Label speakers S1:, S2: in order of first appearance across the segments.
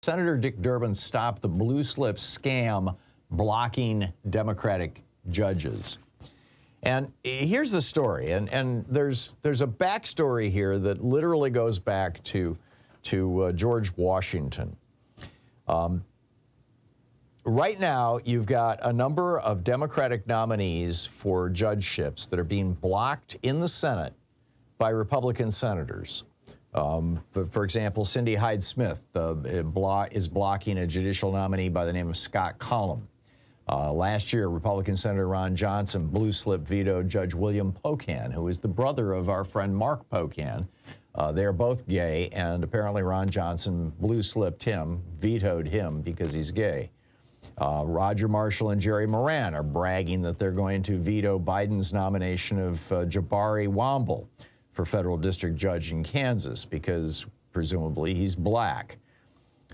S1: Senator Dick Durbin stopped the blue slip scam blocking Democratic judges. And here's the story, and there's a backstory here that literally goes back to George Washington. Right now, you've got a number of Democratic nominees for judgeships that are being blocked in the Senate by Republican senators. For example, Cindy Hyde-Smith is blocking a judicial nominee by the name of Scott Cullum. Last year, Republican Senator Ron Johnson blue slip vetoed Judge William Pocan, who is the brother of our friend Mark Pocan. They are both gay, and apparently Ron Johnson blue slipped him, vetoed him because he's gay. Roger Marshall and Jerry Moran are bragging that they're going to veto Biden's nomination of Jabari Womble for federal district judge in Kansas because presumably he's black.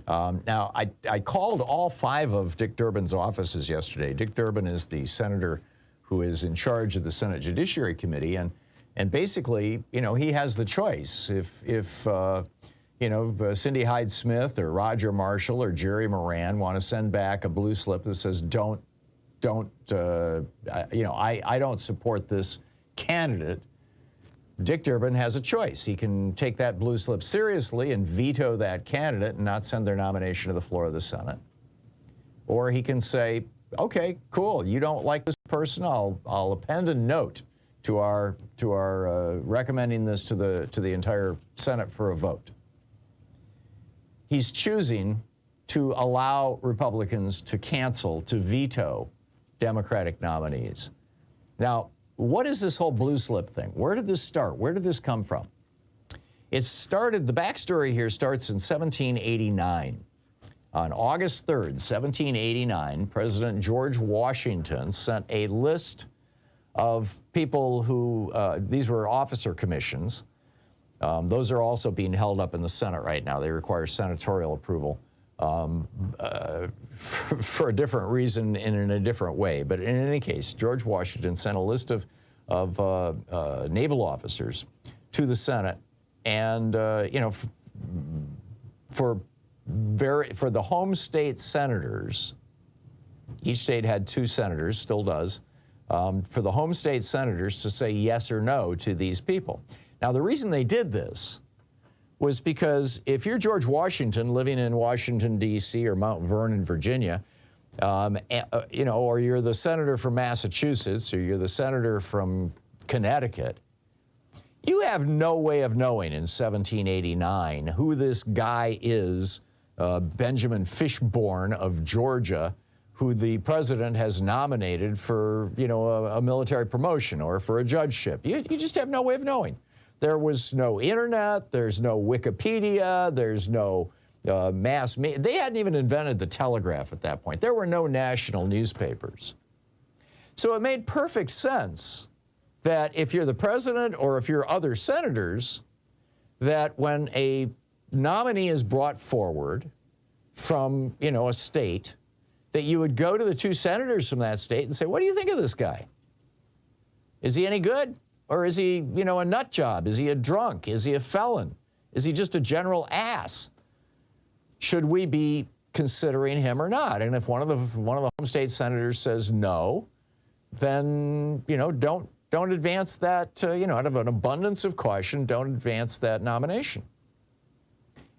S1: Now, I called all 5 of Dick Durbin's offices yesterday. Dick Durbin is the senator who is in charge of the Senate Judiciary Committee, and basically, you know, he has the choice. If you know, Cindy Hyde-Smith or Roger Marshall or Jerry Moran want to send back a blue slip that says, you know, I don't support this candidate, Dick Durbin has a choice. He can take that blue slip seriously and veto that candidate and not send their nomination to the floor of the Senate. Or he can say, okay, cool, you don't like this person, I'll append a note to our recommending this to the entire Senate for a vote. He's choosing to allow Republicans to cancel, to veto Democratic nominees. Now, what is this whole blue slip thing? Where did this start? Where did this come from? It started, the backstory here starts in 1789. On August 3rd, 1789, President George Washington sent a list of people who, these were officer commissions. Those are also being held up in the Senate right now. They require senatorial approval for a different reason and in a different way. But in any case, George Washington sent a list of naval officers to the Senate, and you know, for the home state senators, each state had 2 senators, still does, for the home state senators to say yes or no to these people. Now, the reason they did this was because if you're George Washington living in Washington, D.C. or Mount Vernon, Virginia, you know, or you're the senator from Massachusetts, or you're the senator from Connecticut, you have no way of knowing in 1789 who this guy is, Benjamin Fishburne of Georgia, who the president has nominated for, you know, a military promotion or for a judgeship. You just have no way of knowing. There was no internet, there's no Wikipedia, there's no mass media. They hadn't even invented the telegraph at that point. There were no national newspapers. So it made perfect sense that if you're the president or if you're other senators, that when a nominee is brought forward from, you know, a state, that you would go to the 2 senators from that state and say, what do you think of this guy? Is he any good? Or is he, you know, a nut job? Is he a drunk? Is he a felon? Is he just a general ass? Should we be considering him or not? And if one of the home state senators says no, then, you know, don't advance that, you know, out of an abundance of caution, don't advance that nomination.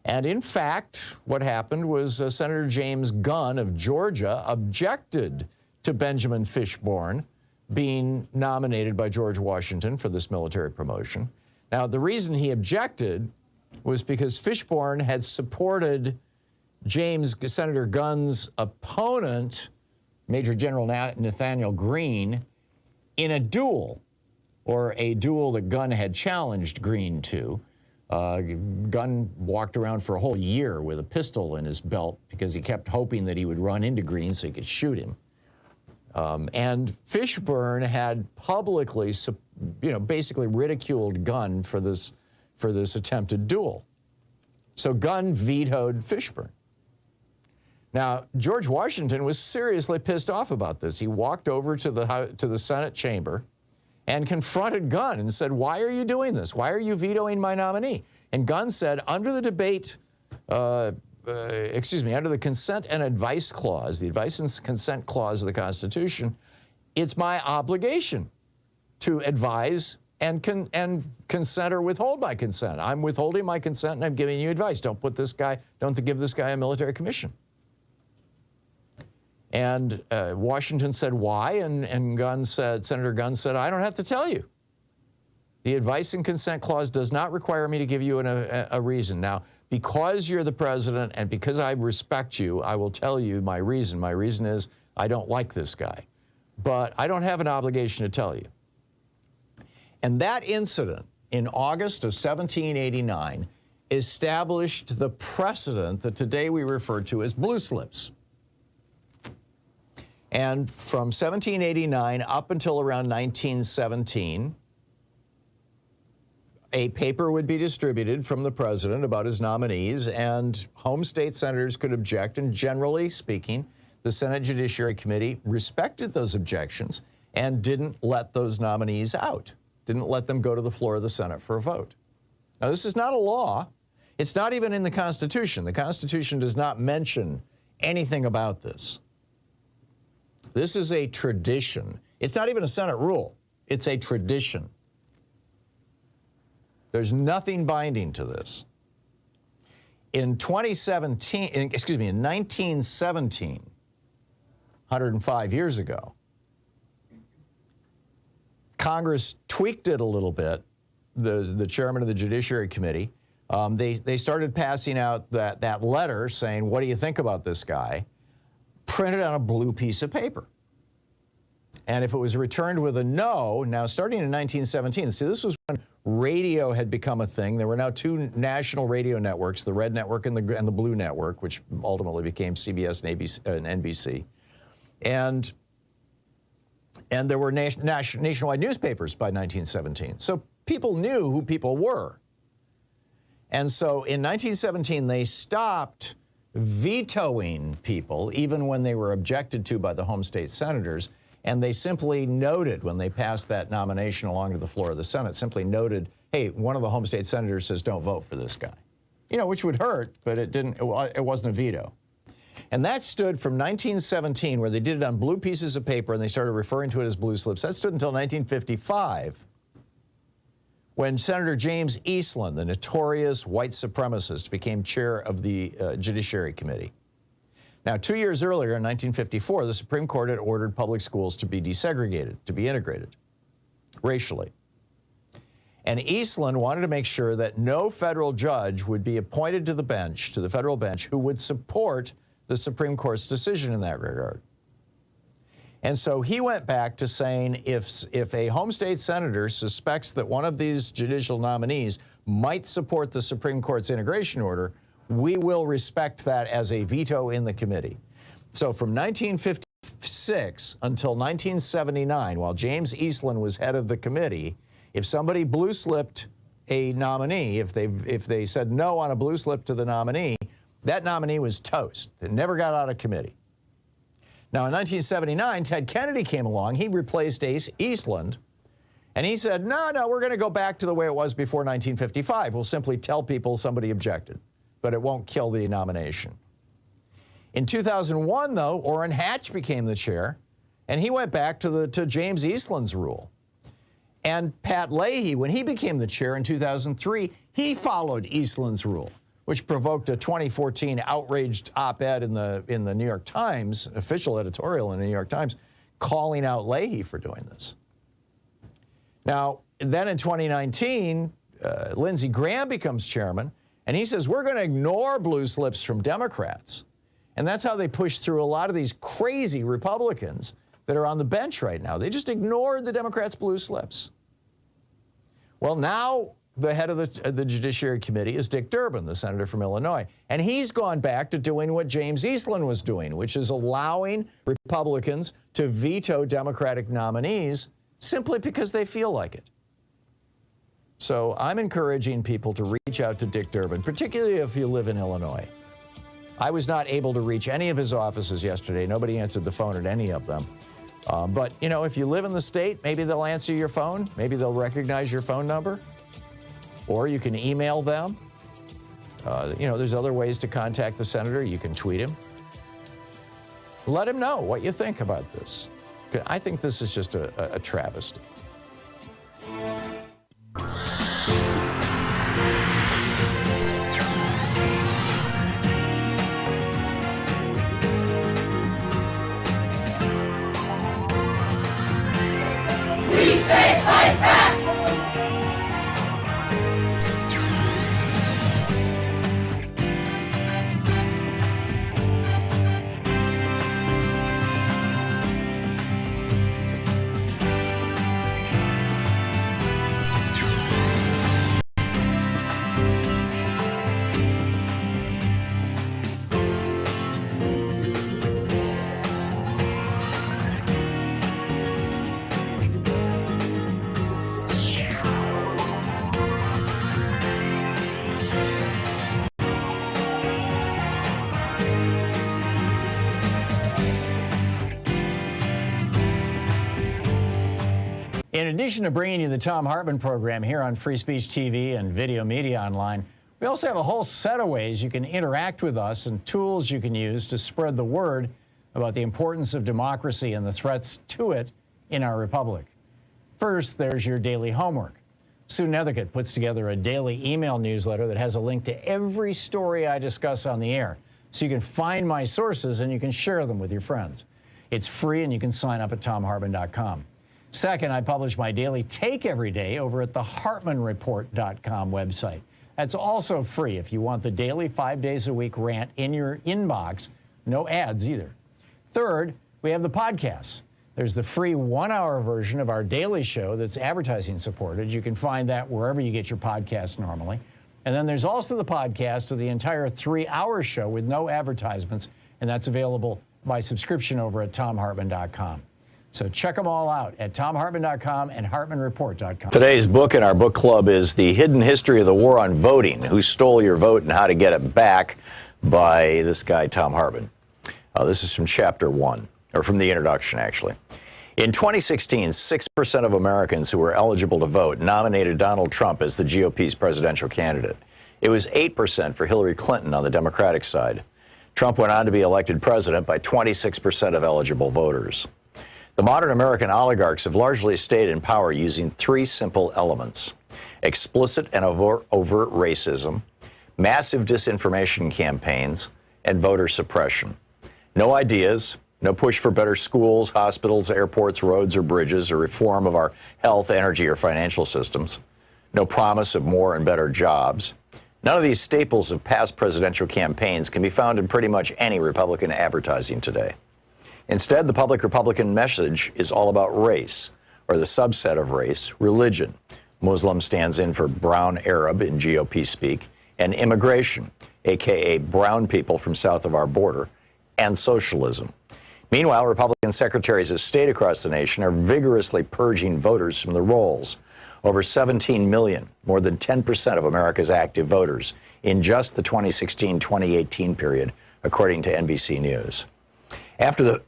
S1: And in fact, what happened was Senator James Gunn of Georgia objected to Benjamin Fishburne being nominated by George Washington for this military promotion. Now, the reason he objected was because Fishburne had supported Senator Gunn's opponent, Major General Nathaniel Greene, in a duel, or a duel that Gunn had challenged Greene to. Gunn walked around for a whole year with a pistol in his belt because he kept hoping that he would run into Greene so he could shoot him. And Fishburne had publicly, you know, basically ridiculed Gunn for this attempted duel. So Gunn vetoed Fishburne. Now, George Washington was seriously pissed off about this. He walked over to the Senate chamber and confronted Gunn and said, why are you doing this? Why are you vetoing my nominee? And Gunn said, under the debate under the consent and advice clause, the advice and consent clause of the Constitution, it's my obligation to advise and consent or withhold my consent. I'm withholding my consent and I'm giving you advice. Don't give this guy a military commission. And Washington said, why? And Senator Gunn said, I don't have to tell you. The advice and consent clause does not require me to give you a reason. Now, because you're the president and because I respect you, I will tell you my reason. My reason is I don't like this guy. But I don't have an obligation to tell you. And that incident in August of 1789 established the precedent that today we refer to as blue slips. And from 1789 up until around 1917, a paper would be distributed from the president about his nominees, and home state senators could object, and generally speaking, the Senate Judiciary Committee respected those objections and didn't let those nominees out, didn't let them go to the floor of the Senate for a vote. Now, this is not a law. It's not even in the Constitution. The Constitution does not mention anything about this. This is a tradition. It's not even a Senate rule. It's a tradition. There's nothing binding to this. In 1917, 105 years ago, Congress tweaked it a little bit, the chairman of the Judiciary Committee. They started passing out that letter saying, what do you think about this guy? Printed on a blue piece of paper. And if it was returned with a no, now starting in 1917, see, this was when radio had become a thing. There were now two national radio networks, the Red Network and the Blue Network, which ultimately became CBS and NBC. And there were nationwide newspapers by 1917. So people knew who people were. And so in 1917, they stopped vetoing people, even when they were objected to by the home state senators, and they simply noted, when they passed that nomination along to the floor of the Senate, simply noted, hey, one of the home state senators says don't vote for this guy. You know, which would hurt, but it wasn't a veto. And that stood from 1917, where they did it on blue pieces of paper and they started referring to it as blue slips. That stood until 1955, when Senator James Eastland, the notorious white supremacist, became chair of the Judiciary Committee. Now, 2 years earlier, in 1954, the Supreme Court had ordered public schools to be desegregated, to be integrated racially. And Eastland wanted to make sure that no federal judge would be appointed to the bench, to the federal bench, who would support the Supreme Court's decision in that regard. And so he went back to saying, if a home state senator suspects that one of these judicial nominees might support the Supreme Court's integration order, we will respect that as a veto in the committee. So from 1956 until 1979, while James Eastland was head of the committee, if somebody blue slipped a nominee, if they said no on a blue slip to the nominee, that nominee was toast. It never got out of committee. Now, in 1979, Ted Kennedy came along. He replaced Eastland, and he said, no, we're going to go back to the way it was before 1955. We'll simply tell people somebody objected, but it won't kill the nomination. In 2001, though, Orrin Hatch became the chair, and he went back to James Eastland's rule. And Pat Leahy, when he became the chair in 2003, he followed Eastland's rule, which provoked a 2014 outraged op-ed in the New York Times, official editorial in the New York Times, calling out Leahy for doing this. Now, then in 2019, Lindsey Graham becomes chairman, and he says, we're going to ignore blue slips from Democrats. And that's how they push through a lot of these crazy Republicans that are on the bench right now. They just ignored the Democrats' blue slips. Well, now the head of the Judiciary Committee is Dick Durbin, the senator from Illinois. And he's gone back to doing what James Eastland was doing, which is allowing Republicans to veto Democratic nominees simply because they feel like it. So I'm encouraging people to reach out to Dick Durbin, particularly if you live in Illinois. I was not able to reach any of his offices yesterday. Nobody answered the phone at any of them. But, you know, if you live in the state, maybe they'll answer your phone. Maybe they'll recognize your phone number. Or you can email them. There's other ways to contact the senator. You can tweet him. Let him know what you think about this. I think this is just a travesty.
S2: We take life back!
S1: In addition to bringing you the Thom Hartmann Program here on Free Speech TV and Video Media Online, we also have a whole set of ways you can interact with us and tools you can use to spread the word about the importance of democracy and the threats to it in our republic. First, there's your daily homework. Sue Nethercutt puts together a daily email newsletter that has a link to every story I discuss on the air, so you can find my sources and you can share them with your friends. It's free and you can sign up at thomhartmann.com. Second, I publish my daily take every day over at the hartmannreport.com website. That's also free if you want the daily 5 days a week rant in your inbox. No ads either. Third, we have the podcasts. There's the free 1-hour version of our daily show that's advertising supported. You can find that wherever you get your podcasts normally. And then there's also the podcast of the entire 3-hour show with no advertisements, and that's available by subscription over at thomhartmann.com. So check them all out at thomhartmann.com and hartmannreport.com.
S3: Today's book in our book club is The Hidden History of the War on Voting, Who Stole Your Vote and How to Get It Back, by this guy, Thom Hartmann. This is from chapter 1, or from the introduction, actually. In 2016, 6% of Americans who were eligible to vote nominated Donald Trump as the GOP's presidential candidate. It was 8% for Hillary Clinton on the Democratic side. Trump went on to be elected president by 26% of eligible voters. The modern American oligarchs have largely stayed in power using 3 simple elements: explicit and overt racism, massive disinformation campaigns, and voter suppression. No ideas, no push for better schools, hospitals, airports, roads, or bridges, or reform of our health, energy, or financial systems. No promise of more and better jobs. None of these staples of past presidential campaigns can be found in pretty much any Republican advertising today. Instead, the public Republican message is all about race, or the subset of race, religion. Muslim stands in for brown Arab in GOP speak, and immigration, a.k.a. brown people from south of our border, and socialism. Meanwhile, Republican secretaries of state across the nation are vigorously purging voters from the rolls. Over 17 million, more than 10% of America's active voters, in just the 2016-2018 period, according to NBC News. After the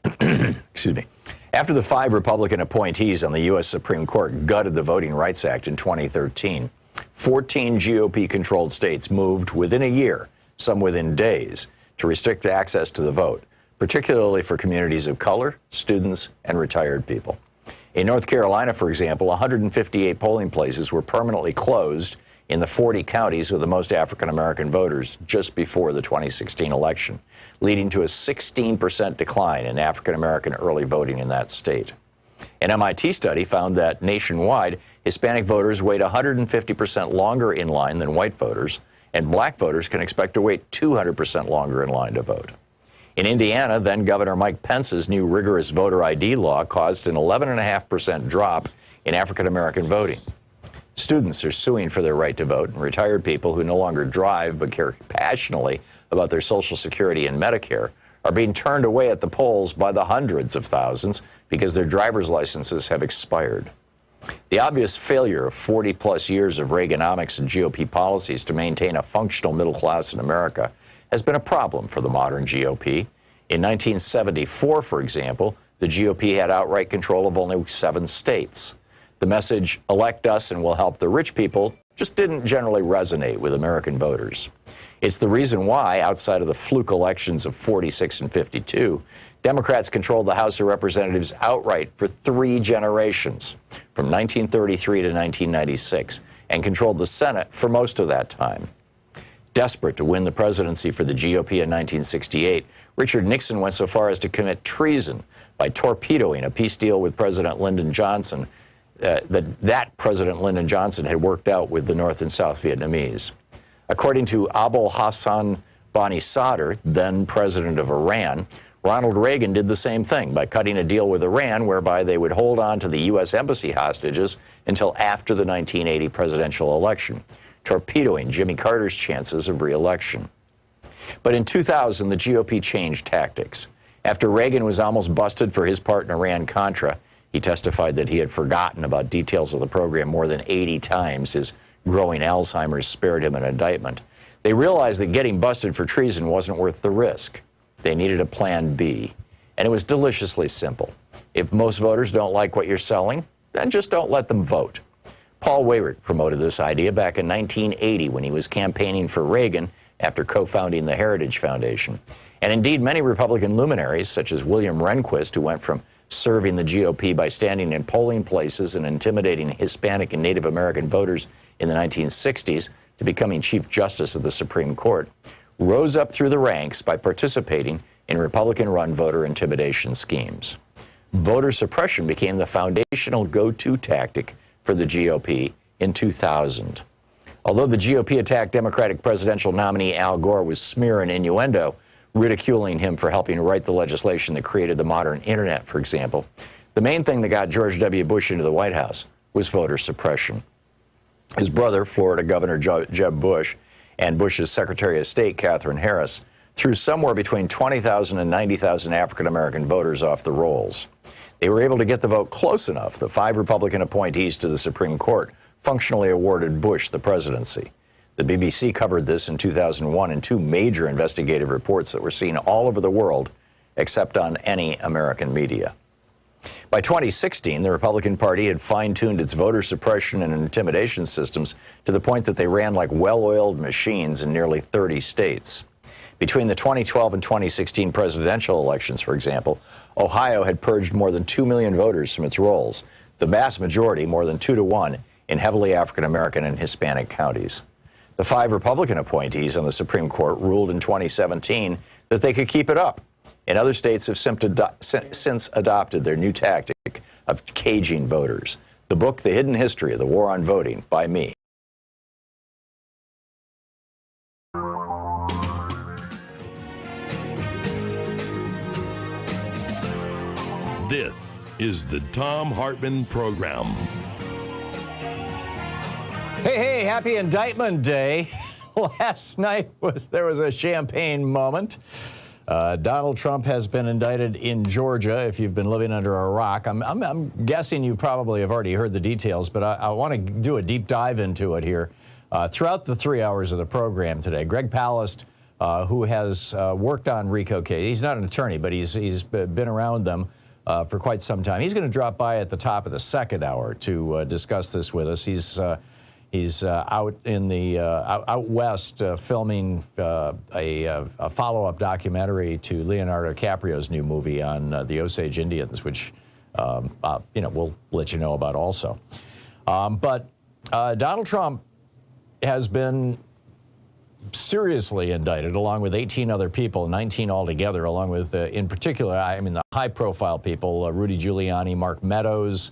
S3: 5 Republican appointees on the U.S. Supreme Court gutted the Voting Rights Act in 2013, 14 GOP-controlled states moved within a year, some within days, to restrict access to the vote, particularly for communities of color, students, and retired people. In North Carolina, for example, 158 polling places were permanently closed in the 40 counties with the most African-American voters just before the 2016 election, leading to a 16% decline in African-American early voting in that state. An MIT study found that nationwide, Hispanic voters wait 150% longer in line than white voters, and black voters can expect to wait 200% longer in line to vote. In Indiana, then Governor Mike Pence's new rigorous voter ID law caused an 11.5% drop in African-American voting. Students are suing for their right to vote, and retired people who no longer drive but care passionately about their Social Security and Medicare are being turned away at the polls by the hundreds of thousands because their driver's licenses have expired. The obvious failure of 40-plus years of Reaganomics and GOP policies to maintain a functional middle class in America has been a problem for the modern GOP. In 1974, for example, the GOP had outright control of only 7 states. The message, elect us and we'll help the rich people, just didn't generally resonate with American voters. It's the reason why, outside of the fluke elections of 46 and 52, Democrats controlled the House of Representatives outright for 3 generations, from 1933 to 1996, and controlled the Senate for most of that time. Desperate to win the presidency for the GOP in 1968, Richard Nixon went so far as to commit treason by torpedoing a peace deal with President Lyndon Johnson that President Lyndon Johnson had worked out with the North and South Vietnamese. According to Abul Hassan Bani Sadr, then president of Iran, Ronald Reagan did the same thing by cutting a deal with Iran whereby they would hold on to the U.S. embassy hostages until after the 1980 presidential election, torpedoing Jimmy Carter's chances of re-election. But in 2000, the GOP changed tactics. After Reagan was almost busted for his part in Iran-Contra, he testified that he had forgotten about details of the program more than 80 times. His growing Alzheimer's spared him an indictment. They realized that getting busted for treason wasn't worth the risk. They needed a plan B, and it was deliciously simple. If most voters don't like what you're selling, then just don't let them vote. Paul Weyrich promoted this idea back in 1980 when he was campaigning for Reagan after co-founding the Heritage Foundation. And indeed, many Republican luminaries, such as William Rehnquist, who went from serving the GOP by standing in polling places and intimidating Hispanic and Native American voters in the 1960s, to becoming Chief Justice of the Supreme Court, rose up through the ranks by participating in Republican-run voter intimidation schemes. Voter suppression became the foundational go-to tactic for the GOP in 2000. Although the GOP attacked Democratic presidential nominee Al Gore with smear and innuendo, ridiculing him for helping write the legislation that created the modern internet, for example, the main thing that got George W. Bush into the White House was voter suppression. His brother, Florida Governor Jeb Bush, and Bush's Secretary of State, Katherine Harris, threw somewhere between 20,000 and 90,000 African-American voters off the rolls. They were able to get the vote close enough. The 5 Republican appointees to the Supreme Court functionally awarded Bush the presidency. The BBC covered this in 2001 in 2 major investigative reports that were seen all over the world, except on any American media. By 2016, the Republican Party had fine-tuned its voter suppression and intimidation systems to the point that they ran like well-oiled machines in nearly 30 states. Between the 2012 and 2016 presidential elections, for example, Ohio had purged more than 2 million voters from its rolls, the vast majority, more than 2 to 1, in heavily African-American and Hispanic counties. The 5 Republican appointees on the Supreme Court ruled in 2017 that they could keep it up. And other states have since adopted their new tactic of caging voters. The book, The Hidden History of the War on Voting, by me.
S4: This is the Thom Hartmann Program.
S1: Hey, happy Indictment Day. Last night there was a champagne moment. Donald Trump has been indicted in Georgia, if you've been living under a rock. I'm guessing you probably have already heard the details, but I want to do a deep dive into it here. Throughout the 3 hours of the program today, Greg Palast, who has worked on RICO case, he's not an attorney, but he's been around them for quite some time. He's going to drop by at the top of the second hour to discuss this with us. He's out in the out west filming a follow-up documentary to Leonardo DiCaprio's new movie on the Osage Indians, which we'll let you know about also. But Donald Trump has been seriously indicted, along with 18 other people, 19 altogether, along with, in particular, the high-profile people, Rudy Giuliani, Mark Meadows,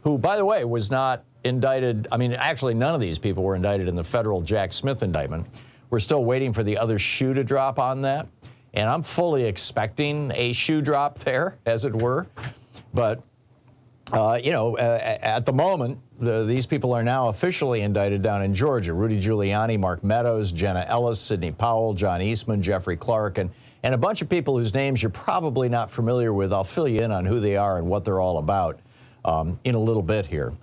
S1: who, by the way, was not indicted. Actually, none of these people were indicted in the federal Jack Smith indictment. We're still waiting for the other shoe to drop on that, and I'm fully expecting a shoe drop there, as it were. But, at the moment, these people are now officially indicted down in Georgia. Rudy Giuliani, Mark Meadows, Jenna Ellis, Sidney Powell, John Eastman, Jeffrey Clark, and a bunch of people whose names you're probably not familiar with. I'll fill you in on who they are and what they're all about in a little bit here.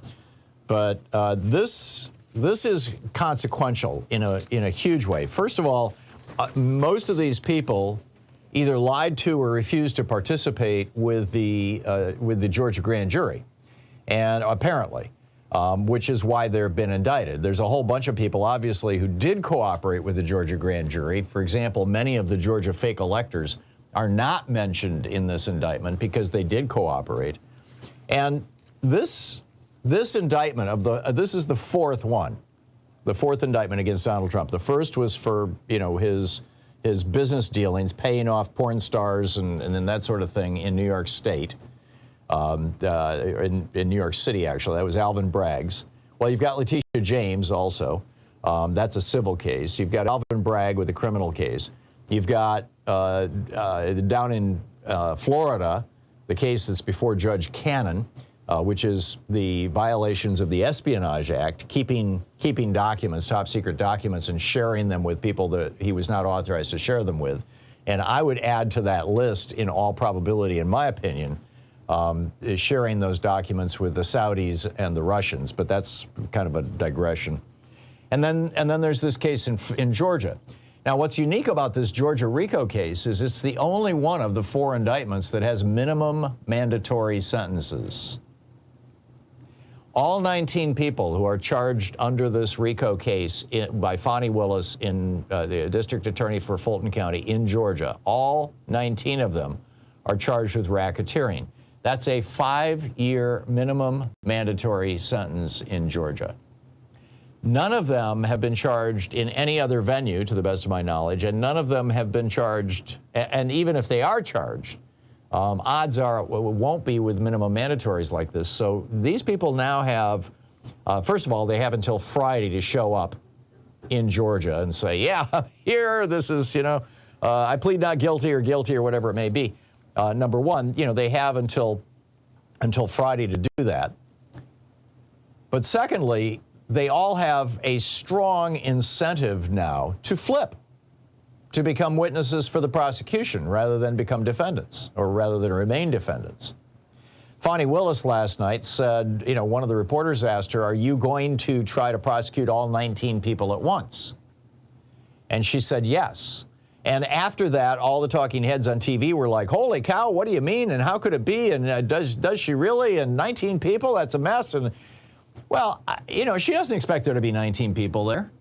S1: But this is consequential in a huge way. First of all, most of these people either lied to or refused to participate with the Georgia grand jury, and apparently, which is why they've been indicted. There's a whole bunch of people, obviously, who did cooperate with the Georgia grand jury. For example, many of the Georgia fake electors are not mentioned in this indictment because they did cooperate. And this indictment this is the fourth one, the fourth indictment against Donald Trump. The first was for, his business dealings, paying off porn stars and then that sort of thing in New York State. In New York City, actually. That was Alvin Bragg's. Well, you've got Letitia James also. That's a civil case. You've got Alvin Bragg with a criminal case. You've got down in Florida, the case that's before Judge Cannon, which is the violations of the Espionage Act, keeping documents, top secret documents, and sharing them with people that he was not authorized to share them with. And I would add to that list, in all probability, in my opinion, is sharing those documents with the Saudis and the Russians, but that's kind of a digression. And then there's this case in Georgia. Now, what's unique about this Georgia RICO case is it's the only one of the 4 indictments that has minimum mandatory sentences. All 19 people who are charged under this RICO case by Fani Willis, the district attorney for Fulton County in Georgia, all 19 of them are charged with racketeering. That's a 5-year minimum mandatory sentence in Georgia. None of them have been charged in any other venue, to the best of my knowledge, and none of them have been charged, and even if they are charged, odds are it won't be with minimum mandatories like this. So these people now have, first of all, they have until Friday to show up in Georgia and say, yeah, I'm here, this is, I plead not guilty or whatever it may be. Number one, they have until Friday to do that. But secondly, they all have a strong incentive now to flip, to become witnesses for the prosecution rather than become defendants, or rather than remain defendants. Fani Willis last night said, one of the reporters asked her, are you going to try to prosecute all 19 people at once? And she said yes. And after that, all the talking heads on TV were like, holy cow, what do you mean? And how could it be? And does she really? And 19 people? That's a mess. And, well, she doesn't expect there to be 19 people there.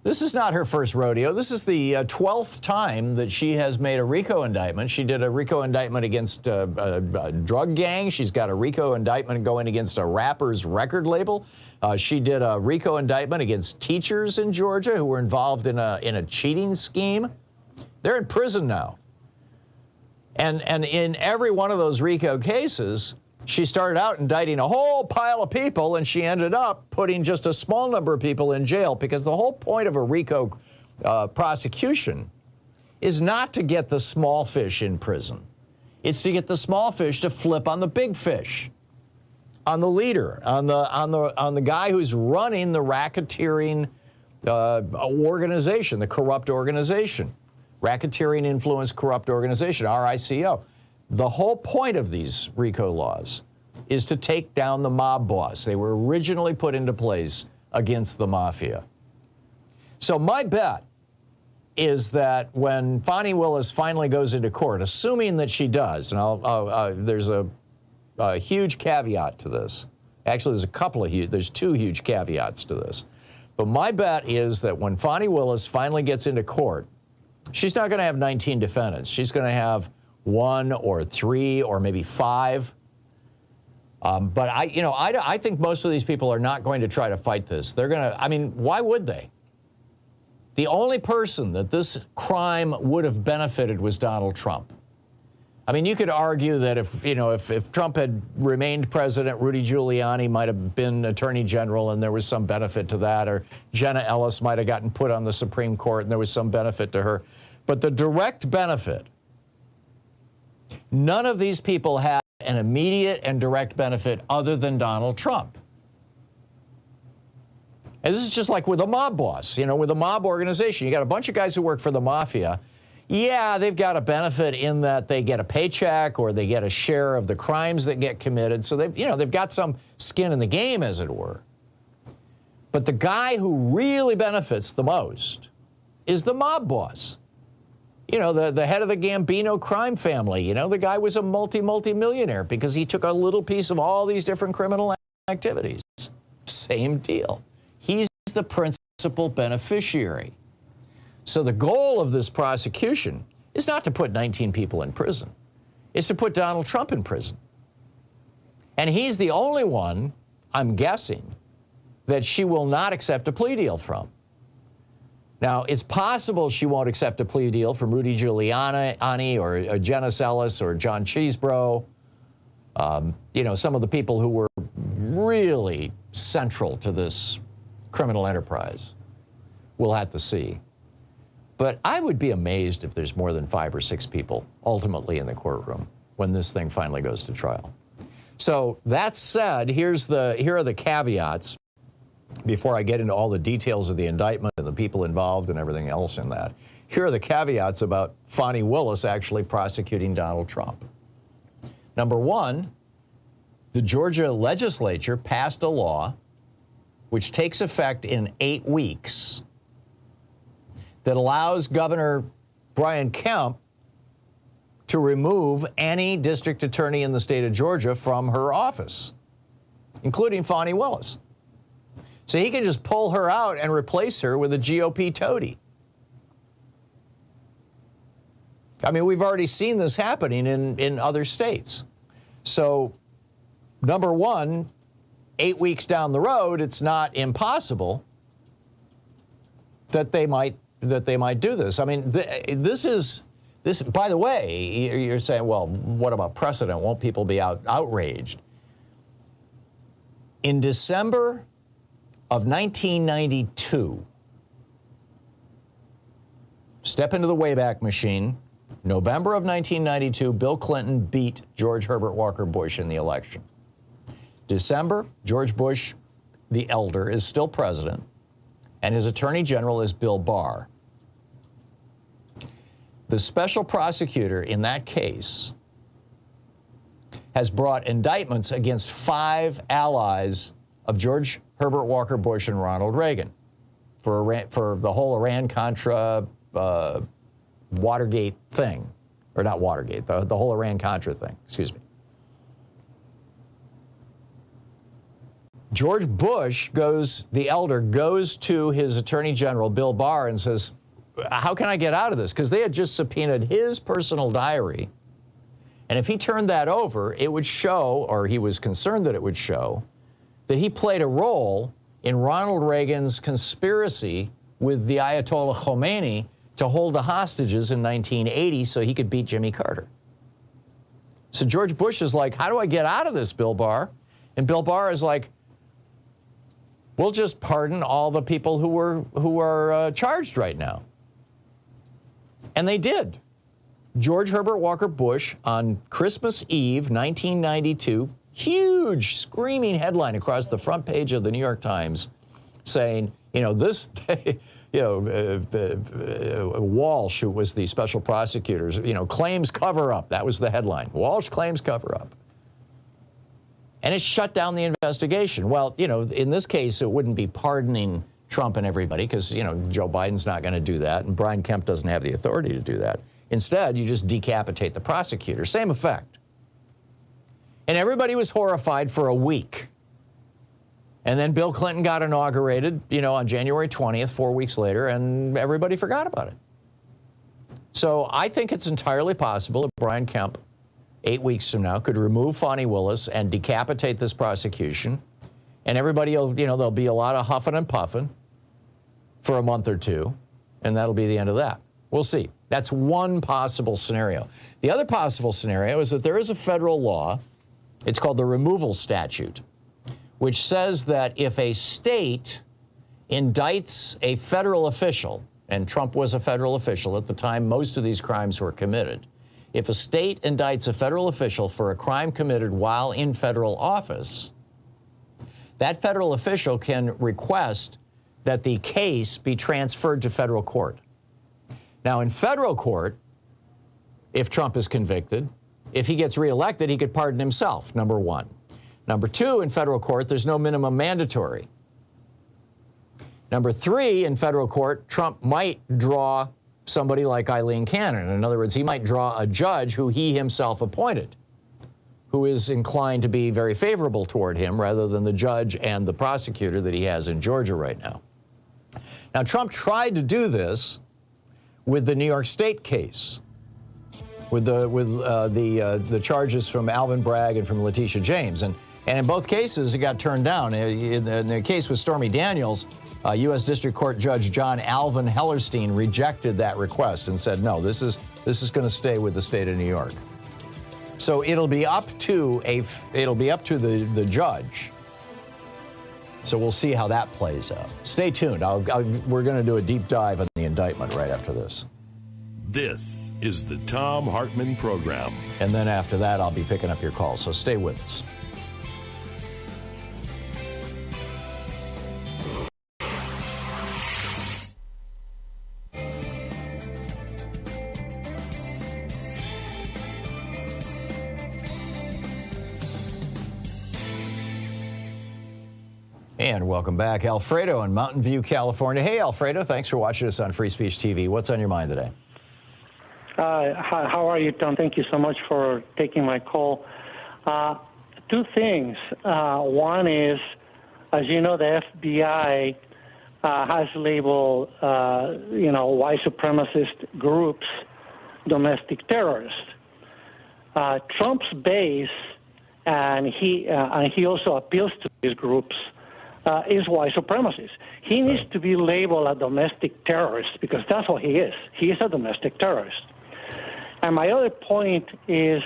S1: This is not her first rodeo. This is the 12th time that she has made a RICO indictment. She did a RICO indictment against a drug gang. She's got a RICO indictment going against a rapper's record label. She did a RICO indictment against teachers in Georgia who were involved in a cheating scheme. They're in prison now. And in every one of those RICO cases, she started out indicting a whole pile of people, and she ended up putting just a small number of people in jail, because the whole point of a RICO prosecution is not to get the small fish in prison. It's to get the small fish to flip on the big fish, on the leader, on the guy who's running the racketeering organization, the corrupt organization, racketeering influenced corrupt organization, RICO. The whole point of these RICO laws is to take down the mob boss. They were originally put into place against the mafia. So my bet is that when Fani Willis finally goes into court, assuming that she does, and there's a huge caveat to this. Actually, there's two huge caveats to this. But my bet is that when Fani Willis finally gets into court, she's not going to have 19 defendants. She's going to have 1 or 3 or maybe 5. But I think most of these people are not going to try to fight this. They're going to, why would they? The only person that this crime would have benefited was Donald Trump. You could argue that if Trump had remained president, Rudy Giuliani might have been attorney general and there was some benefit to that, or Jenna Ellis might have gotten put on the Supreme Court and there was some benefit to her. But the direct benefit, none of these people have an immediate and direct benefit other than Donald Trump. And this is just like with a mob boss, with a mob organization. You got a bunch of guys who work for the mafia. Yeah, they've got a benefit in that they get a paycheck or they get a share of the crimes that get committed. So they've got some skin in the game, as it were. But the guy who really benefits the most is the mob boss. The head of the Gambino crime family. The guy was a multi-millionaire because he took a little piece of all these different criminal activities. same deal. He's the principal beneficiary. So the goal of this prosecution is not to put 19 people in prison. It's to put Donald Trump in prison. And he's the only one, I'm guessing, that she will not accept a plea deal from. Now, it's possible she won't accept a plea deal from Rudy Giuliani or Janice Ellis or John Chesebro. You know, some of the people who were really central to this criminal enterprise. We'll have to see. But I would be amazed if there's more than 5 or 6 people ultimately in the courtroom when this thing finally goes to trial. So that said, here are the caveats before I get into all the details of the indictment and the people involved and everything else in that. Here are the caveats about Fani Willis actually prosecuting Donald Trump. Number one, the Georgia legislature passed a law which takes effect in 8 weeks that allows Governor Brian Kemp to remove any district attorney in the state of Georgia from her office, including Fani Willis. So he can just pull her out and replace her with a GOP toady. I mean, we've already seen this happening in other states. So, number one, 8 weeks down the road, it's not impossible that they might do this. I mean, this. By the way, you're saying, well, what about precedent? Won't people be outraged? In December of 1992, step into the Wayback Machine. November of 1992, Bill Clinton beat George Herbert Walker Bush in the election. December, George Bush, the elder, is still president, and his attorney general is Bill Barr. The special prosecutor in that case has brought indictments against 5 allies of George Herbert Walker Bush and Ronald Reagan for the whole Iran-Contra Watergate thing, or not Watergate, the whole Iran-Contra thing, excuse me. George Bush the elder goes to his attorney general, Bill Barr, and says, how can I get out of this? Because they had just subpoenaed his personal diary. And if he turned that over, it would show, or he was concerned that it would show, that he played a role in Ronald Reagan's conspiracy with the Ayatollah Khomeini to hold the hostages in 1980 so he could beat Jimmy Carter. So George Bush is like, how do I get out of this, Bill Barr? And Bill Barr is like, we'll just pardon all the people who are charged right now. And they did. George Herbert Walker Bush on Christmas Eve, 1992, huge screaming headline across the front page of the New York Times saying, you know, this, Walsh, who was the special prosecutor, you know, claims cover up. That was the headline. Walsh claims cover up. And it shut down the investigation. Well, you know, in this case, it wouldn't be pardoning Trump and everybody because, you know, Joe Biden's not going to do that, and Brian Kemp doesn't have the authority to do that. Instead, you just decapitate the prosecutor. Same effect. And everybody was horrified for a week. And then Bill Clinton got inaugurated, you know, on January 20th, 4 weeks later, and everybody forgot about it. So I think it's entirely possible that Brian Kemp, 8 weeks from now, could remove Fani Willis and decapitate this prosecution. And everybody will, you know, there'll be a lot of huffing and puffing for a month or two, and that'll be the end of that. We'll see. That's one possible scenario. The other possible scenario is that there is a federal law, it's called the removal statute, which says that if a state indicts a federal official, and Trump was a federal official at the time most of these crimes were committed, if a state indicts a federal official for a crime committed while in federal office, that federal official can request that the case be transferred to federal court. Now, in federal court, if Trump is convicted, if he gets reelected, he could pardon himself, number one. Number two, in federal court, there's no minimum mandatory. Number three, in federal court, Trump might draw somebody like Eileen Cannon. In other words, he might draw a judge who he himself appointed, who is inclined to be very favorable toward him rather than the judge and the prosecutor that he has in Georgia right now. Now, Trump tried to do this with the New York State case, with the charges from Alvin Bragg and from Letitia James. And in both cases, it got turned down. In the case with Stormy Daniels, U.S. District Court Judge John Alvin Hellerstein rejected that request and said, no, this is going to stay with the state of New York. So it'll be up to the judge. So we'll see how that plays out. Stay tuned. We're going to do a deep dive on the indictment right after this.
S4: This is the Thom Hartmann Program.
S1: And then after that, I'll be picking up your calls. So stay with us. And welcome back. Alfredo in Mountain View, California. Hey, Alfredo, thanks for watching us on Free Speech TV. What's on your mind today?
S5: Hi, how are you, Tom? Thank you so much for taking my call. Two things. One is, as you know, the FBI has labeled, white supremacist groups domestic terrorists. Trump's base, and he also appeals to these groups, is white supremacist. He needs to be labeled a domestic terrorist because that's what he is. He is a domestic terrorist. And my other point is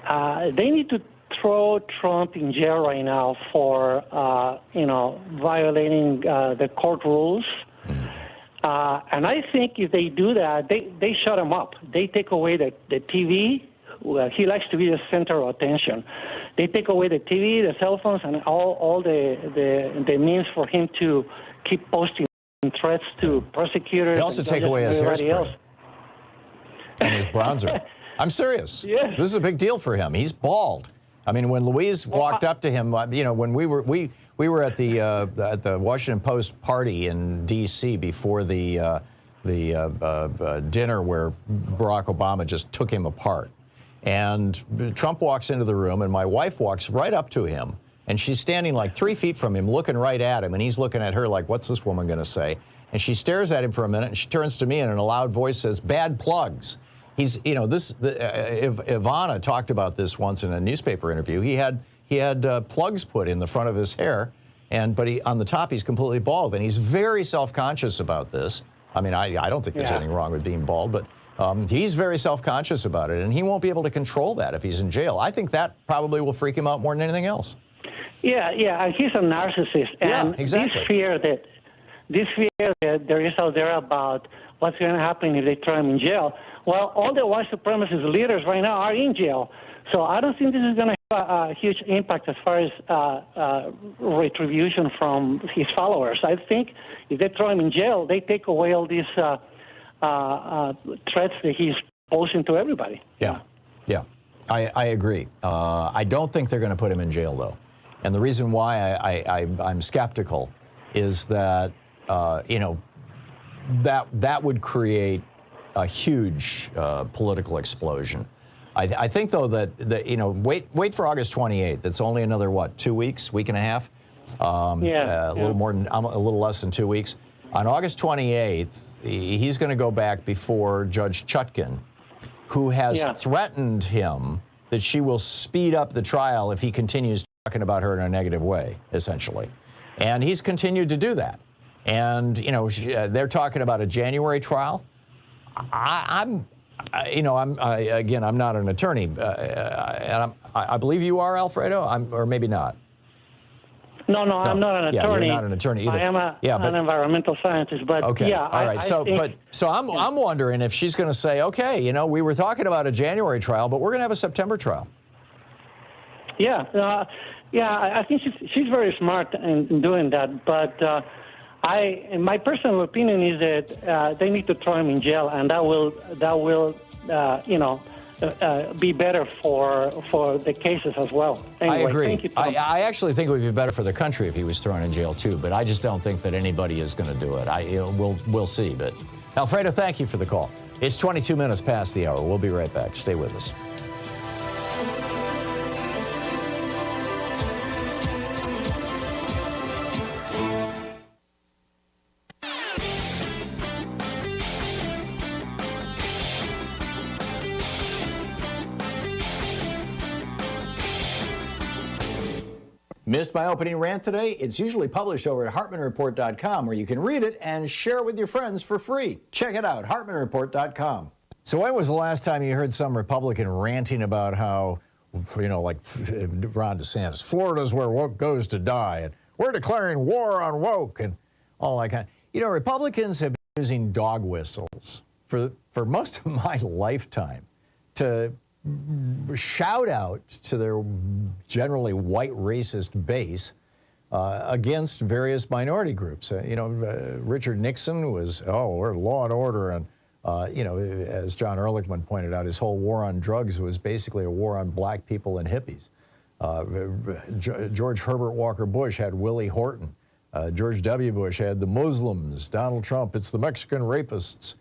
S5: they need to throw Trump in jail right now for, violating the court rules. And I think if they do that, they shut him up. They take away the TV. He likes to be the center of attention. They take away the TV, the cell phones, and all the means for him to keep posting threats to prosecutors.
S1: They also take away his hairspray and his bronzer. I'm serious.
S5: Yes.
S1: This is a big deal for him. He's bald. I mean, when Louise walked up to him, when we were at the Washington Post party in D.C. before the dinner where Barack Obama just took him apart. And Trump walks into the room, and my wife walks right up to him, and she's standing like 3 feet from him, looking right at him, and he's looking at her like, what's this woman going to say? And she stares at him for a minute, and she turns to me and in a loud voice says, bad plugs. Ivana talked about this once in a newspaper interview. He had plugs put in the front of his hair, but on the top he's completely bald, and he's very self-conscious about this. I mean, I don't think there's anything wrong with being bald, but he's very self-conscious about it, and he won't be able to control that if he's in jail. I think that probably will freak him out more than anything else.
S5: Yeah, and he's a narcissist. And
S1: exactly.
S5: This fear that there is out there about what's going to happen if they throw him in jail. Well, all the white supremacist leaders right now are in jail. So I don't think this is going to have a huge impact as far as retribution from his followers. I think if they throw him in jail, they take away all these threats that he's posing to everybody.
S1: Yeah, I agree. I don't think they're going to put him in jail, though. And the reason why I'm skeptical is that, that would create a huge political explosion. I think, though, that wait for August 28th. It's only another, 2 weeks, week and a half? A little less than 2 weeks. On August 28th, he's going to go back before Judge Chutkan, who has threatened him that she will speed up the trial if he continues talking about her in a negative way, essentially. And he's continued to do that. And, they're talking about a January trial. I'm not an attorney, and I believe you are, Alfredo, or maybe not.
S5: No, I'm not an attorney.
S1: You're not an attorney either.
S5: I am an environmental scientist, but
S1: okay. All right. So I'm wondering if she's going to say, okay, we were talking about a January trial, but we're going to have a September trial.
S5: I think she's very smart in doing that, but my personal opinion is that they need to throw him in jail, and that will be better for the cases as well. Anyway,
S1: I agree.
S5: Thank you, Tom.
S1: I actually think it would be better for the country if he was thrown in jail too, but I just don't think that anybody is going to do it. We'll see. But Alfredo, thank you for the call. It's 22 minutes past the hour. We'll be right back. Stay with us.
S6: Missed my opening rant today? It's usually published over at HartmannReport.com, where you can read it and share it with your friends for free. Check it out, HartmannReport.com.
S1: So when was the last time you heard some Republican ranting about how, like Ron DeSantis, Florida's where woke goes to die, and we're declaring war on woke, and all that kind of. Republicans have been using dog whistles for most of my lifetime to shout out to their generally white racist base against various minority groups. Richard Nixon was, we're law and order, and as John Ehrlichman pointed out, his whole war on drugs was basically a war on black people and hippies. George Herbert Walker Bush had Willie Horton. George W. Bush had the Muslims. Donald Trump, it's the Mexican rapists.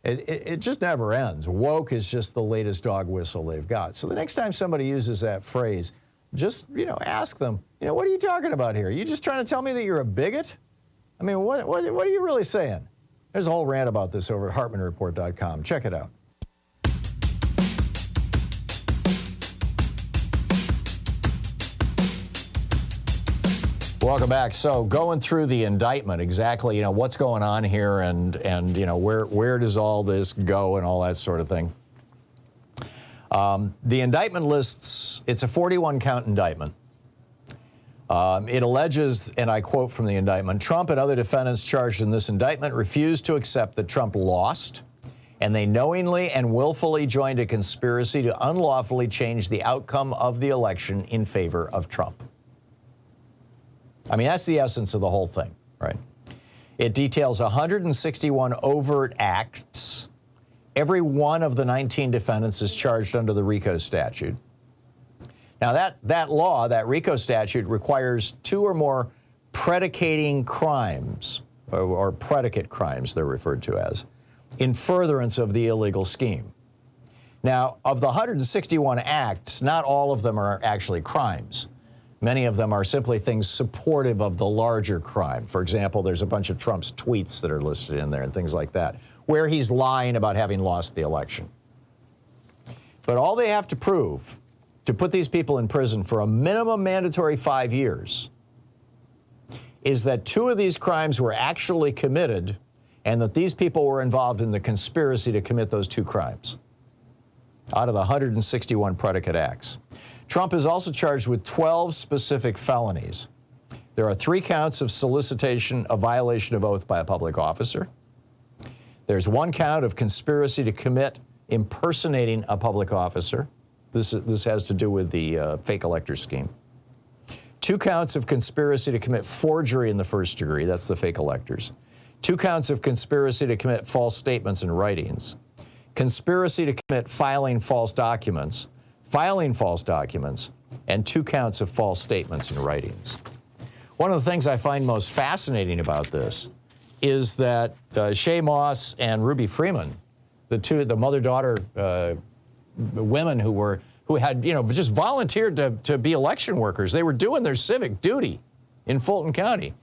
S1: It just never ends. Woke is just the latest dog whistle they've got. So the next time somebody uses that phrase, just, ask them, what are you talking about here? Are you just trying to tell me that you're a bigot? I mean, what are you really saying? There's a whole rant about this over at HartmannReport.com. Check it out. Welcome back. So going through the indictment, exactly, what's going on here, and where does all this go and all that sort of thing. The indictment lists, it's a 41-count indictment. It alleges, and I quote from the indictment, Trump and other defendants charged in this indictment refused to accept that Trump lost, and they knowingly and willfully joined a conspiracy to unlawfully change the outcome of the election in favor of Trump. I mean, that's the essence of the whole thing, right? It details 161 overt acts. Every one of the 19 defendants is charged under the RICO statute. Now, that law, that RICO statute, requires two or more predicating crimes, or predicate crimes they're referred to as, in furtherance of the illegal scheme. Now, of the 161 acts, not all of them are actually crimes. Many of them are simply things supportive of the larger crime. For example, there's a bunch of Trump's tweets that are listed in there and things like that, where he's lying about having lost the election. But all they have to prove to put these people in prison for a minimum mandatory 5 years is that two of these crimes were actually committed and that these people were involved in the conspiracy to commit those two crimes out of the 161 predicate acts. Trump is also charged with 12 specific felonies. There are 3 counts of solicitation of violation of oath by a public officer. There's 1 count of conspiracy to commit impersonating a public officer. This has to do with the fake elector scheme. 2 counts of conspiracy to commit forgery in the first degree. That's the fake electors. 2 counts of conspiracy to commit false statements and writings. Conspiracy to commit filing false documents, and 2 counts of false statements and writings. One of the things I find most fascinating about this is that Shay Moss and Ruby Freeman, the mother-daughter women who had just volunteered to be election workers. They were doing their civic duty in Fulton County,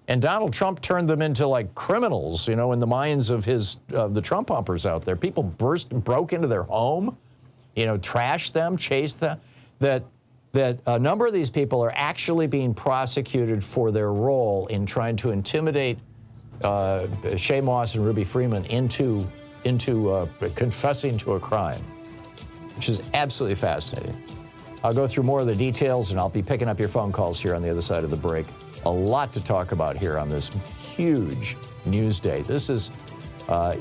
S1: and Donald Trump turned them into like criminals, in the minds of the Trump pumpers out there. People broke into their home, trashed them, chased them. That a number of these people are actually being prosecuted for their role in trying to intimidate Shay Moss and Ruby Freeman into confessing to a crime, which is absolutely fascinating. I'll go through more of the details, and I'll be picking up your phone calls here on the other side of the break. A lot to talk about here on this huge news day. This is, when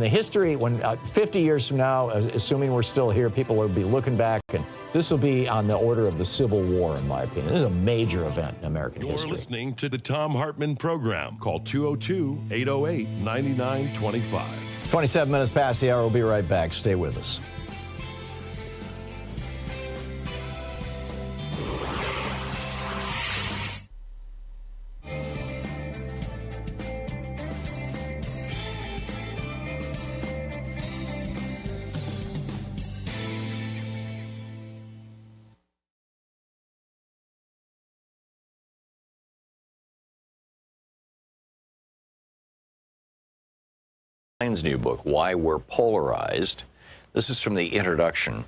S1: 50 years from now, assuming we're still here, people will be looking back, and this will be on the order of the Civil War, in my opinion. This is a major event in American history.
S4: You're listening to the Thom Hartmann Program. Call 202-808-9925.
S1: 27 minutes past the hour. We'll be right back. Stay with us.
S3: New book, Why We're Polarized. This is from the introduction.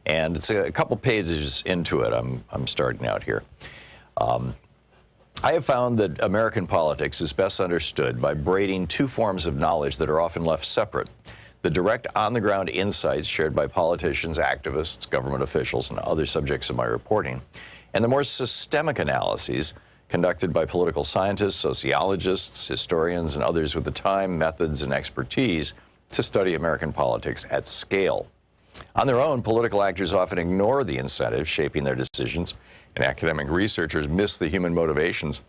S3: And it's a couple pages into it. I'm starting out here. I have found that American politics is best understood by braiding two forms of knowledge that are often left separate: the direct on-the-ground insights shared by politicians, activists, government officials, and other subjects of my reporting, and the more systemic analyses conducted by political scientists, sociologists, historians, and others with the time, methods, and expertise to study American politics at scale. On their own, political actors often ignore the incentives shaping their decisions, and academic researchers miss the human motivations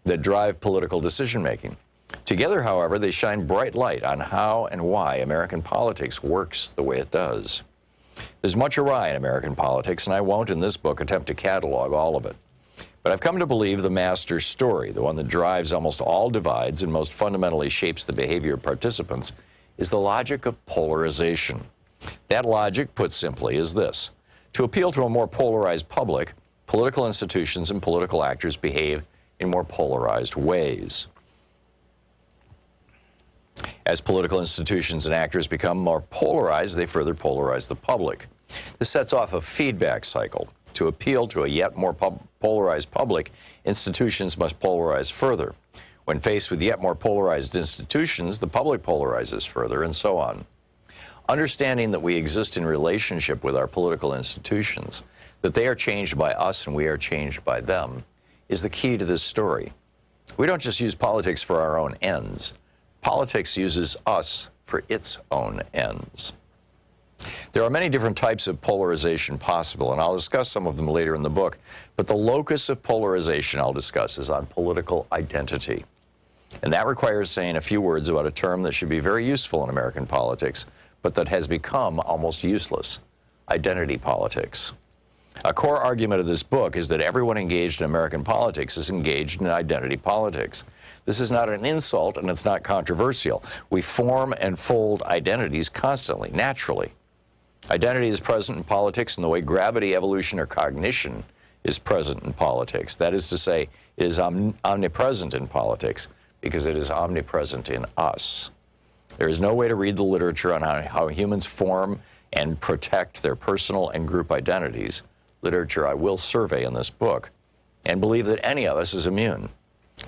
S3: that drive political decision-making. Together, however, they shine bright light on how and why American politics works the way it does. There's much awry in American politics, and I won't in this book attempt to catalog all of it. But I've come to believe the master story, the one that drives almost all divides and most fundamentally shapes the behavior of participants, is the logic of polarization. That logic, put simply, is this: to appeal to a more polarized public, political institutions and political actors behave in more polarized ways. As political institutions and actors become more polarized, they further polarize the public. This sets off a feedback cycle. To appeal to a yet more polarized public, institutions must polarize further. When faced with yet more polarized institutions, the public polarizes further, and so on. Understanding that we exist in relationship with our political institutions, that they are changed by us and we are changed by them, is the key to this story. We don't just use politics for our own ends. Politics uses us for its own ends. There are many different types of polarization possible, and I'll discuss some of them later in the book, but the locus of polarization I'll discuss is on political identity. And that requires saying a few words about a term that should be very useful in American politics, but that has become almost useless: identity politics. A core argument of this book is that everyone engaged in American politics is engaged in identity politics. This is not an insult, and it's not controversial. We form and fold identities constantly, naturally. Identity is present in politics in the way gravity, evolution, or cognition is present in politics. That is to say, it is omnipresent in politics because it is omnipresent in us. There is no way to read the literature on how humans form and protect their personal and group identities, literature I will survey in this book, and believe that any of us is immune.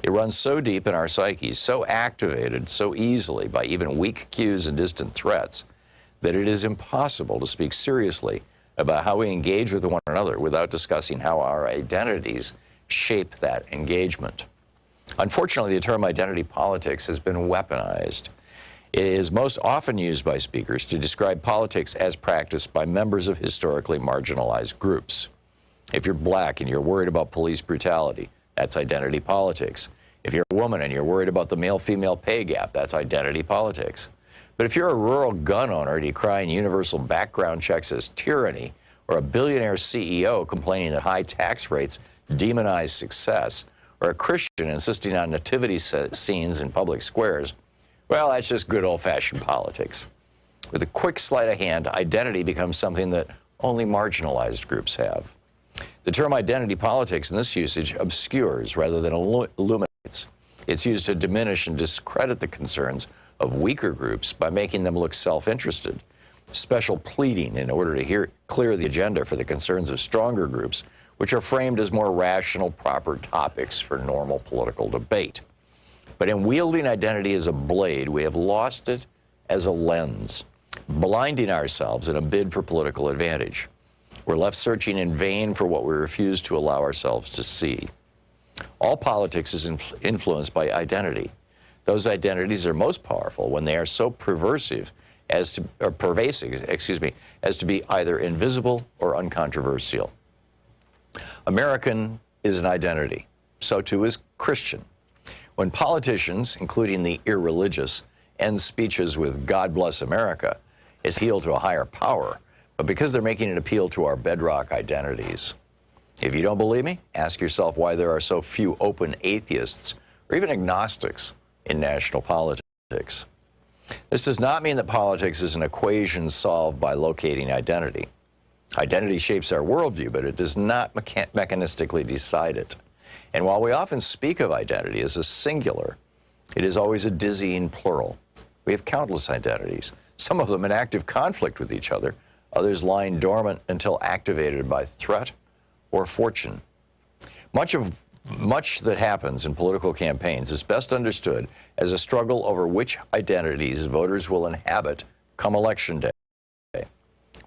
S3: It runs so deep in our psyches, so activated so easily by even weak cues and distant threats, that it is impossible to speak seriously about how we engage with one another without discussing how our identities shape that engagement. Unfortunately, the term identity politics has been weaponized. It is most often used by speakers to describe politics as practiced by members of historically marginalized groups. If you're black and you're worried about police brutality, that's identity politics. If you're a woman and you're worried about the male-female pay gap, that's identity politics. But if you're a rural gun owner decrying universal background checks as tyranny, or a billionaire CEO complaining that high tax rates demonize success, or a Christian insisting on nativity scenes in public squares, well, that's just good old-fashioned politics. With a quick sleight of hand, identity becomes something that only marginalized groups have. The term identity politics in this usage obscures rather than illuminates. It's used to diminish and discredit the concerns of weaker groups by making them look self-interested. Special pleading in order to clear the agenda for the concerns of stronger groups, which are framed as more rational, proper topics for normal political debate. But in wielding identity as a blade, we have lost it as a lens, blinding ourselves in a bid for political advantage. We're left searching in vain for what we refuse to allow ourselves to see. All politics is influenced by identity. Those identities are most powerful when they are so pervasive as to be either invisible or uncontroversial. American is an identity. So too is Christian. When politicians, including the irreligious, end speeches with "God bless America," it's an appeal to a higher power, but because they're making an appeal to our bedrock identities. If you don't believe me, ask yourself why there are so few open atheists or even agnostics in national politics. This does not mean that politics is an equation solved by locating identity. Identity shapes our worldview, but it does not mechanistically decide it. And while we often speak of identity as a singular, it is always a dizzying plural. We have countless identities, some of them in active conflict with each other, others lying dormant until activated by threat or fortune. Much that happens in political campaigns is best understood as a struggle over which identities voters will inhabit come election day.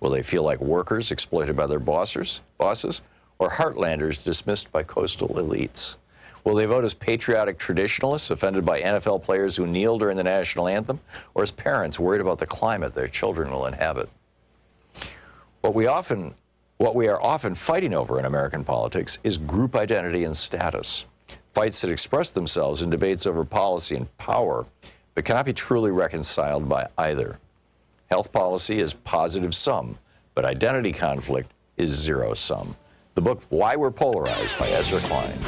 S3: Will they feel like workers exploited by their bosses, or heartlanders dismissed by coastal elites? Will they vote as patriotic traditionalists offended by NFL players who kneel during the national anthem, or as parents worried about the climate their children will inhabit? What we are often fighting over in American politics is group identity and status, fights that express themselves in debates over policy and power, but cannot be truly reconciled by either. Health policy is positive-sum, but identity conflict is zero-sum. The book, Why We're Polarized, by Ezra Klein.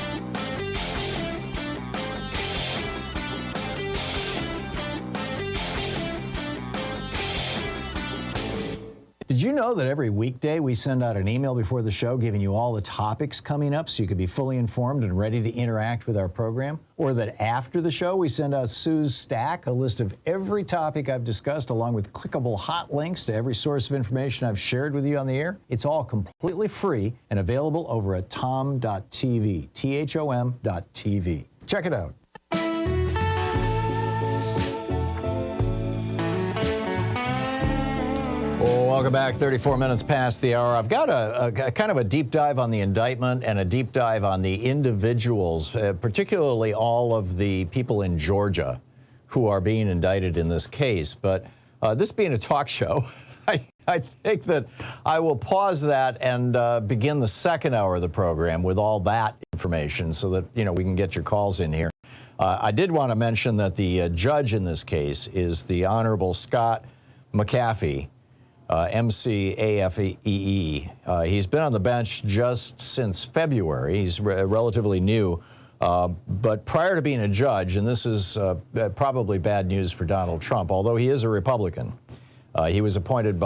S6: Did you know that every weekday we send out an email before the show giving you all the topics coming up so you could be fully informed and ready to interact with our program? Or that after the show we send out Sue's Stack, a list of every topic I've discussed along with clickable hot links to every source of information I've shared with you on the air? It's all completely free and available over at thom.tv, THOM.tv. Check it out. Welcome back. 34 minutes past the hour. I've got a kind of a deep dive on the indictment and a deep dive on the individuals, particularly all of the people in Georgia who are being indicted in this case. But this being a talk show, I think that I will pause that and begin the second hour of the program with all that information so that, you know, we can get your calls in here. I did want to mention that the judge in this case is the Honorable Scott McAfee. McAfee. He's been on the bench just since February. He's relatively new. But prior to being a judge, and this is probably bad news for Donald Trump, although he is a Republican, he was appointed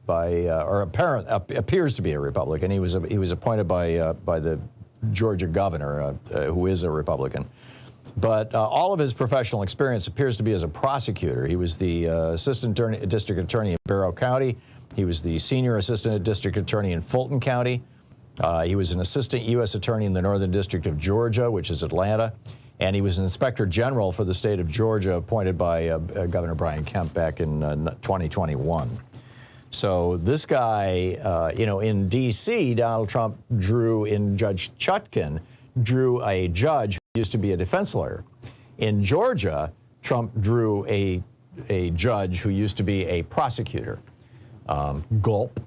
S6: appears to be a Republican. He was appointed by the Georgia governor, who is a Republican. But all of his professional experience appears to be as a prosecutor. He was the assistant district attorney in Barrow County. He was the senior assistant district attorney in Fulton County. He was an assistant U.S. attorney in the Northern District of Georgia, which is Atlanta. And he was an inspector general for the state of Georgia, appointed by Governor Brian Kemp back in 2021. So this guy, in D.C., Donald Trump Judge Chutkan drew a judge who used to be a defense lawyer. In Georgia, Trump drew a judge who used to be a prosecutor. Gulp.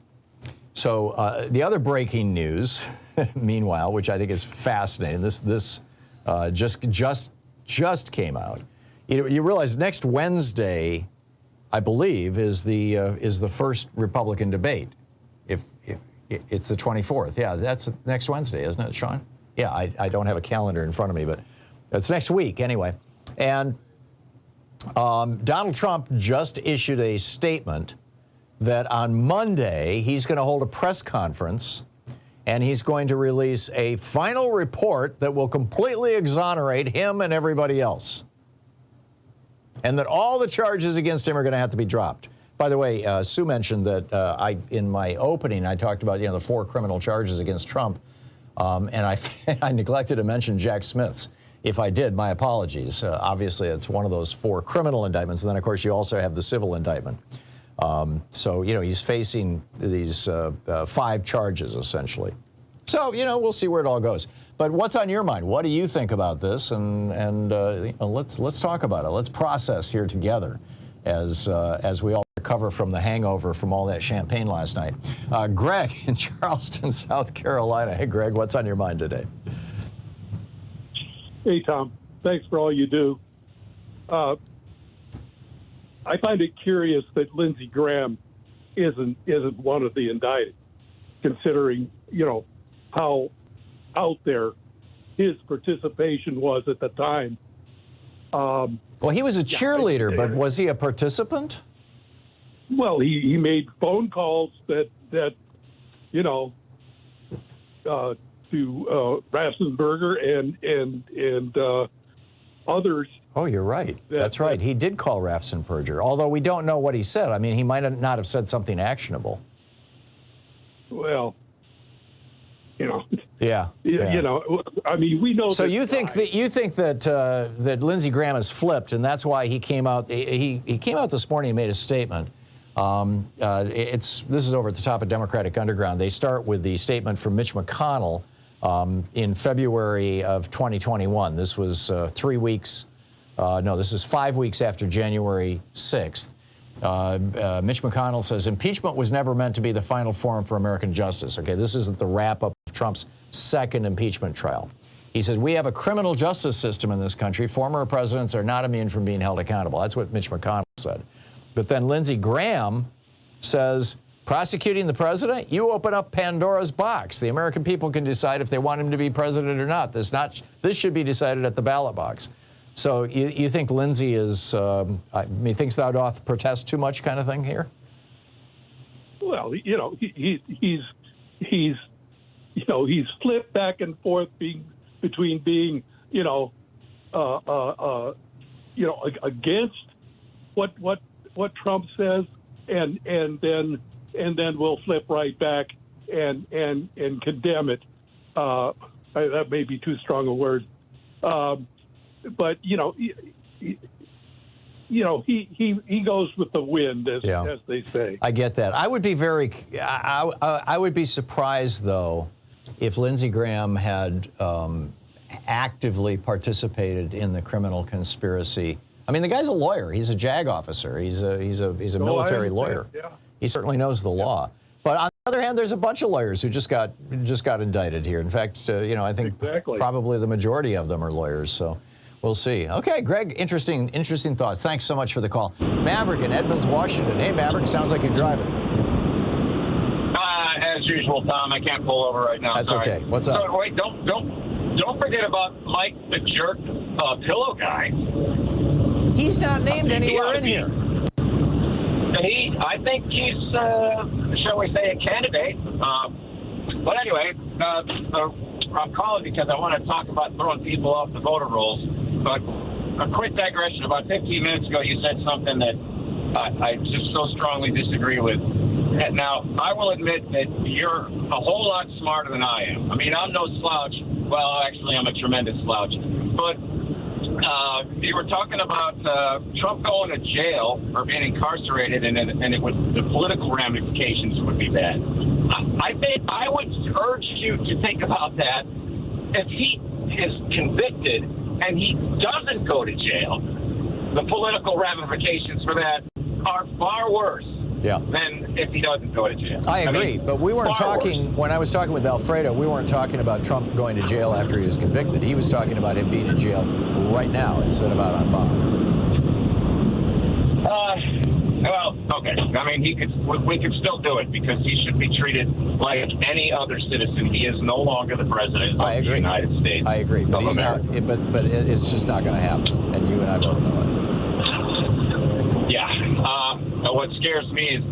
S6: So the other breaking news, meanwhile, which I think is fascinating, this just came out. You realize next Wednesday, I believe, is the first Republican debate. If it's the 24th, yeah, that's next Wednesday, isn't it, Sean? Yeah, I don't have a calendar in front of me, but it's next week anyway. And Donald Trump just issued a statement that on Monday he's going to hold a press conference and he's going to release a final report that will completely exonerate him and everybody else. And that all the charges against him are going to have to be dropped. By the way, Sue mentioned that in my opening I talked about the 4 criminal charges against Trump. And I neglected to mention Jack Smith's. If I did, my apologies. Obviously, it's one of those 4 criminal indictments. And then, of course, you also have the civil indictment. So, he's facing these 5 charges, essentially. So, we'll see where it all goes. But what's on your mind? What do you think about this? And let's talk about it. Let's process here together as we all recover from the hangover from all that champagne last night. Greg in Charleston, South Carolina. Hey, Greg, what's on your mind today?
S7: Hey, Tom. Thanks for all you do. I find it curious that Lindsey Graham isn't one of the indicted, considering how out there his participation was at the time.
S6: Well, he was a cheerleader, but was he a participant?
S7: Well, he made phone calls that to Raffensperger and others.
S1: Oh, you're right. That's right. He did call Rafson perjurer, although we don't know what he said. I mean, he might not have said something actionable.
S7: Well, you know.
S1: Yeah.
S7: You know, I mean, we know.
S1: So you think that that Lindsey Graham has flipped, and that's why he came out. He came out this morning and made a statement. This is over at the top of Democratic Underground. They start with the statement from Mitch McConnell in February of 2021. This was 3 weeks. No, this is 5 weeks after January 6th. Mitch McConnell says impeachment was never meant to be the final forum for American justice. Okay, this isn't the wrap-up of Trump's second impeachment trial. He says, we have a criminal justice system in this country. Former presidents are not immune from being held accountable. That's what Mitch McConnell said. But then Lindsey Graham says, prosecuting the president, you open up Pandora's box. The American people can decide if they want him to be president or not. This should be decided at the ballot box. So you think Lindsey is, methinks thou doth protest too much kind of thing here?
S7: Well, you know, he's flipped back and forth between being, against what Trump says, and then we'll flip right back and condemn it. That may be too strong a word, but he goes with the wind, as they say.
S1: I get that. I would be I would be surprised though if Lindsey Graham had actively participated in the criminal conspiracy. I mean, the guy's a lawyer. He's a JAG officer. He's a military lawyer.
S7: Yeah.
S1: He certainly knows the law. But on the other hand, there's a bunch of lawyers who just got indicted here. In fact, I think probably the majority of them are lawyers. So we'll see. Okay, Greg, interesting thoughts. Thanks so much for the call. Maverick in Edmonds, Washington. Hey, Maverick, sounds like you're driving.
S8: As usual, Tom, I can't pull over right now.
S1: That's
S8: Sorry.
S1: okay. What's up?
S8: So, wait, don't forget about Mike the Jerk pillow guy.
S1: He's not named anywhere in here.
S8: I think he's, shall we say, a candidate. But anyway, I'm calling because I want to talk about throwing people off the voter rolls. But a quick digression. About 15 minutes ago, you said something that I just so strongly disagree with. Now, I will admit that you're a whole lot smarter than I am. I mean, I'm no slouch. Well, actually, I'm a tremendous slouch. But you were talking about Trump going to jail or being incarcerated, and the political ramifications would be bad. I think I would urge you to think about that. If he is convicted and he doesn't go to jail, the political ramifications for that are far worse. Than if he doesn't go to jail.
S1: I agree, but we weren't talking, when I was talking with Alfredo, we weren't talking about Trump going to jail after he was convicted. He was talking about him being in jail right now instead of out on bond.
S8: Well, okay. I mean, we could still do it because he should be treated like any other citizen. He is no longer the president of the United States.
S1: I agree, but he's not. But it's just not going to happen, and you and I both know it.
S8: What scares me is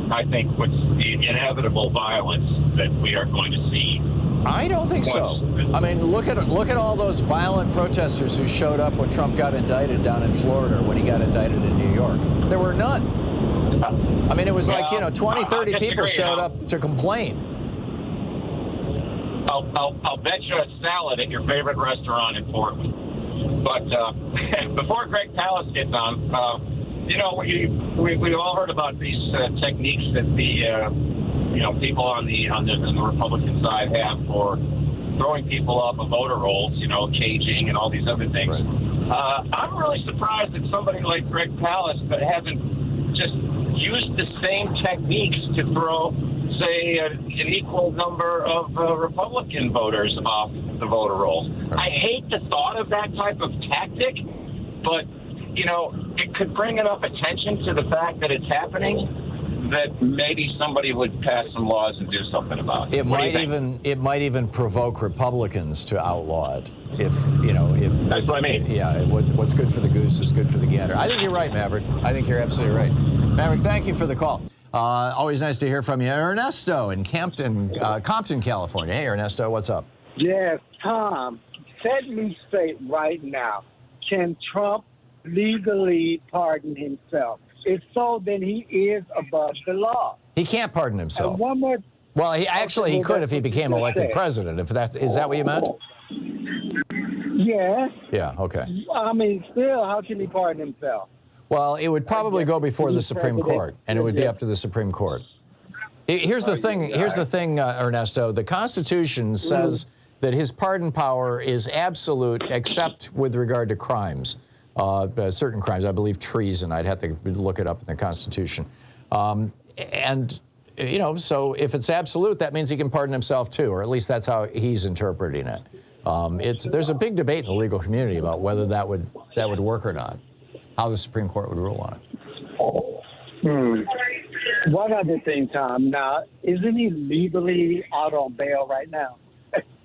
S8: I think what's the inevitable violence that we are going to see.
S1: I don't think so. I mean, look at all those violent protesters who showed up when Trump got indicted down in Florida or when he got indicted in New York. There were none. I mean, it was 20, 30 people showed up to complain.
S8: I'll bet you a salad at your favorite restaurant in Portland. But before Greg Palast gets on, we've all heard about these techniques that the people on the Republican side have for throwing people off of voter rolls, caging and all these other things. Right. I'm really surprised that somebody like Greg Palast hasn't just used the same techniques to throw, say, an equal number of Republican voters off the voter rolls. Right. I hate the thought of that type of tactic, but it could bring enough attention to the fact that it's happening that maybe somebody would pass some laws and do something about it.
S1: It might even provoke Republicans to outlaw it. If
S8: that's what I mean.
S1: Yeah, what's good for the goose is good for the gander. I think you're right, Maverick. I think you're absolutely right. Maverick, thank you for the call. Always nice to hear from you. Ernesto in Compton, California. Hey, Ernesto, what's up?
S9: Yes, Tom, set me straight right now. can Trump legally pardon himself? If so, then he is above the law.
S6: He can't pardon himself.
S9: And one more.
S6: Well, he could if he became elected president. If is that what you meant?
S9: Yes.
S6: Yeah. Okay.
S9: I mean, still, how can he pardon himself?
S6: Well, it would probably go before the Supreme Court, and it would be up to the Supreme Court. Here's the thing, Ernesto. The Constitution says that his pardon power is absolute, except with regard to crimes, certain crimes. I believe treason. I'd have to look it up in the Constitution. And you know, so if it's absolute, that means he can pardon himself too, or at least that's how he's interpreting it. There's a big debate in the legal community about whether that would work or not, how the Supreme Court would rule on it.
S9: One other thing, Tom. Now, isn't he legally out on bail right now?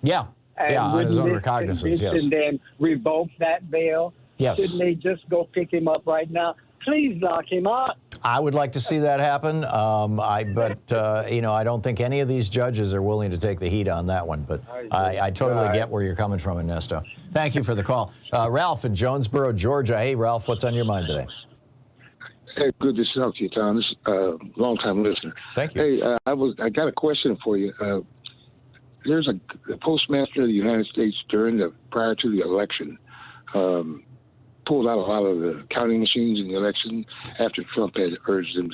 S6: Yeah, on his own recognizance, yes.
S9: And then revoke that bail?
S6: Yes.
S9: Shouldn't they just go pick him up right now? Please lock him up.
S6: I would like to see that happen, but you know, I don't think any of these judges are willing to take the heat on that one. But I totally get where you're coming from, Ernesto. Thank you for the call, Ralph in Jonesboro, Georgia. Hey, Ralph, what's on your mind today?
S10: Hey, good to talk to you, Tom. This is a long-time listener.
S6: Thank you.
S10: Hey, I got a question for you. There's a postmaster of the United States prior to the election. Pulled out a lot of the counting machines in the election after Trump had urged them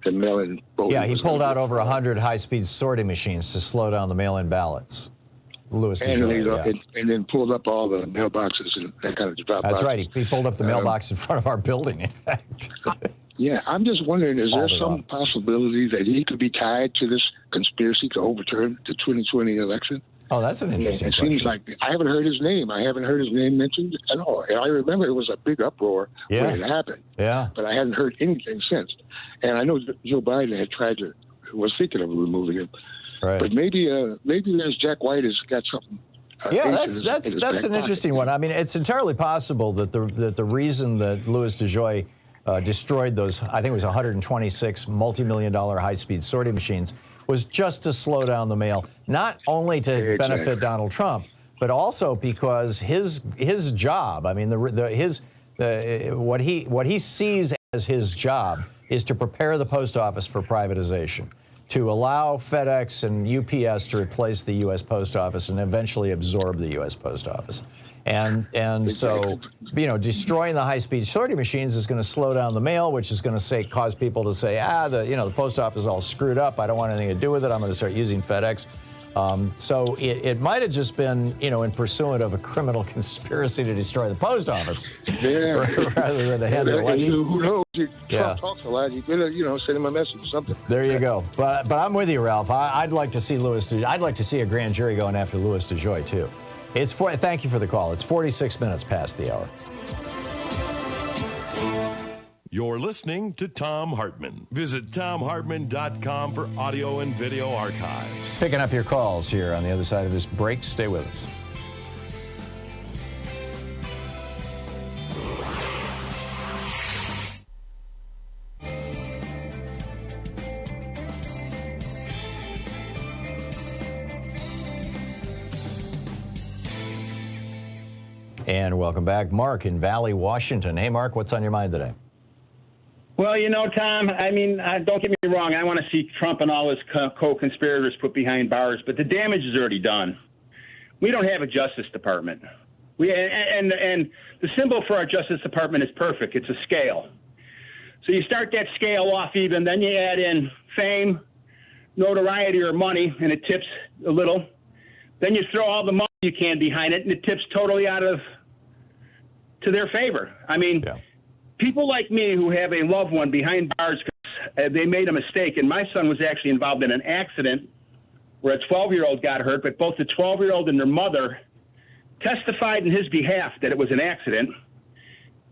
S10: to mail in voting.
S6: Yeah, he pulled out over 100 high-speed sorting machines to slow down the mail-in ballots. Louis DeJoy,
S10: and then pulled up all the mailboxes and that kind of drop.
S6: That's right. He pulled up the mailbox in front of our building, in fact.
S10: Yeah, I'm just wondering, is there some possibility that he could be tied to this conspiracy to overturn the 2020 election?
S6: Oh, that's an interesting question.
S10: It seems like I haven't heard his name. I haven't heard his name mentioned at all. And I remember it was a big uproar when it happened.
S6: Yeah.
S10: But I hadn't heard anything since. And I know Joe Biden was thinking of removing him.
S6: Right.
S10: But maybe there's Jack White has got something.
S6: That's an interesting one. I mean, it's entirely possible that the reason that Louis DeJoy destroyed those, I think it was 126 multi-million-dollar high-speed sorting machines, was just to slow down the mail, not only to benefit Donald Trump, but also because his job, I mean, what he sees as his job is to prepare the post office for privatization, to allow FedEx and UPS to replace the U.S. Post Office and eventually absorb the U.S. Post Office. And so, you know, destroying the high-speed sorting machines is going to slow down the mail, which is going to cause people to say, the post office is all screwed up. I don't want anything to do with it. I'm going to start using FedEx. So it might have just been, you know, in pursuit of a criminal conspiracy to destroy the post office, rather than to hand the election.
S10: Who knows? Trump talks a lot. You better, send him a message or something.
S6: There you go. But I'm with you, Ralph. I'd like to see I'd like to see a grand jury going after Louis DeJoy too. Thank you for the call. It's 46 minutes past the hour.
S4: You're listening to Thom Hartmann. Visit thomhartmann.com for audio and video archives.
S6: Picking up your calls here on the other side of this break. Stay with us. And welcome back. Mark in Valley, Washington. Hey, Mark, what's on your mind today?
S11: Well, Tom, I mean, don't get me wrong. I want to see Trump and all his co-conspirators put behind bars, but the damage is already done. We don't have a Justice Department. And the symbol for our Justice Department is perfect. It's a scale. So you start that scale off even, then you add in fame, notoriety, or money, and it tips a little. Then you throw all the money you can behind it, and it tips totally to their favor. I mean, people like me who have a loved one behind bars because they made a mistake, and my son was actually involved in an accident where a 12-year-old got hurt, but both the 12-year-old and their mother testified in his behalf that it was an accident.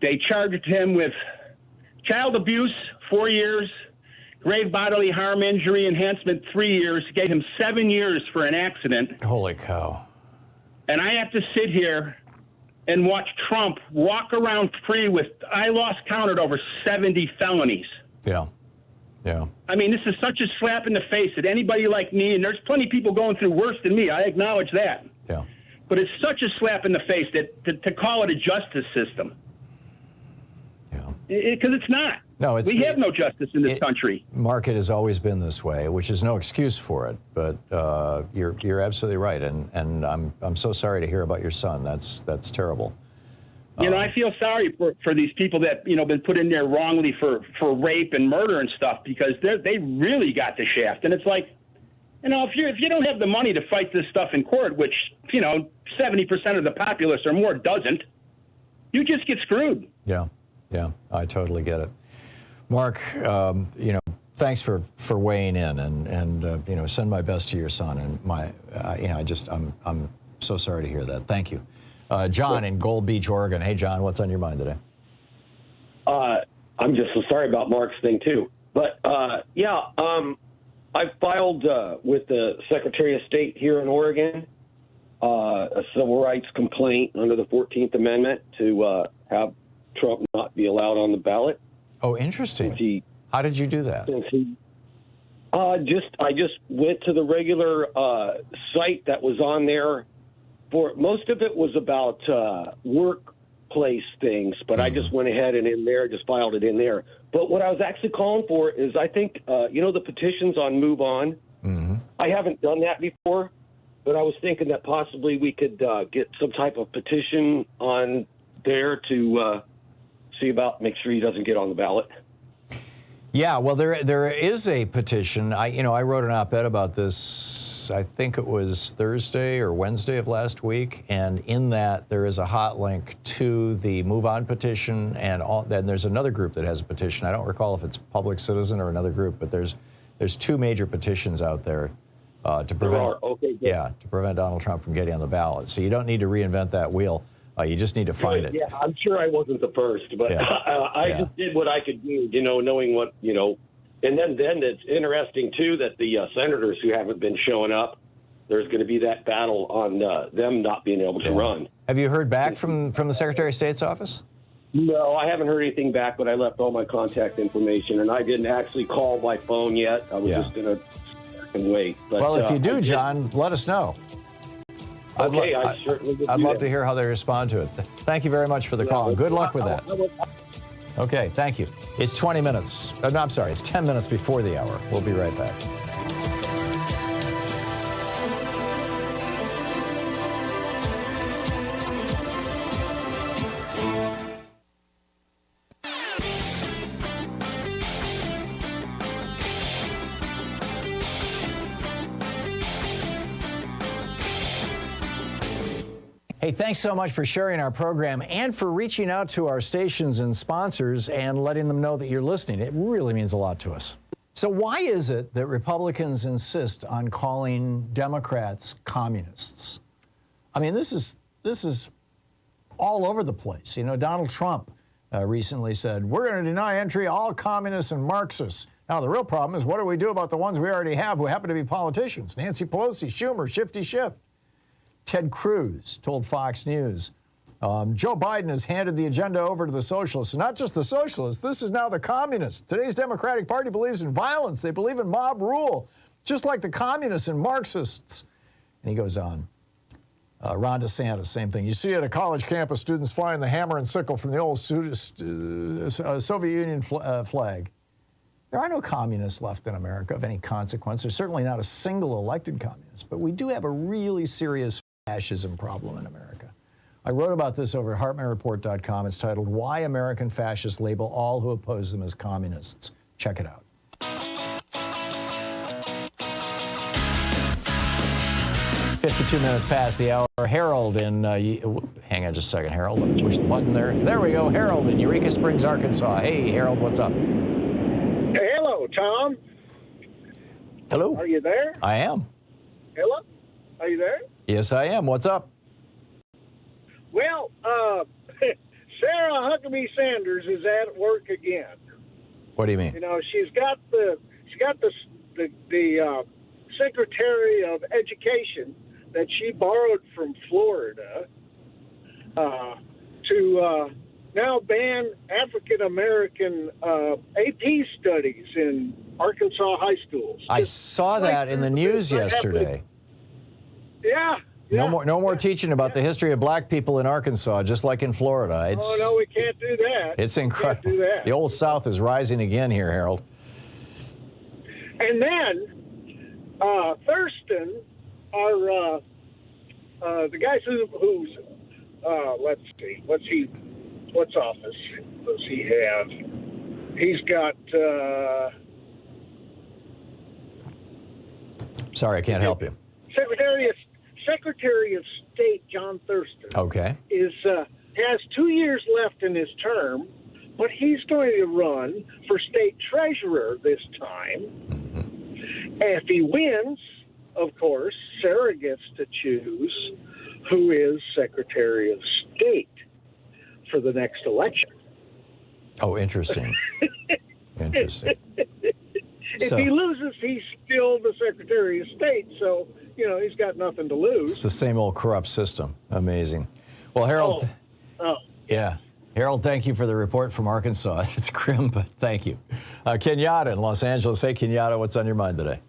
S11: They charged him with child abuse, 4 years, grave bodily harm injury enhancement, 3 years, gave him 7 years for an accident.
S6: Holy cow.
S11: And I have to sit here and watch Trump walk around free with, I lost count at over 70 felonies.
S6: Yeah.
S11: I mean, this is such a slap in the face that anybody like me, and there's plenty of people going through worse than me, I acknowledge that.
S6: Yeah.
S11: but it's such a slap in the face that to call it a justice system.
S1: Yeah.
S11: Because it's not.
S1: No,
S11: we have no justice in this country.
S1: Mark, it has always been this way, which is no excuse for it. But you're absolutely right, and I'm so sorry to hear about your son. That's terrible.
S11: I feel sorry for these people that been put in there wrongly for rape and murder and stuff, because they really got the shaft. And it's like, if you don't have the money to fight this stuff in court, which 70% of the populace or more doesn't, you just get screwed.
S1: Yeah, I totally get it. Mark, thanks for weighing in, and send my best to your son. And I'm so sorry to hear that. Thank you. John in Gold Beach, Oregon. Hey, John, what's on your mind today?
S12: I'm just so sorry about Mark's thing too. But I filed with the Secretary of State here in Oregon a civil rights complaint under the 14th Amendment to have Trump not be allowed on the ballot.
S1: Oh, interesting. How did you do that?
S12: I just went to the regular site that was on there. For most of it was about workplace things, but I just went ahead and just filed it in there. But what I was actually calling for is, I think, the petitions on Move On.
S1: Mm-hmm.
S12: I haven't done that before, but I was thinking that possibly we could get some type of petition on there to make sure he doesn't get on the ballot.
S1: Yeah, well, there is a petition. I wrote an op-ed about this, I think it was Thursday or Wednesday of last week, and in that there is a hot link to the Move On petition, and then there's another group that has a petition. I don't recall if it's Public Citizen or another group, but there's two major petitions out there to prevent Donald Trump from getting on the ballot. So you don't need to reinvent that wheel. You just need to find it.
S12: Yeah, I'm sure I wasn't the first, but I just did what I could do, knowing what, And then it's interesting, too, that the senators who haven't been showing up, there's going to be that battle on them not being able to run.
S1: Have you heard back from the Secretary of State's office?
S12: No, I haven't heard anything back, but I left all my contact information, and I didn't actually call my phone yet. I was just going to wait. But,
S1: well, if you do, John, let us know.
S12: Okay, I certainly would.
S1: I'd love to hear how they respond to it. Thank you very much for the call. Good luck with that. Okay, thank you. It's 20 minutes. No, I'm sorry, it's 10 minutes before the hour. We'll be right back. Hey, thanks so much for sharing our program and for reaching out to our stations and sponsors and letting them know that you're listening. It really means a lot to us. So why is it that Republicans insist on calling Democrats communists? I mean, this is all over the place. Donald Trump recently said, we're going to deny entry all communists and Marxists. Now, the real problem is, what do we do about the ones we already have who happen to be politicians? Nancy Pelosi, Schumer, Shifty Schiff. Ted Cruz told Fox News, Joe Biden has handed the agenda over to the socialists. And not just the socialists, this is now the communists. Today's Democratic Party believes in violence. They believe in mob rule, just like the communists and Marxists. And he goes on. Ron DeSantis, same thing. You see at a college campus, students flying the hammer and sickle from the old Soviet Union flag. There are no communists left in America of any consequence. There's certainly not a single elected communist. But we do have a really serious fascism problem in America. I wrote about this over at HartmannReport.com. It's titled, Why American Fascists Label All Who Oppose Them as Communists. Check it out. 52 minutes past the hour. Harold in, hang on just a second, Harold. Let me push the button there. There we go, Harold in Eureka Springs, Arkansas. Hey, Harold, what's up?
S13: Hello, Tom.
S1: Hello.
S13: Are you there?
S1: I am.
S13: Hello? Are you there?
S1: Yes, I am. What's up?
S13: Well, Sarah Huckabee Sanders is at work again.
S1: What do you mean?
S13: She's got the Secretary of Education that she borrowed from Florida to now ban African American AP studies in Arkansas high schools.
S1: I saw that in the news yesterday.
S13: Yeah,
S6: No more teaching about the history of black people in Arkansas, just like in Florida.
S13: Oh, no, we can't do that.
S6: It's incredible. The old South is rising again here, Harold.
S13: And then Thurston, the guy who's let's see, what office does he have? He's got.
S6: Sorry, I can't help you.
S13: Secretary of State John Thurston.
S6: Okay.
S13: Has 2 years left in his term, but he's going to run for state treasurer this time. And if he wins, of course, Sarah gets to choose who is Secretary of State for the next election.
S6: Oh, interesting. Interesting.
S13: If he loses, he's still the Secretary of State, so, he's got nothing to lose.
S6: It's the same old corrupt system. Amazing. Well, Harold. Yeah. Harold, thank you for the report from Arkansas. It's grim, but thank you. Kenyatta in Los Angeles. Hey, Kenyatta, what's on your mind today?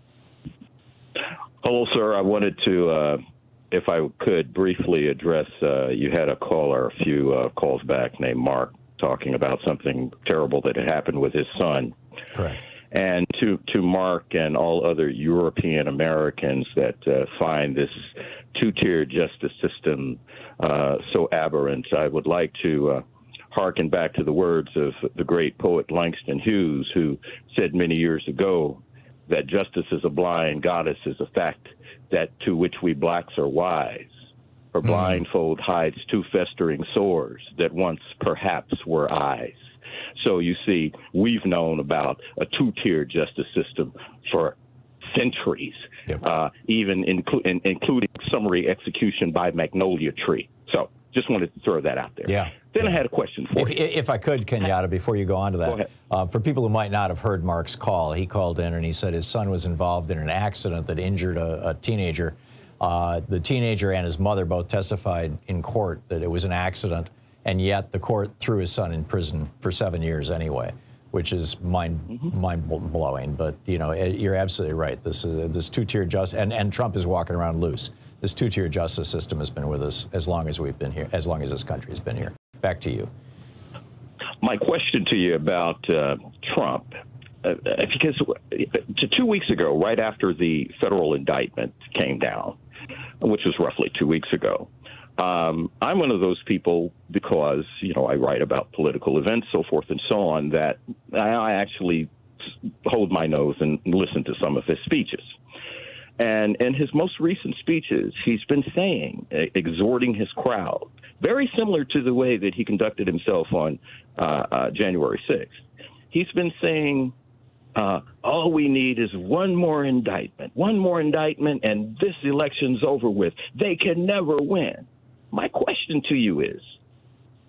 S14: Hello, sir. I wanted to, if I could, briefly address, you had a caller a few calls back named Mark talking about something terrible that had happened with his son.
S6: Correct.
S14: And to Mark and all other European Americans that find this two-tier justice system so aberrant, I would like to hearken back to the words of the great poet Langston Hughes, who said many years ago that justice is a blind goddess is a fact that to which we blacks are wise. Her blindfold hides two festering sores that once perhaps were eyes. So you see, we've known about a two-tier justice system for centuries, even including summary execution by Magnolia Tree. So just wanted to throw that out there.
S6: Yeah.
S14: Then I had a question for you.
S6: If I could, Kenyatta, before you go on to that.
S14: Go ahead.
S6: For people who might not have heard Mark's call, he called in and he said his son was involved in an accident that injured a teenager. The teenager and his mother both testified in court that it was an accident, and yet the court threw his son in prison for 7 years anyway, which is mind-blowing. But, you're absolutely right. This two-tier justice, and Trump is walking around loose. This two-tier justice system has been with us as long as we've been here, as long as this country has been here. Back to you.
S14: My question to you about Trump, because 2 weeks ago, right after the federal indictment came down, which was roughly 2 weeks ago, I'm one of those people, because, I write about political events, so forth and so on, that I actually hold my nose and listen to some of his speeches. And in his most recent speeches, he's been saying, exhorting his crowd, very similar to the way that he conducted himself on January 6th. He's been saying, all we need is one more indictment, and this election's over with. They can never win. My question to you is,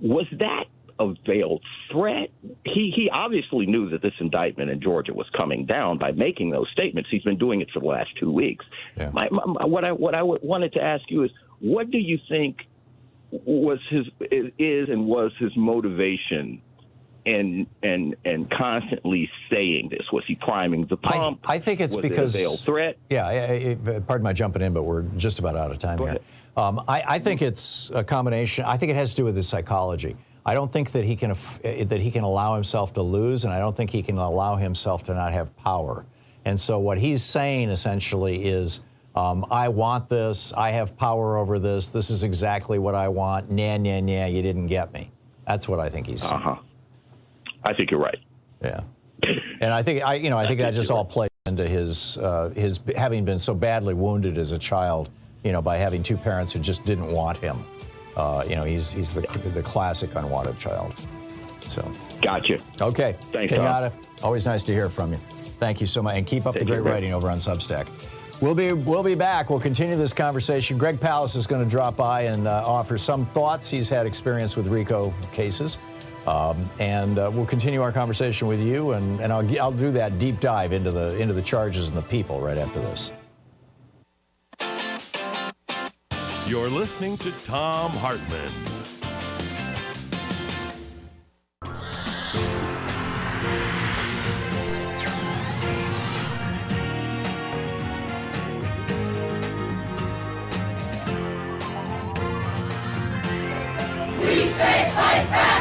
S14: was that a veiled threat? He obviously knew that this indictment in Georgia was coming down by making those statements. He's been doing it for the last 2 weeks. Yeah. What I wanted to ask you is, what do you think was his motivation in constantly saying this? Was he priming the pump?
S6: I think it's because
S14: it a veiled threat.
S6: Yeah, pardon my jumping in, but we're just about out of time here. I think it's a combination. I think it has to do with his psychology. I don't think that he can allow himself to lose, and I don't think he can allow himself to not have power. And so what he's saying essentially is, I want this. I have power over this. This is exactly what I want. Nah, you didn't get me. That's what I think he's saying.
S14: I think you're right.
S6: Yeah, and I think that just all plays into his having been so badly wounded as a child, by having two parents who just didn't want him. He's the classic unwanted child. So.
S14: Gotcha.
S6: Okay.
S14: Thanks,
S6: Kenyatta,
S14: Tom.
S6: always nice to hear from you. Thank you so much, and keep up the great writing over on Substack. We'll be back. We'll continue this conversation. Greg Palast is going to drop by and offer some thoughts. He's had experience with RICO cases. And we'll continue our conversation with you, and I'll do that deep dive into the charges and the people right after this.
S4: You're listening to Thom Hartmann.
S2: fight back!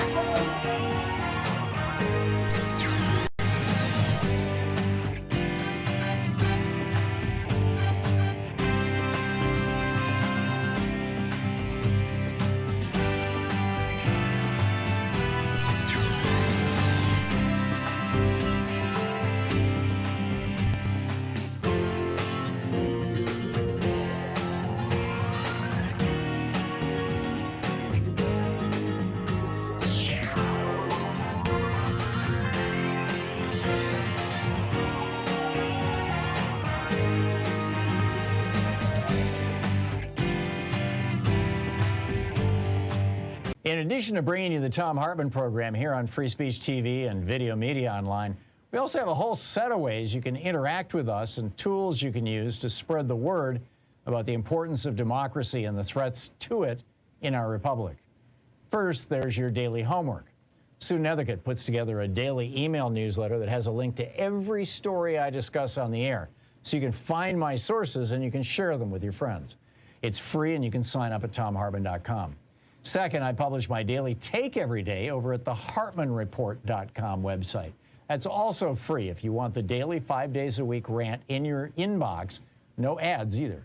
S6: In addition to bringing you the Thom Hartmann Program here on Free Speech TV and Video Media Online, we also have a whole set of ways you can interact with us and tools you can use to spread the word about the importance of democracy and the threats to it in our republic. First, there's your daily homework. Sue Nethercutt puts together a daily email newsletter that has a link to every story I discuss on the air, so you can find my sources and you can share them with your friends. It's free and you can sign up at thomhartmann.com. Second, I publish my daily take every day over at the hartmannreport.com website. That's also free if you want the daily 5 days a week rant in your inbox. No ads either.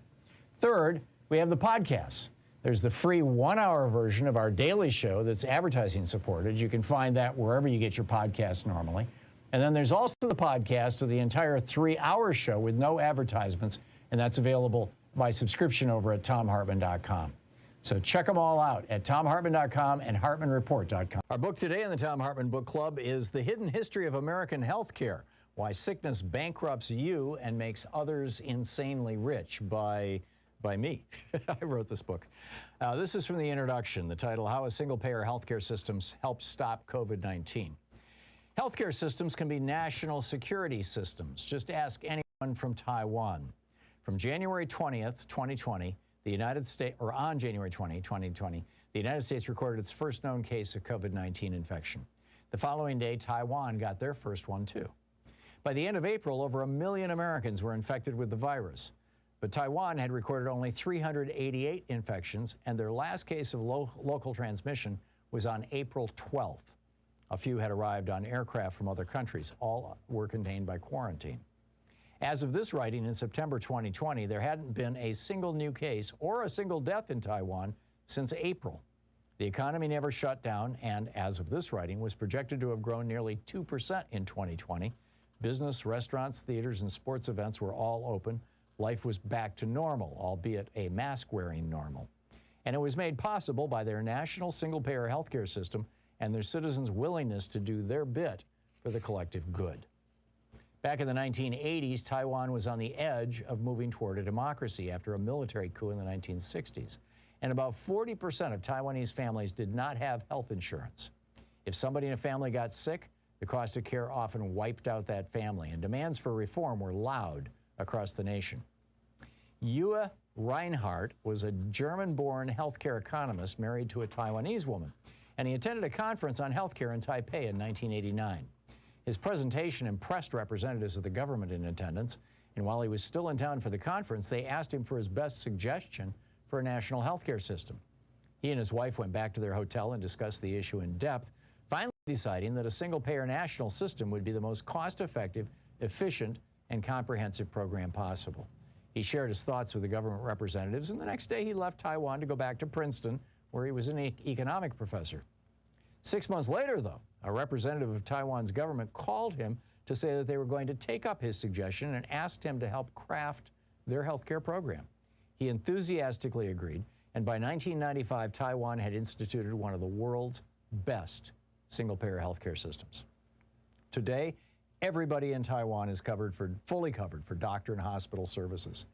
S6: Third, we have the podcasts. There's the free 1-hour version of our daily show that's advertising supported. You can find that wherever you get your podcasts normally. And then there's also the podcast of the entire 3-hour show with no advertisements, and that's available by subscription over at thomhartmann.com. So check them all out at thomhartmann.com and hartmannreport.com. Our book today in the Thom Hartmann Book Club is The Hidden History of American Healthcare: Why Sickness Bankrupts You and Makes Others Insanely Rich by me. I wrote this book. This is from the introduction, the title, How a Single-Payer Healthcare Systems Help Stop COVID-19. Healthcare systems can be national security systems. Just ask anyone from Taiwan. From January 20th, 2020, the United States, or on January 20, 2020, the United States recorded its first known case of COVID-19 infection. The following day, Taiwan got their first one too. By the end of April, over 1 million Americans were infected with the virus. But Taiwan had recorded only 388 infections, and their last case of local transmission was on April 12th. A few had arrived on aircraft from other countries. All were contained by quarantine. As of this writing in September 2020, there hadn't been a single new case or a single death in Taiwan since April. The economy never shut down and, as of this writing, was projected to have grown nearly 2% in 2020. Business, restaurants, theaters, and sports events were all open. Life was back to normal, albeit a mask-wearing normal. And it was made possible by their national single-payer healthcare system and their citizens' willingness to do their bit for the collective good. Back in the 1980s, Taiwan was on the edge of moving toward a democracy after a military coup in the 1960s. And about 40% of Taiwanese families did not have health insurance. If somebody in a family got sick, the cost of care often wiped out that family, and demands for reform were loud across the nation. Yue Reinhardt was a German-born healthcare economist married to a Taiwanese woman, and he attended a conference on healthcare in Taipei in 1989. His presentation impressed representatives of the government in attendance, and while he was still in town for the conference, they asked him for his best suggestion for a national healthcare system. He and his wife went back to their hotel and discussed the issue in depth, finally deciding that a single-payer national system would be the most cost-effective, efficient, and comprehensive program possible. He shared his thoughts with the government representatives, and the next day he left Taiwan to go back to Princeton, where he was an economic professor. 6 months later, though, a representative of Taiwan's government called him to say that they were going to take up his suggestion and asked him to help craft their healthcare program. He enthusiastically agreed, and by 1995, Taiwan had instituted one of the world's best single-payer healthcare systems. Today, everybody in Taiwan is fully covered for doctor and hospital services.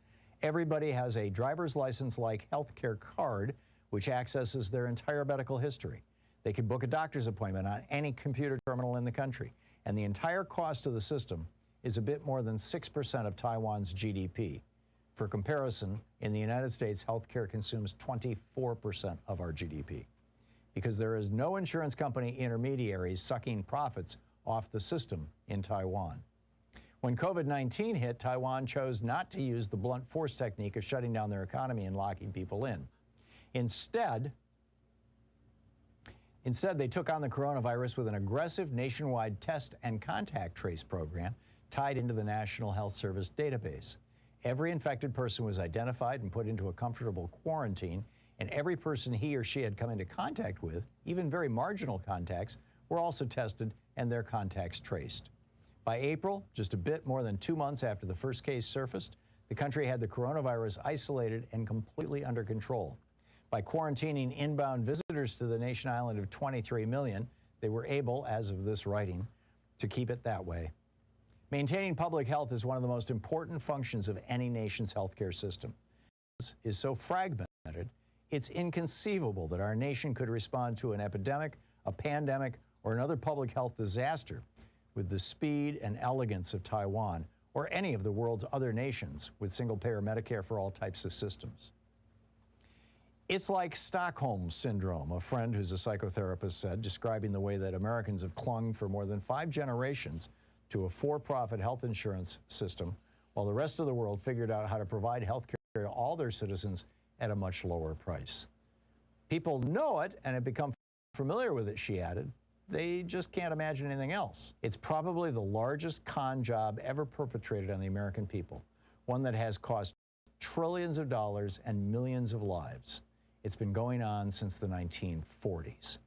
S6: Everybody has a driver's license-like healthcare card, which accesses their entire medical history. They can book a doctor's appointment on any computer terminal in the country, and the entire cost of the system is a bit more than 6% of Taiwan's GDP. For comparison, in the United States, healthcare consumes 24% of our GDP. Because there is no insurance company intermediaries sucking profits off the system in Taiwan. When COVID-19 hit, Taiwan chose not to use the blunt force technique of shutting down their economy and locking people in. Instead, Instead, they took on the coronavirus with an aggressive nationwide test and contact trace program tied into the National Health Service database. Every infected person was identified and put into a comfortable quarantine, and every person he or she had come into contact with, even very marginal contacts, were also tested and their contacts traced. By April, just a bit more than 2 months after the first case surfaced, the country had the coronavirus isolated and completely under control. By quarantining inbound visitors to the nation island of 23 million, they were able, as of this writing, to keep it that way. Maintaining public health is one of the most important functions of any nation's healthcare system. It is so fragmented, it's inconceivable that our nation could respond to an epidemic, a pandemic, or another public health disaster with the speed and elegance of Taiwan or any of the world's other nations with single-payer Medicare for all types of systems. It's like Stockholm Syndrome, a friend who's a psychotherapist said, describing the way that Americans have clung for more than 5 generations to a for-profit health insurance system, while the rest of the world figured out how to provide health care to all their citizens at a much lower price. People know it and have become familiar with it, she added. They just can't imagine anything else. It's probably the largest con job ever perpetrated on the American people, one that has cost trillions of dollars and millions of lives. It's been going on since the 1940s.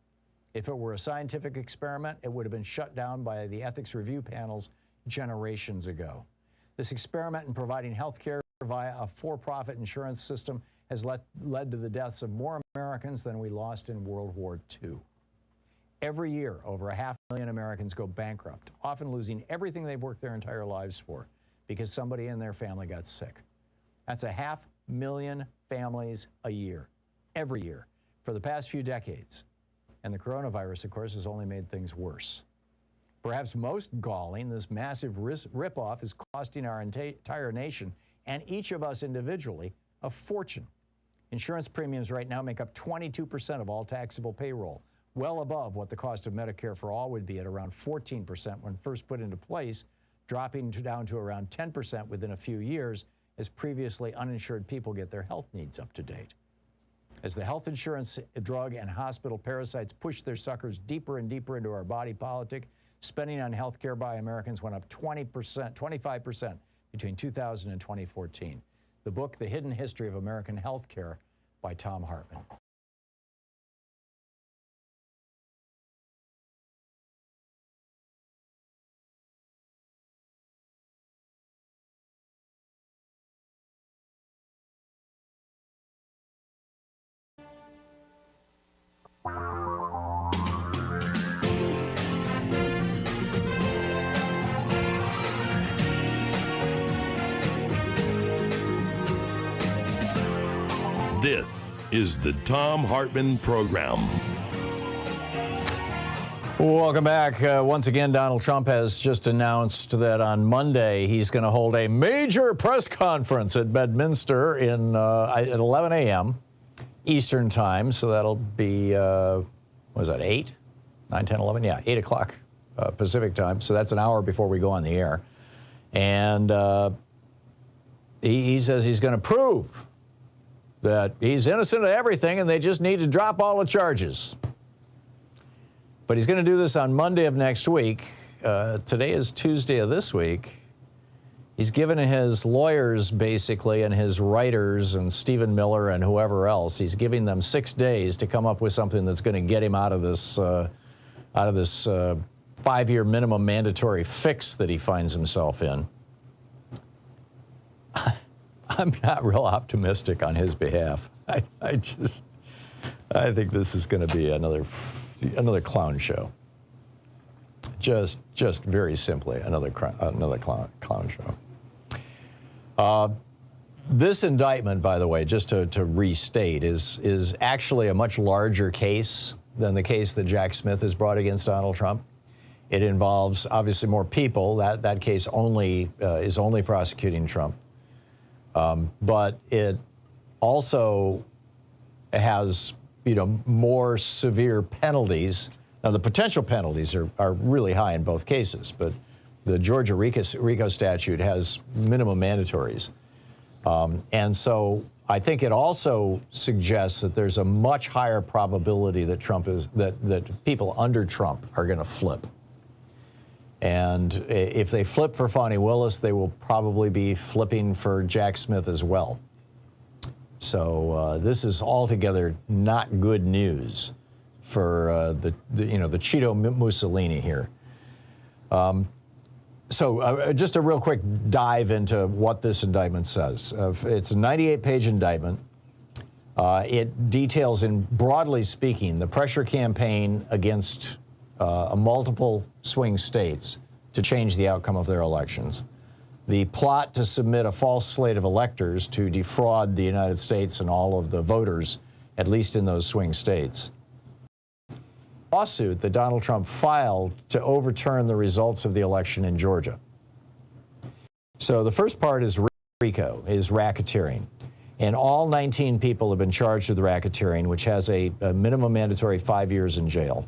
S6: If it were a scientific experiment, it would have been shut down by the ethics review panels generations ago. This experiment in providing health care via a for-profit insurance system has led to the deaths of more Americans than we lost in World War II. Every year, over 500,000 Americans go bankrupt, often losing everything they've worked their entire lives for because somebody in their family got sick. That's 500,000 families a year, every year, for the past few decades. And the coronavirus, of course, has only made things worse. Perhaps most galling, this massive ripoff is costing our entire nation and each of us individually a fortune. Insurance premiums right now make up 22% of all taxable payroll, well above what the cost of Medicare for all would be at around 14% when first put into place, dropping down to around 10% within a few years as previously uninsured people get their health needs up to date. As the health insurance, drug, and hospital parasites push their suckers deeper and deeper into our body politic, spending on health care by Americans went up 25% between 2000 and 2014. The book, The Hidden History of American Health Care by Thom Hartmann.
S4: This is the Thom Hartmann Program.
S6: Welcome back. Once again, Donald Trump has just announced that on Monday he's going to hold a major press conference at Bedminster at 11 a.m. Eastern Time. So that'll be, what was that, 8? 9, 10, 11? Yeah, 8 o'clock Pacific Time. So that's an hour before we go on the air. And he says he's going to prove that he's innocent of everything and they just need to drop all the charges. But he's going to do this on Monday of next week. Today is Tuesday of this week. He's given his lawyers, basically, and his writers, and Stephen Miller and whoever else, he's giving them 6 days to come up with something that's going to get him out of this 5-year minimum mandatory fix that he finds himself in. I'm not real optimistic on his behalf. I think this is going to be another clown show. Just very simply another clown show. This indictment, by the way, just to restate, is actually a much larger case than the case that Jack Smith has brought against Donald Trump. It involves obviously more people. That case is only prosecuting Trump. But it also has, more severe penalties. Now, the potential penalties are really high in both cases, but the Georgia RICO statute has minimum mandatories. And so I think it also suggests that there's a much higher probability that that people under Trump are going to flip. And if they flip for Fani Willis, they will probably be flipping for Jack Smith as well. So this is altogether not good news for the Cheeto Mussolini here. So just a real quick dive into what this indictment says. It's a 98-page indictment. It details, broadly speaking, the pressure campaign against multiple swing states to change the outcome of their elections, the plot to submit a false slate of electors to defraud the United States and all of the voters, at least in those swing states, lawsuit that Donald Trump filed to overturn the results of the election in Georgia. So the first part is RICO, is racketeering. And all 19 people have been charged with racketeering, which has a minimum mandatory 5 years in jail.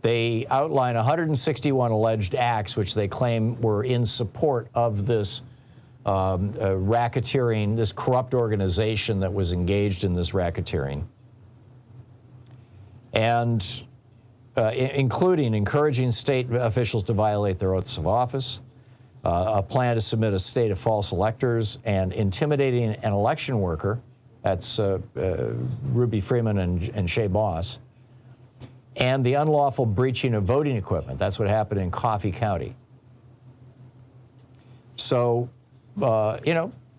S6: They outline 161 alleged acts which they claim were in support of this racketeering, this corrupt organization that was engaged in this racketeering. And including encouraging state officials to violate their oaths of office, a plan to submit a state of false electors, and intimidating an election worker, that's Ruby Freeman and Shea Boss, and the unlawful breaching of voting equipment. That's what happened in Coffee County. So,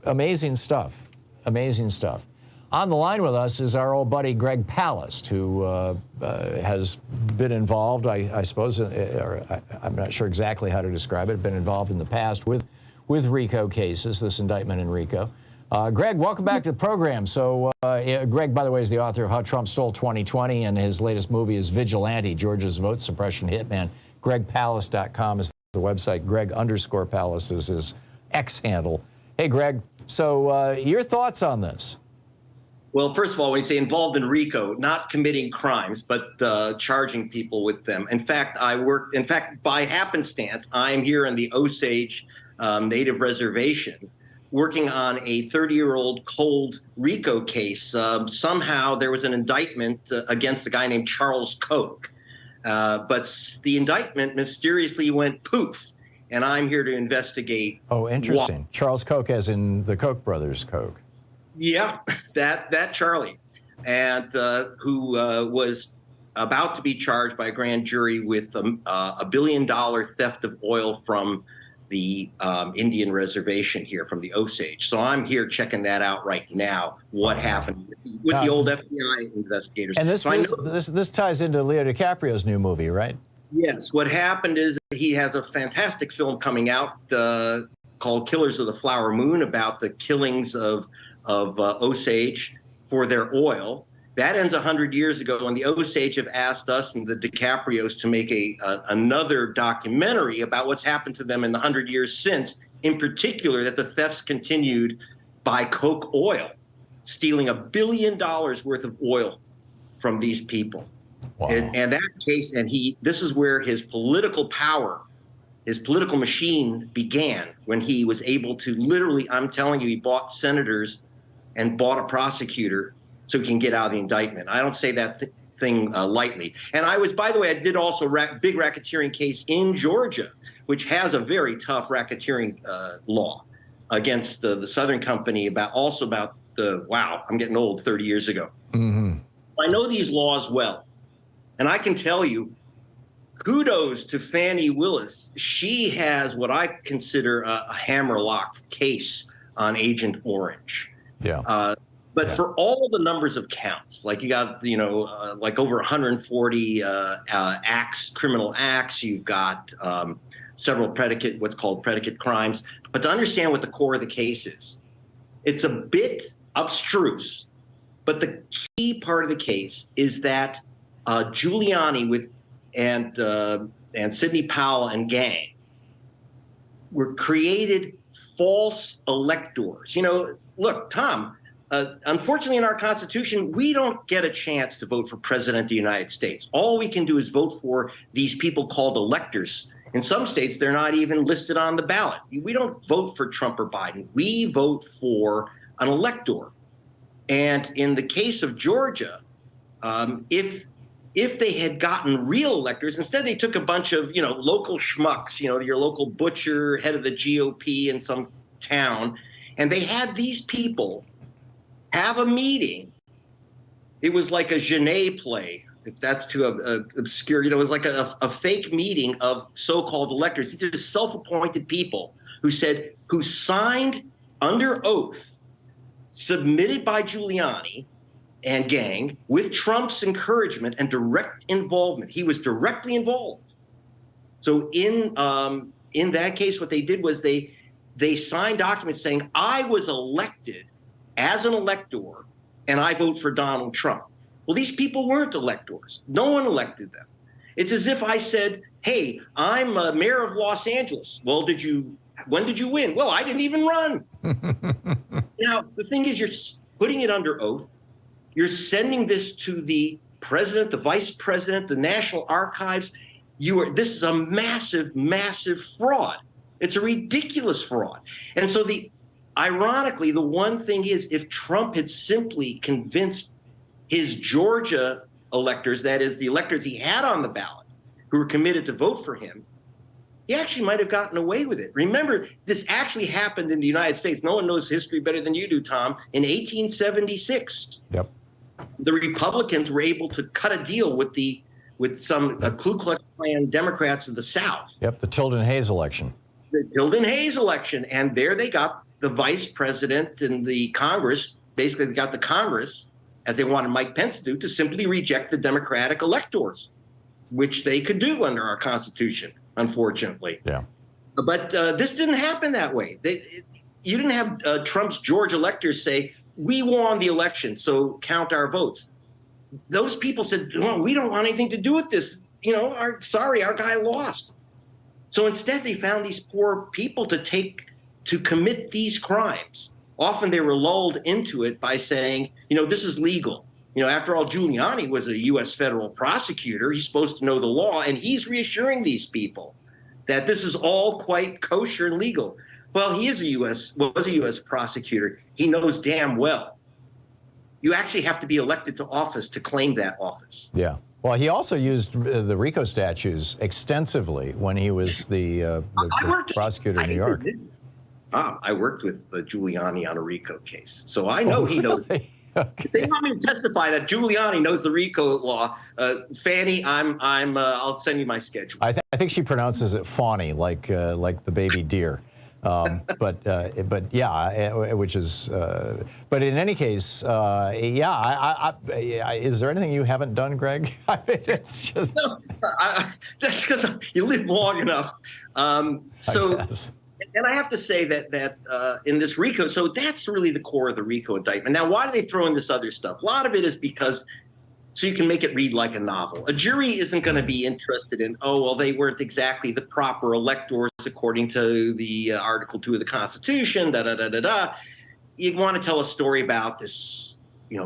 S6: amazing stuff, amazing stuff. On the line with us is our old buddy Greg Palast, who has been involved, I suppose, I'm not sure exactly how to describe it, been involved in the past with RICO cases, this indictment in RICO. Greg, welcome back to the program. So, Greg, by the way, is the author of How Trump Stole 2020, and his latest movie is Vigilante, Georgia's Vote Suppression Hitman. GregPalast.com is the website. Greg_Palast is his X handle. Hey, Greg, so your thoughts on this?
S15: Well, first of all, when you say involved in RICO, not committing crimes, but charging people with them. In fact, by happenstance, I'm here in the Osage Native Reservation working on a 30-year-old cold RICO case. Somehow there was an indictment against a guy named Charles Koch. But the indictment mysteriously went poof, and I'm here to investigate.
S6: Oh, interesting. Charles Koch, as in the Koch brothers Koch.
S15: Yeah, that Charlie, and who was about to be charged by a grand jury with a $1 billion theft of oil from the Indian reservation here, from the Osage. So I'm here checking that out right now, what happened with the old FBI investigators.
S6: And this ties into Leo DiCaprio's new movie, right?
S15: Yes. What happened is he has a fantastic film coming out called Killers of the Flower Moon, about the killings of Osage for their oil. That ends 100 years ago, and the Osage have asked us and the DiCaprios to make another documentary about what's happened to them in the 100 years since, in particular that the thefts continued by Koch oil, stealing $1 billion worth of oil from these people.
S6: Wow.
S15: And that case, this is where his political power, his political machine began, when he was able to literally, I'm telling you, he bought senators and bought a prosecutor so he can get out of the indictment. I don't say that thing lightly. And by the way, I did also big racketeering case in Georgia, which has a very tough racketeering law against the Southern Company I'm getting old, 30 years ago.
S6: Mm-hmm.
S15: I know these laws well. And I can tell you, kudos to Fani Willis. She has what I consider a hammerlock case on Agent Orange.
S6: Yeah.
S15: But for all the numbers of counts, like you got, like over 140 acts, criminal acts, you've got several what's called predicate crimes. But to understand what the core of the case is, it's a bit abstruse. But the key part of the case is that Giuliani and Sidney Powell and gang were created false electors. Look, Tom, unfortunately in our Constitution, we don't get a chance to vote for President of the United States. All we can do is vote for these people called electors. In some states, they're not even listed on the ballot. We don't vote for Trump or Biden. We vote for an elector. And in the case of Georgia, if they had gotten real electors, instead they took a bunch of, local schmucks, your local butcher, head of the GOP in some town, and they had these people have a meeting. It was like a Genet play, if that's too obscure. It was like a fake meeting of so-called electors. These are self-appointed people who signed under oath, submitted by Giuliani and gang, with Trump's encouragement and direct involvement. He was directly involved. So in that case, what they did was they signed documents saying, I was elected as an elector and I vote for Donald Trump. Well, these people weren't electors. No one elected them. It's as if I said, hey, I'm mayor of Los Angeles. Well, when did you win? Well, I didn't even run. Now, the thing is, you're putting it under oath. You're sending this to the president, the vice president, the National Archives. This is a massive, massive fraud. It's a ridiculous fraud. And so ironically, the one thing is, if Trump had simply convinced his Georgia electors, that is the electors he had on the ballot, who were committed to vote for him, he actually might have gotten away with it. Remember, this actually happened in the United States. No one knows history better than you do, Tom. In 1876,
S6: yep,
S15: the Republicans were able to cut a deal with some Ku Klux Klan Democrats of the South.
S6: Yep, the Tilden Hayes election.
S15: The Tilden Hayes election, and there they got the vice president and the Congress. Basically, they got the Congress, as they wanted Mike Pence to do, to simply reject the Democratic electors, which they could do under our Constitution, unfortunately.
S6: Yeah.
S15: But this didn't happen that way. You didn't have Trump's Georgia electors say, we won the election, so count our votes. Those people said, no, we don't want anything to do with this. Sorry, our guy lost. So instead, they found these poor people to commit these crimes. Often they were lulled into it by saying, this is legal. After all, Giuliani was a U.S. federal prosecutor. He's supposed to know the law, and he's reassuring these people that this is all quite kosher and legal. Well, he was a U.S. prosecutor. He knows damn well you actually have to be elected to office to claim that office.
S6: Yeah. Well, he also used the RICO statutes extensively when he was the prosecutor in New York.
S15: I worked with Giuliani on a RICO case, so I know he knows. Okay. They want me to testify that Giuliani knows the RICO law. Fani, I'll send you my schedule.
S6: I think she pronounces it Fani, like the baby deer. But yeah, which is. But in any case, is there anything you haven't done, Greg? I mean, it's just.
S15: No, that's because you live long enough. And I have to say that in this RICO, so that's really the core of the RICO indictment. Now, why do they throw in this other stuff? A lot of it is because so you can make it read like a novel. A jury isn't going to be interested in, they weren't exactly the proper electors according to the Article 2 of the Constitution, You want to tell a story about this,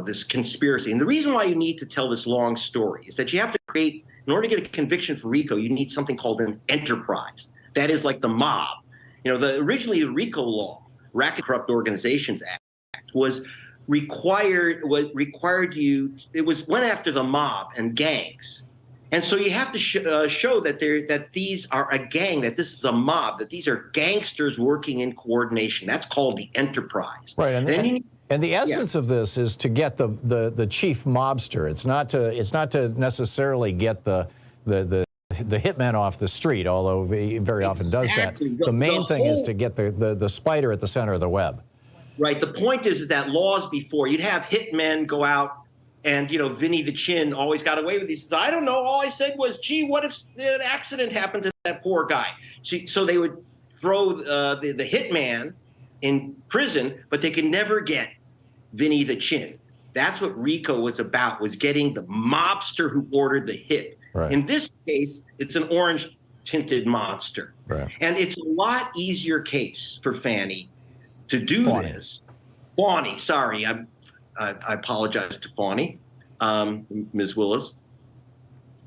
S15: this conspiracy. And the reason why you need to tell this long story is that you have to create, in order to get a conviction for RICO, you need something called an enterprise. That is like the mob. Originally the RICO law, Racket Corrupt Organizations Act, went after the mob and gangs. And so you have to show that these are a gang, that this is a mob, that these are gangsters working in coordination. That's called the enterprise.
S6: Right. And the essence of this is to get the chief mobster. It's not to necessarily get the hitman off the street, although he very often does that. The main thing is to get the spider at the center of the web.
S15: Right. The point is that laws before, you'd have hitmen go out and, Vinny the Chin always got away with these. He says, I don't know. All I said was, gee, what if an accident happened to that poor guy? So they would throw the hitman in prison, but they could never get Vinny the Chin. That's what RICO was about, was getting the mobster who ordered the hit.
S6: Right.
S15: In this case, it's an orange-tinted monster.
S6: Right.
S15: And it's a lot easier case for Fani to do this. Fani, sorry, I apologize to Fani, Ms. Willis.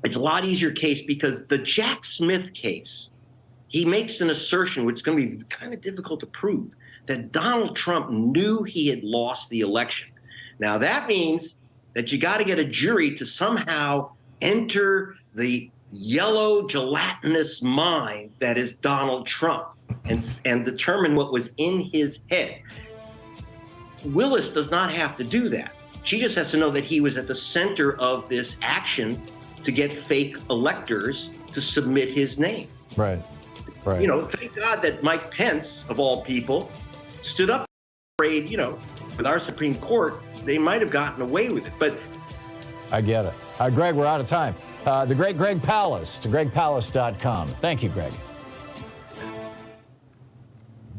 S15: It's a lot easier case because the Jack Smith case, he makes an assertion which is going to be kind of difficult to prove, that Donald Trump knew he had lost the election Now, that means that you got to get a jury to somehow enter the yellow gelatinous mind that is Donald Trump and determine what was in his head. Willis does not have to do that. She just has to know that he was at the center of this action to get fake electors to submit his name.
S6: Right. Right.
S15: You know, thank God that Mike Pence, of all people, stood up, afraid, you know, with our Supreme Court, they might have gotten away with it. But
S6: I get it. Greg, we're out of time. The great Greg Palast, gregpalast.com. Thank you, Greg.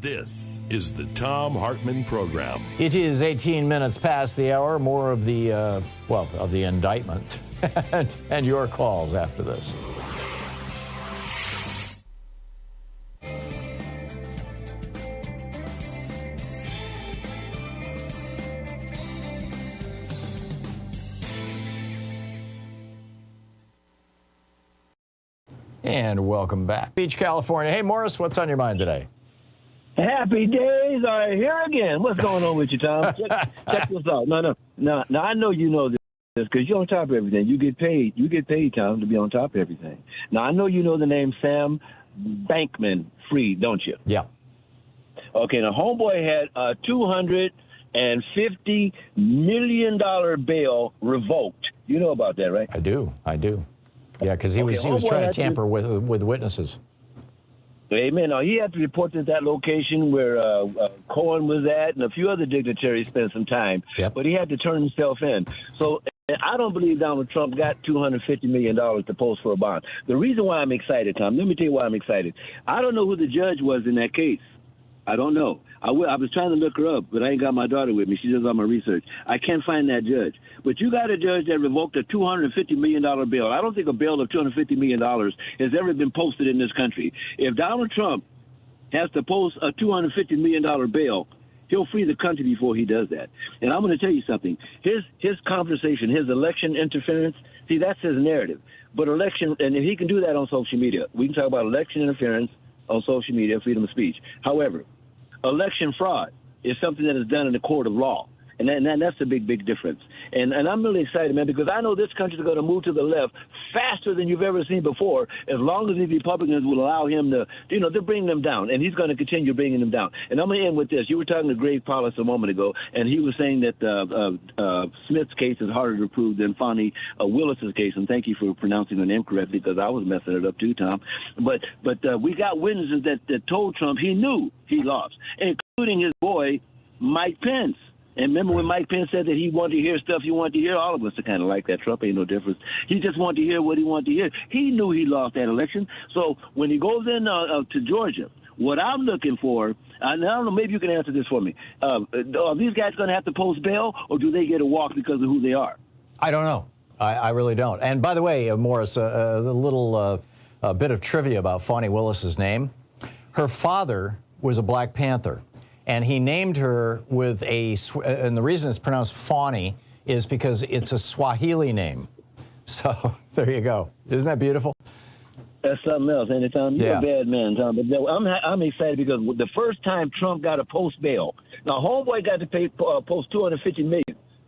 S4: This is the Thom Hartmann Program.
S6: It is 18 minutes past the hour. More of the, of the indictment and your calls after this. And welcome back. Beach, California. Hey, Morris, what's on your mind today?
S16: Happy days are here again. What's going on with you, Tom? Check this out. No. I know you know this because you're on top of everything. You get paid. You get paid, Tom, to be on top of everything. Now, I know you know the name Sam Bankman-Fried, don't you?
S6: Yeah.
S16: Okay, now, homeboy had a $250 million bail revoked. You know about that, right?
S6: I do. Yeah, because he was trying to tamper with witnesses.
S16: Amen. Now, he had to report to that location where Cohen was at, and a few other dignitaries spent some time.
S6: Yep.
S16: But he had to turn himself in. So I don't believe Donald Trump got $250 million to post for a bond. The reason why I'm excited, Tom, let me tell you why I'm excited. I don't know who the judge was in that case. I don't know. I was trying to look her up, but I ain't got my daughter with me. She does all my research. I can't find that judge. But you got a judge that revoked a $250 million bail. I don't think a bail of $250 million has ever been posted in this country. If Donald Trump has to post a $250 million bail, he'll free the country before he does that. And I'm going to tell you something. His conversation, his election interference, see, that's his narrative. But election, and if he can do that on social media, we can talk about election interference on social media, freedom of speech. However, election fraud is something that is done in the court of law. And that's a big, big difference. And I'm really excited, man, because I know this country is going to move to the left faster than you've ever seen before, as long as the Republicans will allow him to, to bring them down. And he's going to continue bringing them down. And I'm going to end with this. You were talking to Greg Palast a moment ago, and he was saying that Smith's case is harder to prove than Fani Willis's case. And thank you for pronouncing her name correctly, because I was messing it up too, Tom. But we got witnesses that told Trump he knew he lost, including his boy, Mike Pence. And remember when Mike Pence said that he wanted to hear stuff you want to hear? All of us are kind of like that. Trump ain't no difference. He just wanted to hear what he wanted to hear. He knew he lost that election. So when he goes in to Georgia, what I'm looking for, and I don't know, maybe you can answer this for me. Are these guys going to have to post bail, or do they get a walk because of who they are?
S6: I don't know. I really don't. And by the way, Morris, a little bit of trivia about Fani Willis's name. Her father was a Black Panther. And he named her with and the reason it's pronounced Fani is because it's a Swahili name. So there you go. Isn't that beautiful?
S16: That's something else, ain't it, Tom? You're a bad man, Tom. But no, I'm excited because the first time Trump got a post bail, now homeboy got to post $250 million.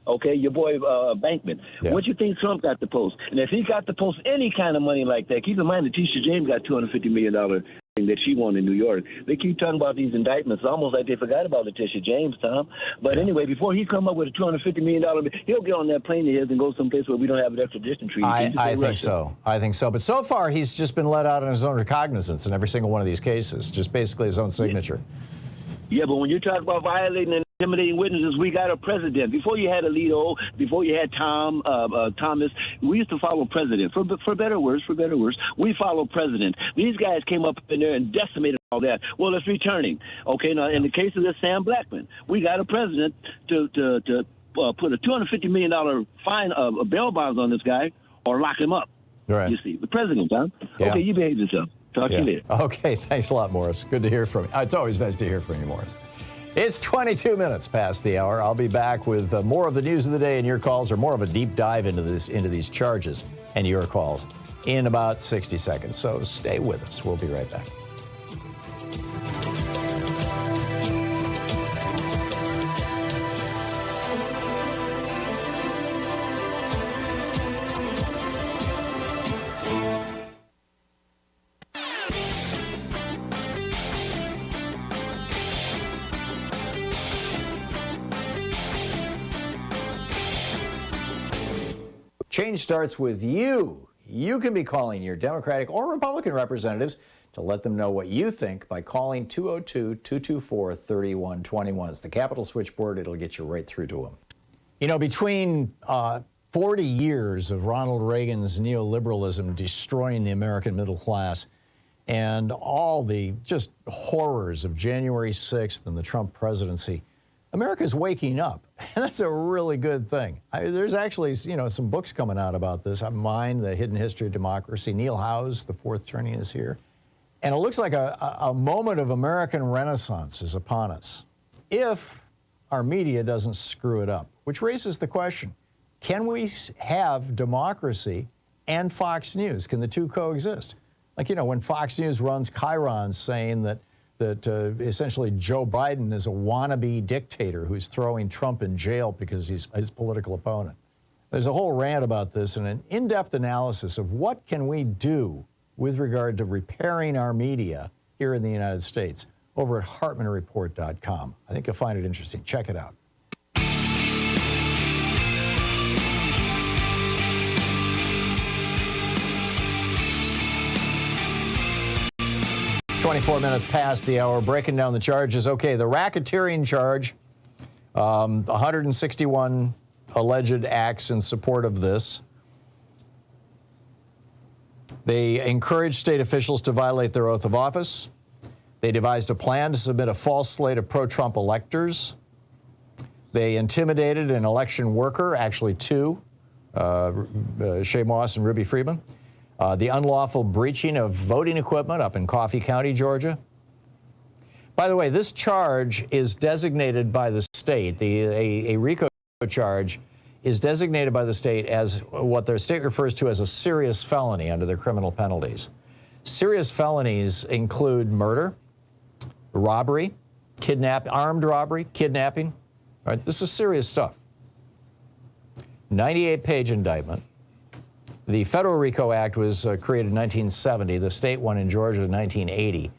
S16: Okay, your boy Bankman. Yeah. What you think Trump got to post? And if he got to post any kind of money like that, keep in mind that Tisha James got $250 million that she won in New York. They keep talking about these indictments. It's almost like they forgot about Letitia James, Tom. But anyway, before he come up with a $250 million, he'll get on that plane of his and go someplace where we don't have an extradition treaty.
S6: I think so. I think so. But so far, he's just been let out on his own recognizance in every single one of these cases, just basically his own signature.
S16: Yeah, but when you talk about violating and intimidating witnesses, we got a president. Before you had Alito, before you had Thomas, we used to follow president. For better or worse, we follow president. These guys came up in there and decimated all that. Well, it's returning. Okay, now in the case of this Sam Blackman, we got a president to put a $250 million fine of bail bonds on this guy or lock him up.
S6: Right.
S16: You see, the president, Tom.
S6: Yeah.
S16: Okay, you behave yourself. Talk to you later.
S6: Okay, thanks a lot, Morris. Good to hear from you. It's always nice to hear from you, Morris. It's 22 minutes past the hour. I'll be back with more of the news of the day and your calls, or more of a deep dive into these charges and your calls in about 60 seconds. So stay with us. We'll be right back. Change starts with you. You can be calling your Democratic or Republican representatives to let them know what you think by calling 202-224-3121. It's the Capitol switchboard. It'll get you right through to them. You know, between 40 years of Ronald Reagan's neoliberalism destroying the American middle class and all the just horrors of January 6th and the Trump presidency, America's waking up, and that's a really good thing. There's actually, you know, some books coming out about this. Mine, The Hidden History of Democracy. Neil Howe's The Fourth Turning is here. And it looks like a moment of American renaissance is upon us, if our media doesn't screw it up, which raises the question, can we have democracy and Fox News? Can the two coexist? Like, you know, when Fox News runs chyrons saying that essentially Joe Biden is a wannabe dictator who's throwing Trump in jail because he's his political opponent. There's a whole rant about this and an in-depth analysis of what can we do with regard to repairing our media here in the United States over at HartmannReport.com. I think you'll find it interesting. Check it out. "24 minutes past the hour, breaking down the charges." Okay, the racketeering charge, 161 alleged acts in support of this. They encouraged state officials to violate their oath of office. They devised a plan to submit a false slate of pro-Trump electors. They intimidated an election worker, actually two, Shay Moss and Ruby Freeman. The unlawful breaching of voting equipment up in Coffee County, Georgia. By the way, this charge is designated by the state. A RICO charge is designated by the state as what their state refers to as a serious felony under their criminal penalties. Serious felonies include murder, robbery, armed robbery, kidnapping. All right, this is serious stuff. 98-page indictment. The federal RICO Act was created in 1970. The state one in Georgia in 1980.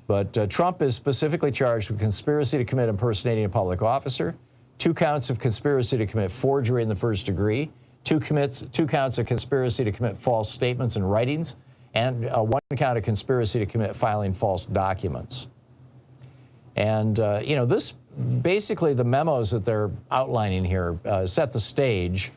S6: But Trump is specifically charged with conspiracy to commit impersonating a public officer, 2 counts of conspiracy to commit forgery in the first degree, 2 counts of conspiracy to commit false statements and writings, and 1 count of conspiracy to commit filing false documents. And, you know, this basically the memos that they're outlining here set the stage.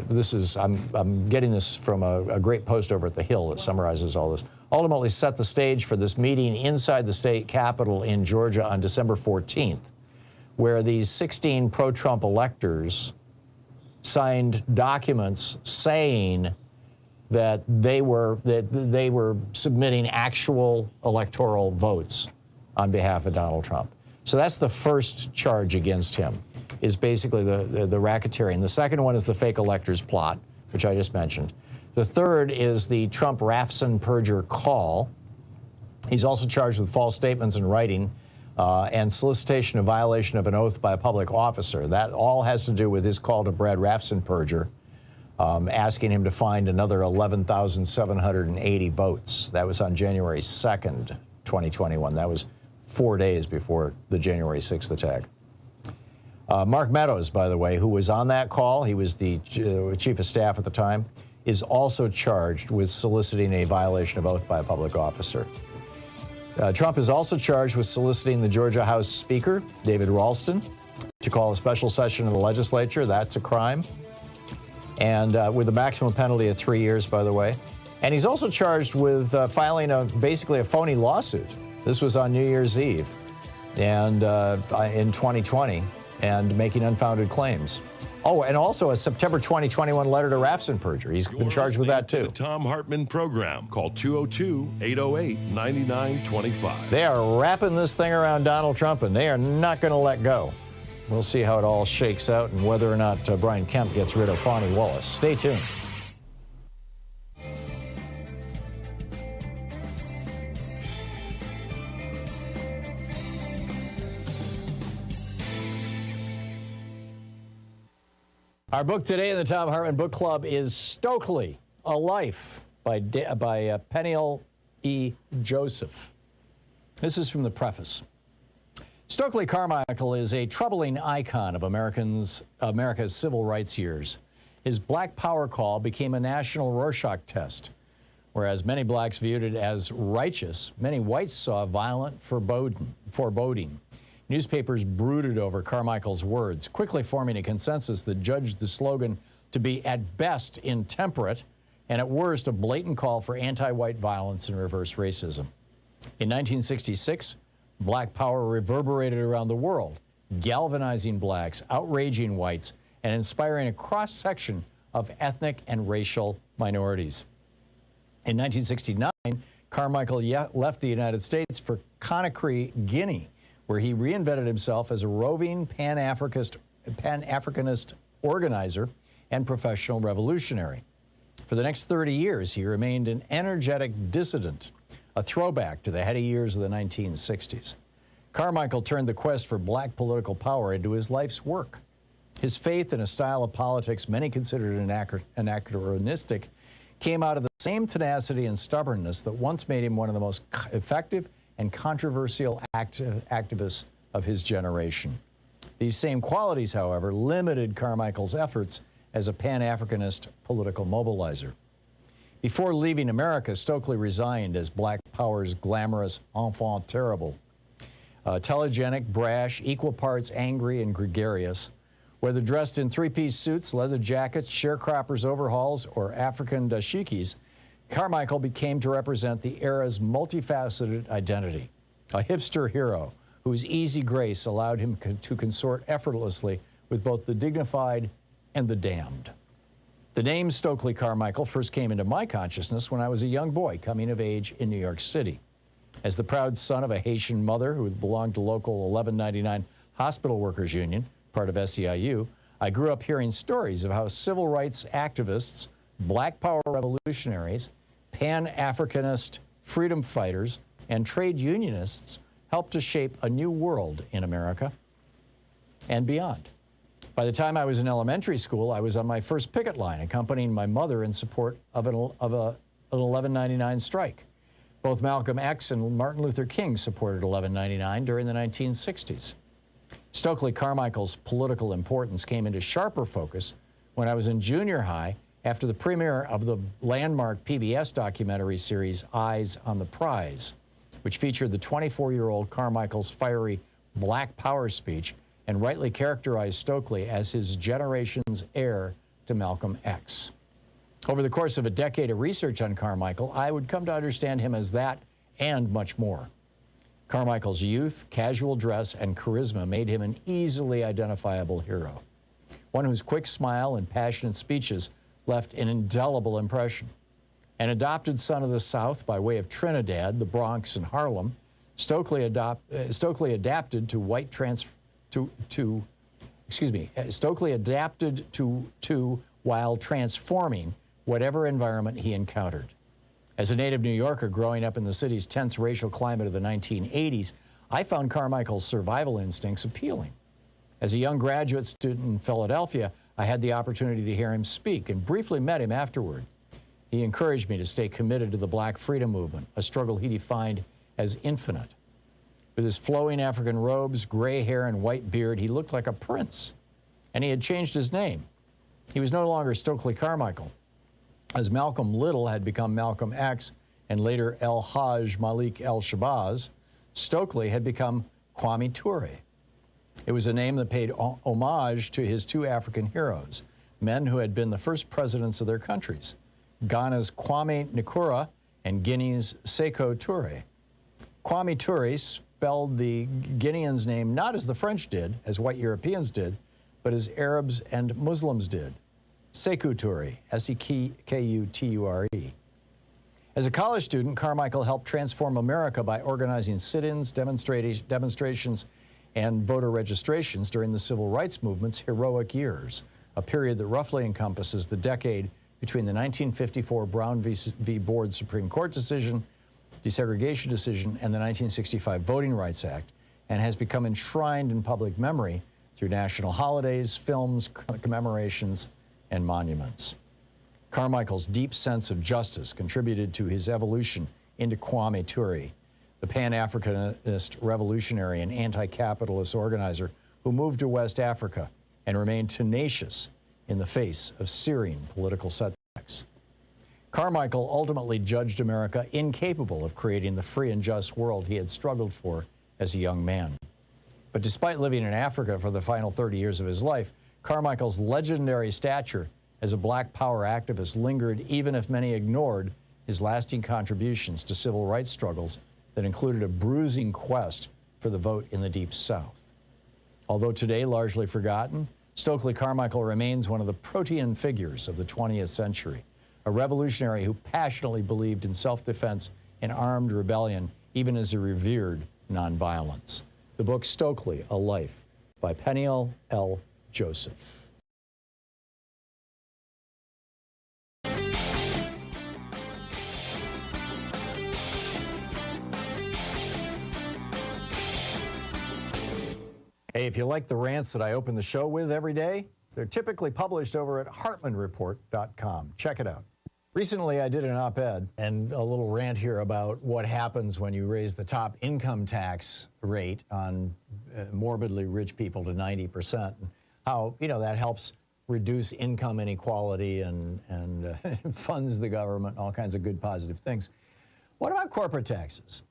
S6: This is, I'm getting this from a great post over at The Hill that summarizes all this. Ultimately set the stage for this meeting inside the state capitol in Georgia on December 14th, where these 16 pro-Trump electors signed documents saying that they were submitting actual electoral votes on behalf of Donald Trump. So that's the first charge against him, is basically the racketeering. The second one is the fake electors plot, which I just mentioned. The third is the Trump-Rafson perjure call. He's also charged with false statements in writing and solicitation of violation of an oath by a public officer. That all has to do with his call to Brad Rafson perjure, asking him to find another 11,780 votes. That was on January 2nd, 2021. That was 4 days before the January 6th attack. Mark Meadows, by the way, who was on that call, he was the chief of staff at the time, is also charged with soliciting a violation of oath by a public officer. Trump is also charged with soliciting the Georgia House Speaker, David Ralston, to call a special session of the legislature. That's a crime. And with a maximum penalty of 3 years, by the way. And he's also charged with filing basically a phony lawsuit. This was on New Year's Eve and in 2020, and making unfounded claims. Oh, and also a September 2021 letter to Rafson perjury. He's been charged with that, too.
S4: The Thom Hartmann Program. Call 202-808-9925.
S6: They are wrapping this thing around Donald Trump, and they are not going to let go. We'll see how it all shakes out and whether or not Brian Kemp gets rid of Fani Willis. Stay tuned. Our book today in the Thom Hartmann Book Club is Stokely, A Life by Peniel E. Joseph. This is from the preface.
S1: Stokely Carmichael is a troubling icon of America's civil rights years. His Black Power call became a national Rorschach test. Whereas many blacks viewed it as righteous, many whites saw violent foreboding. Newspapers brooded over Carmichael's words, quickly forming a consensus that judged the slogan to be at best intemperate and at worst a blatant call for anti-white violence and reverse racism. In 1966, Black Power reverberated around the world, galvanizing blacks, outraging whites, and inspiring a cross-section of ethnic and racial minorities. In 1969, Carmichael left the United States for Conakry, Guinea, where he reinvented himself as a roving Pan-Africanist organizer and professional revolutionary. For the next 30 years, he remained an energetic dissident, a throwback to the heady years of the 1960s. Carmichael turned the quest for black political power into his life's work. His faith in a style of politics many considered anachronistic came out of the same tenacity and stubbornness that once made him one of the most effective and controversial activists of his generation. These same qualities, however, limited Carmichael's efforts as a Pan-Africanist political mobilizer. Before leaving America, Stokely resigned as Black Power's glamorous enfant terrible. Telegenic, brash, equal parts angry and gregarious, whether dressed in three-piece suits, leather jackets, sharecroppers' overhauls, or African dashikis, Carmichael became to represent the era's multifaceted identity, a hipster hero whose easy grace allowed him to consort effortlessly with both the dignified and the damned. The name Stokely Carmichael first came into my consciousness when I was a young boy coming of age in New York City. As the proud son of a Haitian mother who belonged to local 1199 Hospital Workers Union, part of SEIU, I grew up hearing stories of how civil rights activists, Black Power revolutionaries, Pan-Africanist freedom fighters, and trade unionists helped to shape a new world in America and beyond. By the time I was in elementary school, I was on my first picket line, accompanying my mother in support of an 1199 strike. Both Malcolm X and Martin Luther King supported 1199 during the 1960s. Stokely Carmichael's political importance came into sharper focus when I was in junior high after the premiere of the landmark PBS documentary series Eyes on the Prize, which featured the 24-year-old Carmichael's fiery Black Power speech and rightly characterized Stokely as his generation's heir to Malcolm X. Over the course of a decade of research on Carmichael, I would come to understand him as that and much more. Carmichael's youth, casual dress, and charisma made him an easily identifiable hero, one whose quick smile and passionate speeches left an indelible impression. An adopted son of the South by way of Trinidad, the Bronx, and Harlem, Stokely adapted to while transforming whatever environment he encountered. As a native New Yorker growing up in the city's tense racial climate of the 1980s, I found Carmichael's survival instincts appealing. As a young graduate student in Philadelphia, I had the opportunity to hear him speak and briefly met him afterward. He encouraged me to stay committed to the Black freedom movement, a struggle he defined as infinite. With his flowing African robes, gray hair, and white beard, he looked like a prince. And he had changed his name. He was no longer Stokely Carmichael. As Malcolm Little had become Malcolm X and later El Hajj Malik El Shabazz, Stokely had become Kwame Ture. It was a name that paid homage to his two African heroes, men who had been the first presidents of their countries, Ghana's Kwame Nkrumah and Guinea's Sékou Touré. Kwame Ture spelled the Guinean's name not as the French did, as white Europeans did, but as Arabs and Muslims did. Sékou Touré, S-E-K-U-T-U-R-E. As a college student, Carmichael helped transform America by organizing sit-ins, demonstrations, and voter registrations during the civil rights movement's heroic years, a period that roughly encompasses the decade between the 1954 Brown v. Board Supreme Court decision, desegregation decision, and the 1965 Voting Rights Act, and has become enshrined in public memory through national holidays, films, commemorations, and monuments. Carmichael's deep sense of justice contributed to his evolution into Kwame Ture,
S6: the Pan-Africanist revolutionary and anti-capitalist organizer who moved to West Africa and remained tenacious in the face of searing political setbacks. Carmichael ultimately judged America incapable of creating the free and just world he had struggled for as a young man. But despite living in Africa for the final 30 years of his life, Carmichael's legendary stature as a black power activist lingered even if many ignored his lasting contributions to civil rights struggles that included a bruising quest for the vote in the Deep South. Although today largely forgotten, Stokely Carmichael remains one of the protean figures of the 20th century, a revolutionary who passionately believed in self-defense and armed rebellion, even as he revered nonviolence. The book Stokely, A Life, by Peniel L. Joseph. Hey, if you like the rants that I open the show with every day, they're typically published over at hartmannreport.com. Check it out. Recently, I did an op-ed and a little rant here about what happens when you raise the top income tax rate on morbidly rich people to 90%, and how, you know, that helps reduce income inequality and funds the government, all kinds of good positive things. What about corporate taxes?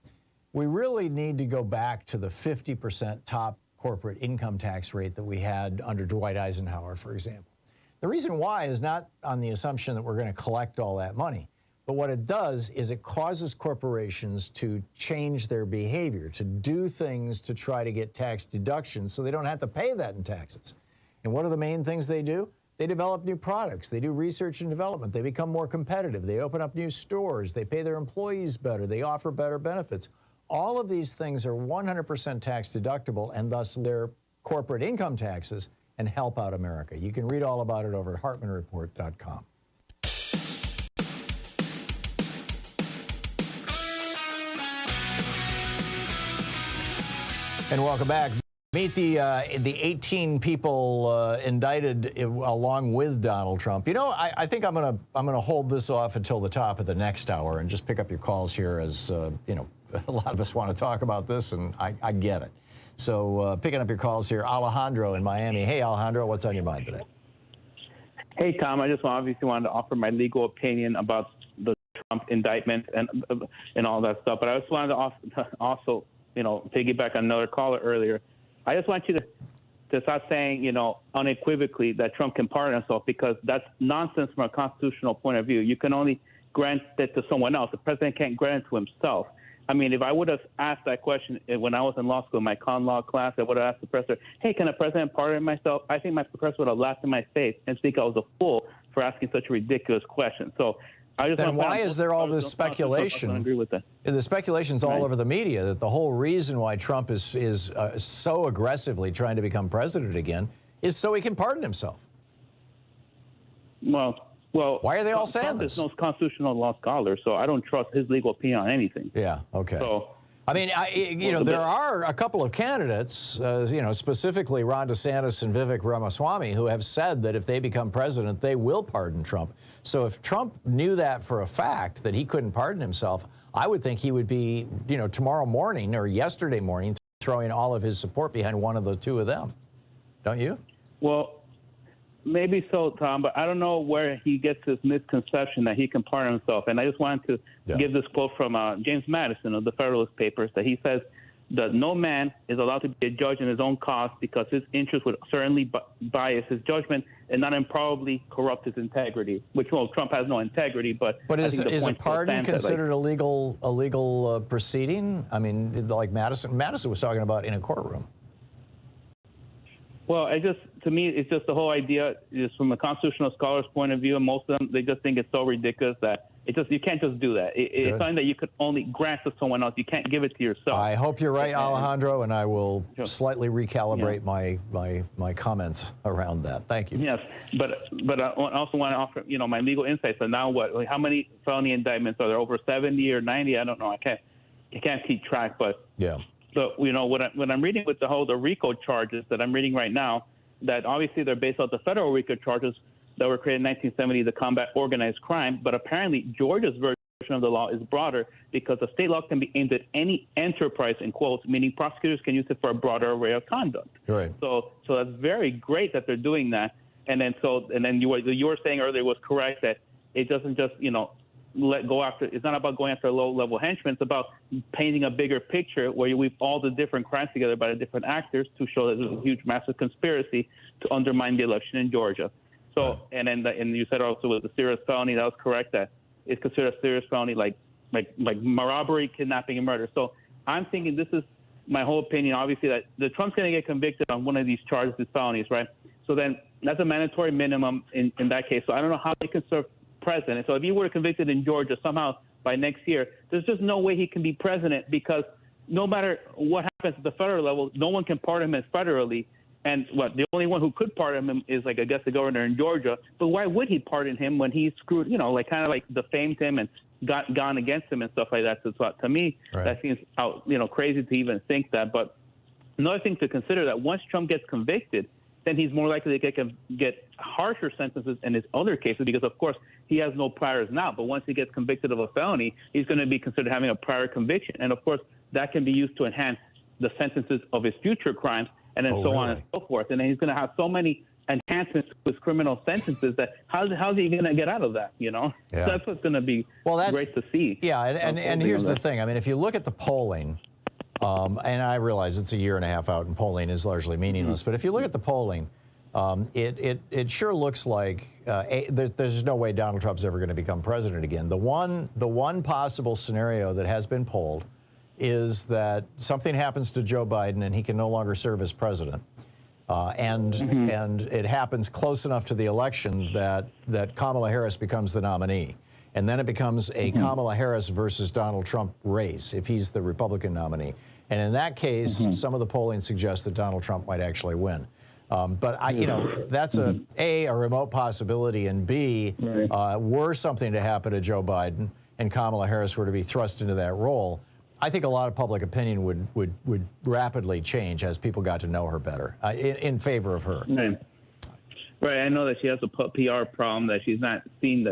S6: We really need to go back to the 50% top corporate income tax rate that we had under Dwight Eisenhower, for example. The reason why is not on the assumption that we're going to collect all that money, but what it does is it causes corporations to change their behavior, to do things to try to get tax deductions so they don't have to pay that in taxes. And what are the main things they do? They develop new products. They do research and development. They become more competitive. They open up new stores. They pay their employees better. They offer better benefits. All of these things are 100% tax deductible, and thus they're corporate income taxes and help out America. You can read all about it over at hartmannreport.com. And welcome back. Meet the 18 people indicted along with Donald Trump. You know, I think I'm gonna hold this off until the top of the next hour and just pick up your calls here, as you know, a lot of us want to talk about this, and I get it. So picking up your calls here, Alejandro in Miami. Hey, Alejandro, what's on your mind today?
S17: Hey, Tom, I just obviously wanted to offer my legal opinion about the Trump indictment and all that stuff. But I just wanted to also, you know, piggyback on another caller earlier. I just want you to start saying, you know, unequivocally that Trump can pardon himself, because that's nonsense from a constitutional point of view. You can only grant it to someone else. The president can't grant it to himself. I mean, if I would have asked that question when I was in law school, in my con law class, I would have asked the professor, hey, can a president pardon myself? I think my professor would have laughed in my face and think I was a fool for asking such a ridiculous question. So I just
S6: then why is there all this speculation?
S17: I agree with that.
S6: The speculation's all over the media that the whole reason why Trump is so aggressively trying to become president again is so he can pardon himself.
S17: Well,
S6: why are they all saying
S17: Trump
S6: this?
S17: is no constitutional law scholar, so I don't trust his legal opinion on anything.
S6: Yeah, okay.
S17: So,
S6: I mean, you know, there are a couple of candidates, you know, specifically Ron DeSantis and Vivek Ramaswamy, who have said that if they become president, they will pardon Trump. So if Trump knew that for a fact, that he couldn't pardon himself, I would think he would be, you know, tomorrow morning or yesterday morning throwing all of his support behind one of the two of them. Don't you?
S17: Well, maybe so, Tom, but I don't know where he gets this misconception that he can pardon himself. And I just wanted to give this quote from James Madison of the Federalist Papers, that he says that no man is allowed to be a judge in his own cause, because his interest would certainly bias his judgment and not improbably corrupt his integrity, which, well, Trump has no integrity, but
S6: is a pardon considered a legal proceeding? I mean, like Madison was talking about in a courtroom.
S17: Well, to me, it's just the whole idea is from a constitutional scholar's point of view, and most of them, they just think it's so ridiculous that you can't just do that. It's something that you could only grant to someone else. You can't give it to yourself.
S6: I hope you're right, Alejandro, and I will slightly recalibrate my comments around that. Thank you.
S17: Yes, but I also want to offer, you know, my legal insights. So now how many felony indictments are there? Over 70 or 90? I don't know. I can't keep track, but
S6: yeah.
S17: So, you know, what I'm reading with the RICO charges that I'm reading right now, that obviously they're based on the federal RICO charges that were created in 1970 to combat organized crime, but apparently Georgia's version portion of the law is broader because the state law can be aimed at any enterprise, in quotes, meaning prosecutors can use it for a broader array of conduct.
S6: Right.
S17: So that's very great that they're doing that. And then you were saying earlier was correct that it doesn't just, it's not about going after low-level henchmen. It's about painting a bigger picture where you weave all the different crimes together by the different actors to show that there's a huge, massive conspiracy to undermine the election in Georgia. So, and you said also with the serious felony, that was correct, that it's considered a serious felony like robbery, kidnapping, and murder. So I'm thinking, this is my whole opinion, obviously, that the Trump's going to get convicted on one of these charges, these felonies, right? So then that's a mandatory minimum in that case. So I don't know how they can serve president. So if he were convicted in Georgia somehow by next year, there's just no way he can be president, because no matter what happens at the federal level, no one can pardon him federally. And the only one who could pardon him is, I guess, the governor in Georgia. But why would he pardon him when he screwed, kind of defamed him and gone against him and stuff like that? So to me, that seems crazy to even think that. But another thing to consider, that once Trump gets convicted, then he's more likely to get harsher sentences in his other cases, because, of course, he has no priors now. But once he gets convicted of a felony, he's going to be considered having a prior conviction. And, of course, that can be used to enhance the sentences of his future crimes, and then on and so forth. And then he's going to have so many enhancements to his criminal sentences that how's he going to get out of that, So that's what's going to be great to see.
S6: Yeah, and here's the thing. I mean, if you look at the polling, and I realize it's a year and a half out and polling is largely meaningless, but if you look at the polling, it sure looks like there's no way Donald Trump's ever going to become president again. The one possible scenario that has been polled is that something happens to Joe Biden and he can no longer serve as president. And it happens close enough to the election that Kamala Harris becomes the nominee. And then it becomes a Kamala Harris versus Donald Trump race if he's the Republican nominee. And in that case, some of the polling suggests that Donald Trump might actually win. But that's a remote possibility, and B, were something to happen to Joe Biden and Kamala Harris were to be thrust into that role, I think a lot of public opinion would rapidly change as people got to know her better in favor of her.
S17: Right. I know that she has a PR problem, that she's not seen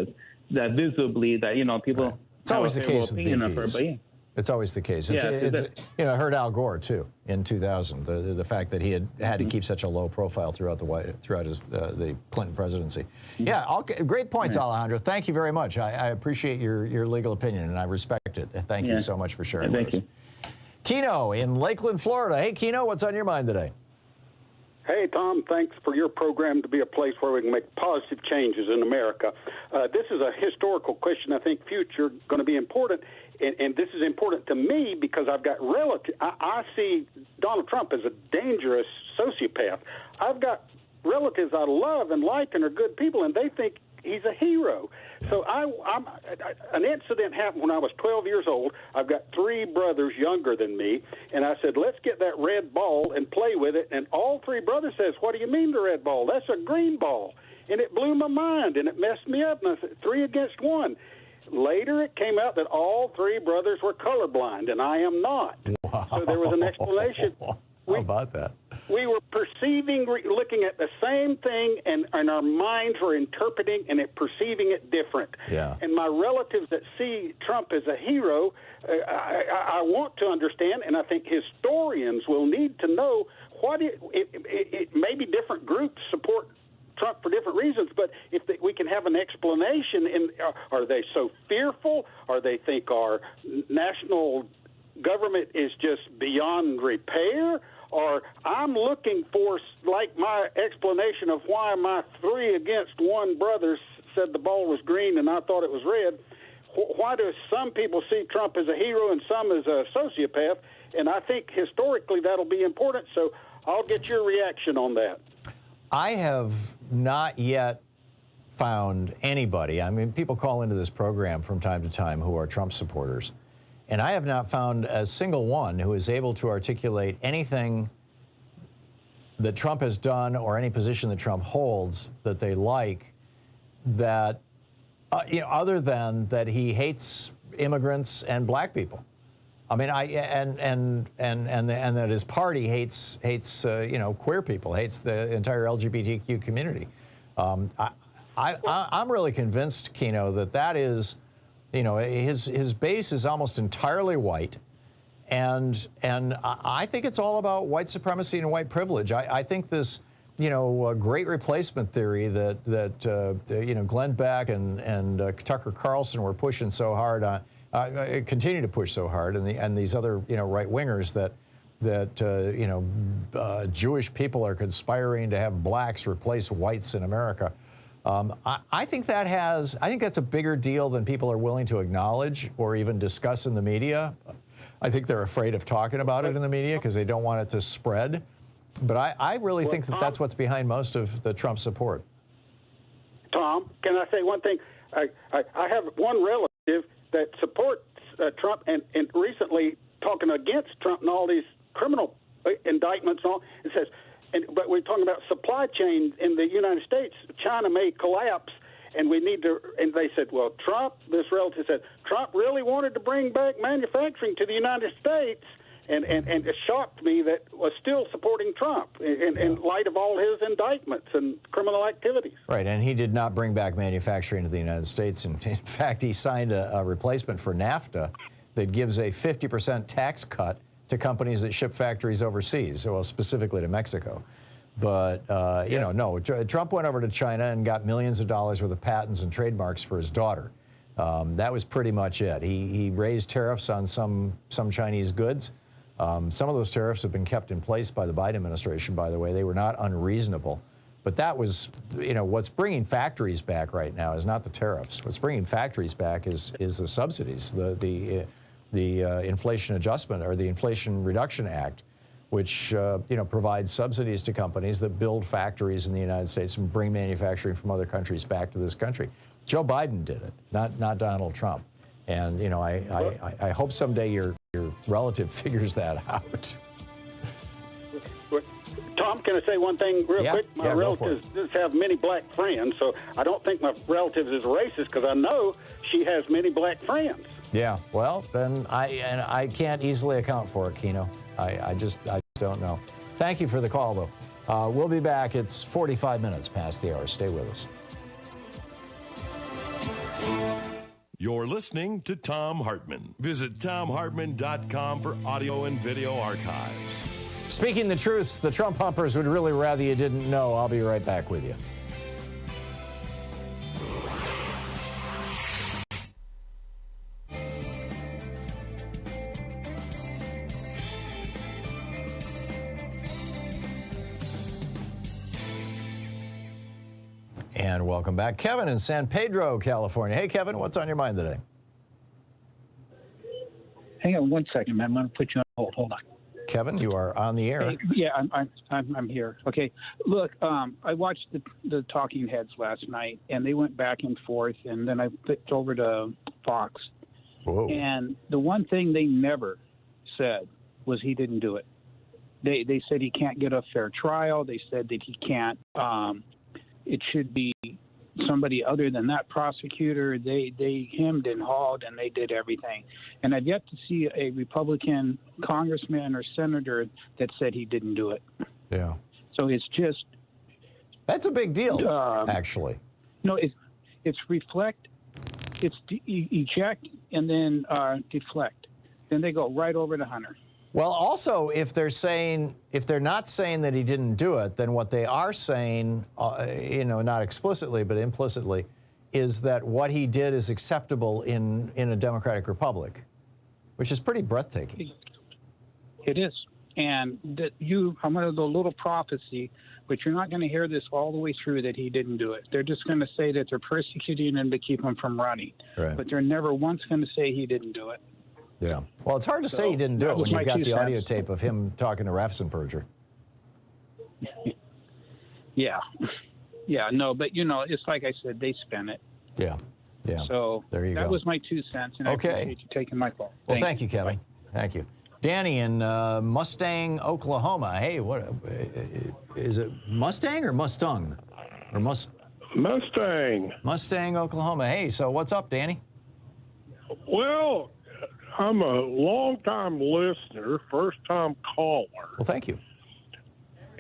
S17: that visibly, that people.
S6: It's always the case with VPs. It's always the case. It's I heard Al Gore too in 2000. The fact that he had to keep such a low profile throughout his the Clinton presidency. Yeah, great points, Alejandro. Thank you very much. I appreciate your legal opinion and I respect it. Thank you so much for sharing with us. Thank you. Keno in Lakeland, Florida. Hey, Keno, what's on your mind today?
S18: Hey, Tom, thanks for your program to be a place where we can make positive changes in America. This is a historical question. I think future going to be important, and this is important to me because I've got relatives. I see Donald Trump as a dangerous sociopath. I've got relatives I love and like and are good people, and they think he's a hero. So an incident happened when I was 12 years old. I've got 3 brothers younger than me, and I said, let's get that red ball and play with it. And all 3 brothers says, what do you mean the red ball? That's a green ball. And it blew my mind, and it messed me up. And I said, 3 against 1. Later, it came out that all 3 brothers were colorblind, and I am not. Wow. So there was an explanation.
S6: How about that?
S18: We were perceiving, looking at the same thing, and our minds were interpreting and perceiving it different.
S6: Yeah.
S18: And my relatives that see Trump as a hero, I want to understand, and I think historians will need to know what it may be different groups support Trump for different reasons, but if we can have an explanation, are they so fearful, or they think our national government is just beyond repair? Or I'm looking for, like, my explanation of why my 3 against 1 brothers said the ball was green and I thought it was red. Why do some people see Trump as a hero and some as a sociopath? And I think historically that'll be important, so I'll get your reaction on that.
S6: I have not yet found anybody. I mean, people call into this program from time to time who are Trump supporters. And I have not found a single one who is able to articulate anything that Trump has done or any position that Trump holds that they like, that other than that he hates immigrants and black people. I mean, and that his party hates queer people, hates the entire LGBTQ community. I'm really convinced, Keno, that is You know, his base is almost entirely white, and I think it's all about white supremacy and white privilege. I think this, you know, great replacement theory that you know, Glenn Beck and Tucker Carlson were pushing so hard on, continue to push so hard, and these other, you know, right wingers that you know, Jewish people are conspiring to have blacks replace whites in America. I think that's a bigger deal than people are willing to acknowledge or even discuss in the media. I think they're afraid of talking about it in the media because they don't want it to spread. But I really think that that's what's behind most of the Trump support.
S18: Tom, can I say one thing? I have one relative that supports Trump and recently talking against Trump and all these criminal indictments and all. It says, but we're talking about supply chain in the United States. China may collapse, and we need to. And they said, well, Trump. This relative said, Trump really wanted to bring back manufacturing to the United States, and it shocked me that was still supporting Trump in light of all his indictments and criminal activities.
S6: Right, and he did not bring back manufacturing to the United States. And in fact, he signed a replacement for NAFTA that gives a 50% tax cut to companies that ship factories overseas, well, specifically to Mexico. But, you know, no, Trump went over to China and got millions of dollars worth of patents and trademarks for his daughter. That was pretty much it. He raised tariffs on some Chinese goods. Some of those tariffs have been kept in place by the Biden administration, by the way. They were not unreasonable. But that was, you know, what's bringing factories back right now is not the tariffs. What's bringing factories back is the subsidies, the Inflation Adjustment or the Inflation Reduction Act, which you know, provides subsidies to companies that build factories in the United States and bring manufacturing from other countries back to this country. Joe Biden did it, not Donald Trump. And you know, I hope someday your relative figures that out.
S18: Tom, can I say one thing real quick? My relatives just have many black friends, so I don't think my relatives is racist because I know she has many black friends.
S6: Yeah, well, then I can't easily account for it, Keno. I just don't know. Thank you for the call, though. We'll be back. It's 45 minutes past the hour. Stay with us.
S4: You're listening to Thom Hartmann. Visit thomhartmann.com for audio and video archives.
S6: Speaking the truths the Trump humpers would really rather you didn't know. I'll be right back with you. And welcome back. Kevin in San Pedro, California. Hey, Kevin, what's on your mind today?
S19: Hang on one second, man. I'm going to put you on hold. Hold on.
S6: Kevin, you are on the air.
S19: Hey, yeah, I'm here. Okay. Look, I watched the Talking Heads last night, and they went back and forth, and then I flipped over to Fox.
S6: Whoa.
S19: And the one thing they never said was he didn't do it. They said he can't get a fair trial. They said that he can't. It should be somebody other than that prosecutor. They hemmed and hawed, and they did everything. And I've yet to see a Republican congressman or senator that said he didn't do it.
S6: Yeah.
S19: So it's just...
S6: That's a big deal, actually.
S19: No, it's reflect, it's eject, and then deflect. Then they go right over to Hunter.
S6: Well, also, if they're not saying that he didn't do it, then what they are saying, you know, not explicitly but implicitly, is that what he did is acceptable in a democratic republic, which is pretty breathtaking.
S19: It is, and that I'm going to do a little prophecy, but you're not going to hear this all the way through that he didn't do it. They're just going to say that they're persecuting him to keep him from running,
S6: right.
S19: But they're never once going to say he didn't do it.
S6: Yeah. Well, it's hard to say he didn't do it when you've got the audio tape of him talking to Raffensperger.
S19: Yeah. Yeah, no, but, you know, it's like I said, they spin it.
S6: Yeah. Yeah.
S19: So
S6: there you go.
S19: That was my 2 cents, and I appreciate you taking my call.
S6: Well, thank you, Kevin. Bye. Thank you. Danny in Mustang, Oklahoma. Hey, what is it? Mustang or Mustang? Or
S20: Mustang.
S6: Mustang, Oklahoma. Hey, so what's up, Danny?
S20: Well, I'm a long-time listener, first-time caller.
S6: Well, thank you.